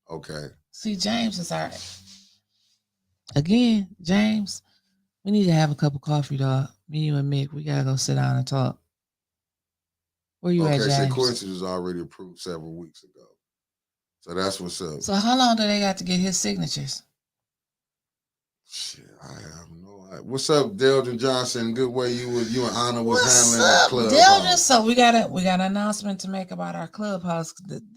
Okay. See, James is all right. Again, James, we need to have a cup of coffee, dog. Me, you, and Mick, we gotta go sit down and talk. Where you at, James? Okay, so Quincy was already approved several weeks ago. So that's what's up. So how long do they got to get his signatures? Shit, I have no idea. What's up, Delgin Johnson? Good way you and Anna was handling that club. Delgin, so we got an announcement to make about our clubhouse,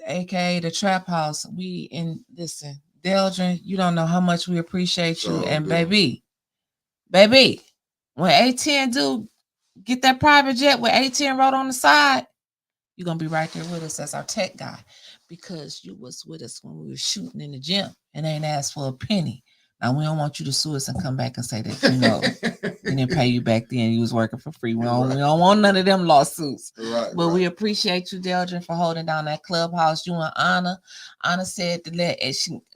aka the Trap House. Listen, Delgin, you don't know how much we appreciate you. And baby, when A10 do get that private jet with A10 wrote on the side, you're gonna be right there with us as our tech guy, because you was with us when we were shooting in the gym and ain't asked for a penny. Now, we don't want you to sue us and come back and say that, we didn't pay you back then. You was working for free. We don't want none of them lawsuits. Right, but we appreciate you, Delgin, for holding down that clubhouse. You and Anna. Anna said to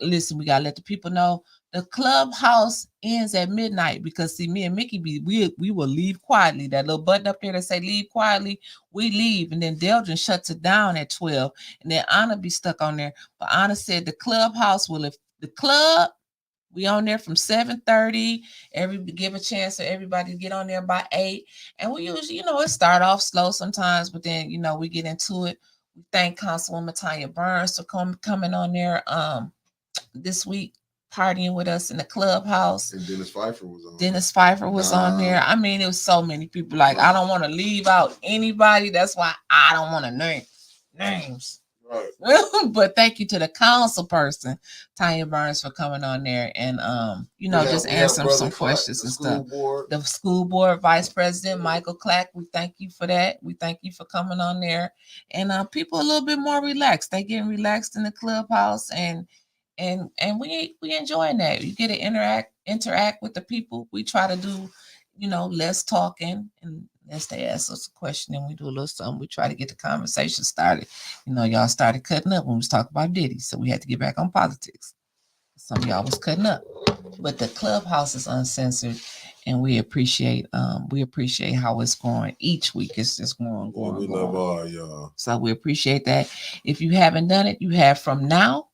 listen, we got to let the people know the clubhouse ends at midnight, because, see, me and Mickey, we will leave quietly. That little button up there that say leave quietly, we leave. And then Delgin shuts it down at 12. And then Anna be stuck on there. But Anna said the clubhouse will, if the club, we on there from 7:30. Give a chance for everybody to get on there by 8. And we usually, it start off slow sometimes, but then, we get into it. We thank Councilwoman Tanya Burns for coming on there this week, partying with us in the clubhouse. And Dennis Pfeiffer was on there. I mean, it was so many people. Like, I don't want to leave out anybody. That's why I don't want to name names. Right. But thank you to the council person, Tanya Burns, for coming on there and just answering some questions and stuff. The school board vice president, Michael Clack, we thank you for that. We thank you for coming on there. And people a little bit more relaxed. They getting relaxed in the clubhouse, and we enjoying that. You get to interact with the people. We try to do, less talking, and unless they ask us a question and we do a little something, we try to get the conversation started. Y'all started cutting up when we was talking about Diddy, so we had to get back on politics. Some of y'all was cutting up, but the clubhouse is uncensored, and we appreciate how it's going each week. It's just going. We love all y'all. So we appreciate that. If you haven't done it, you have from now.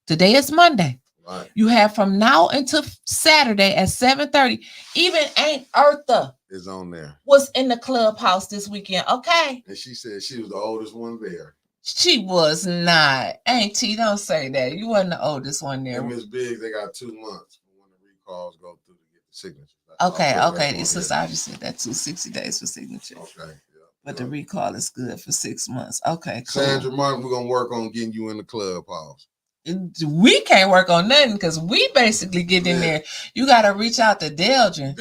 Today is Monday. Right. You have from now until Saturday at 7:30. Even Aunt Eartha is on there. Was in the clubhouse this weekend. Okay. And she said she was the oldest one there. She was not. Aunt T, don't say that. You wasn't the oldest one there. And Miss Biggs, they got 2 months when the recalls go through to get the signature. Okay. It's obviously that 260 days for signature. Okay. But the recall is good for 6 months. Okay, cool. Sandra Martin, we're gonna work on getting you in the clubhouse. We can't work on nothing because we basically get in there. You got to reach out to Delgin.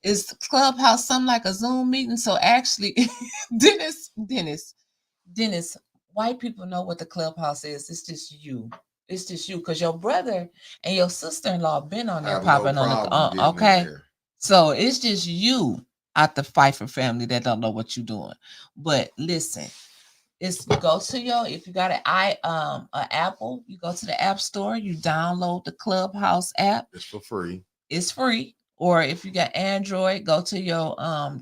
Is the clubhouse something like a Zoom meeting? So actually, Dennis, white people know what the clubhouse is. It's just you. Because your brother and your sister-in-law been on there popping on the okay. So it's just you out the Pfeiffer family that don't know what you're doing. But listen. If you got an Apple, you go to the App Store, you download the Clubhouse app. It's for free. It's free. Or if you got Android, go to your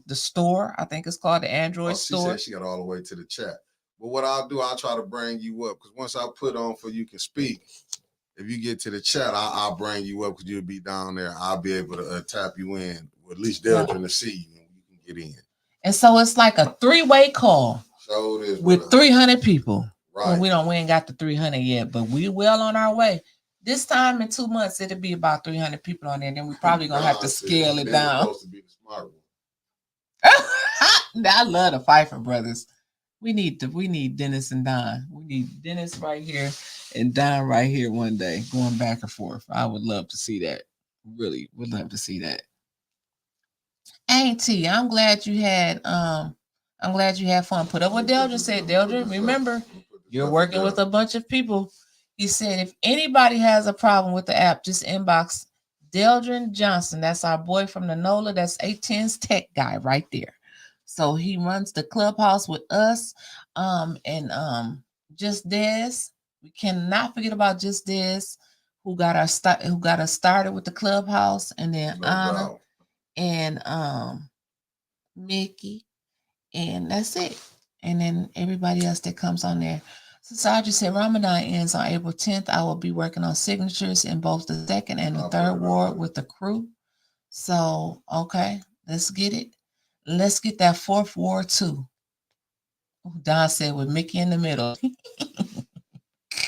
the store. I think it's called the Android store. She got all the way to the chat. But what I'll do, I'll try to bring you up, because once I put on for you can speak, if you get to the chat, I'll bring you up, because you'll be down there. I'll be able to tap you in, or at least they're trying to see you and you can get in. And so it's like a 3-way call. With 300 people. Right. We ain't got the 300 yet, but we well on our way. This time in 2 months, it'll be about 300 people on there. Then we probably gonna have to scale it down. Supposed to be the smart one. I love the Pfeiffer brothers. We need Dennis and Don. We need Dennis right here and Don right here one day, going back and forth. I would love to see that. Really would love to see that. Auntie, I'm glad you had fun. Put up what Deldra said. Deldra, remember, you're working with a bunch of people. He said if anybody has a problem with the app, just inbox Deldrin Johnson. That's our boy from the NOLA. That's 810's tech guy right there. So he runs the clubhouse with us. And Just Des. We cannot forget about Just Des, who got us started with the clubhouse, and then Anna and Mickey, and that's it. And then everybody else that comes on there. So Sergeant said Ramadan ends on April 10th. I will be working on signatures in both the second and the third ward with the crew. So, okay, let's get it. Let's get that fourth ward too. Don said with Mickey in the middle.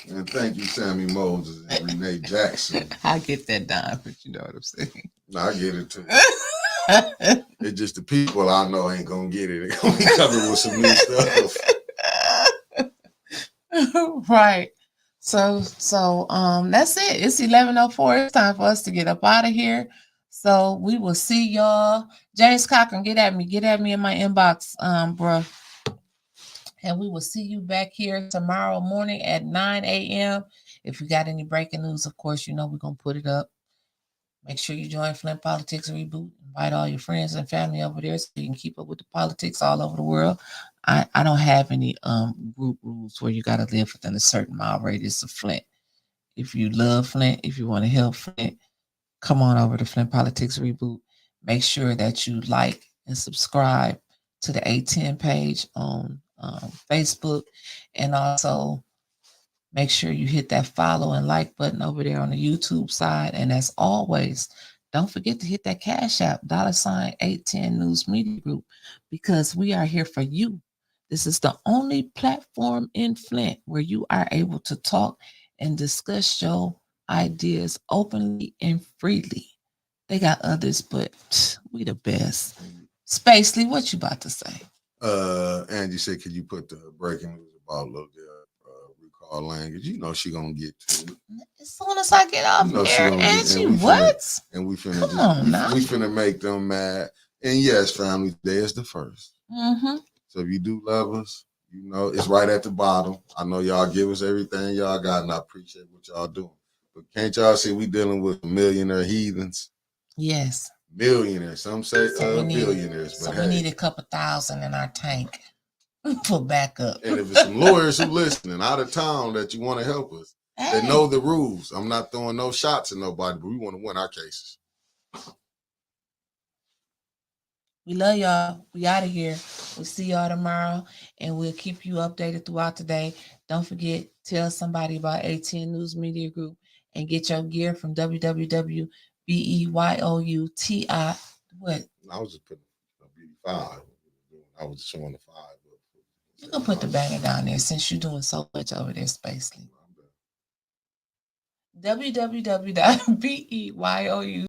And thank you, Sammy Moses and Renee Jackson. I get that, Don, but you know what I'm saying. No, I get it too. It's just the people I know ain't gonna get it. They're gonna be coming with some new stuff. Right. So that's it. It's 11:04. It's time for us to get up out of here. So we will see y'all. James Cochran, get at me in my inbox, bro. And we will see you back here tomorrow morning at 9 a.m. If you got any breaking news, of course, you know we're gonna put it up. Make sure you join Flint Politics Reboot. Invite all your friends and family over there so you can keep up with the politics all over the world. I don't have any group rules where you got to live within a certain mile radius of Flint. If you love Flint, if you want to help Flint, come on over to Flint Politics Reboot. Make sure that you like and subscribe to the 810 page on Facebook, and also make sure you hit that follow and like button over there on the YouTube side. And as always, don't forget to hit that Cash App, $810 News Media Group, because we are here for you. This is the only platform in Flint where you are able to talk and discuss your ideas openly and freely. They got others, but we the best. Spacely, what you about to say? Angie said, could you put the breaking news about little recall language? You know she gonna get to it. As soon as I get off here, Angie, what? And we finna make them mad. And yes, family, today is the 1st. Mm-hmm. So if you do love us, you know it's right at the bottom. I know y'all give us everything y'all got, and I appreciate what y'all doing. But can't y'all see we dealing with millionaire heathens? Yes. Millionaires. Some say billionaires. So we need a couple thousand in our tank for backup. And if it's some lawyers who listening out of town that you want to help us, they know the rules. I'm not throwing no shots at nobody, but we want to win our cases. We love y'all. We out of here. We'll see y'all tomorrow, and we'll keep you updated throughout the day. Don't forget, tell somebody about 810 News Media Group and get your gear from www.beyouti. What? I was just putting a beauty 5. I was showing the 5. You can put the banner down there since you're doing so much over there, Spacely. www.beyou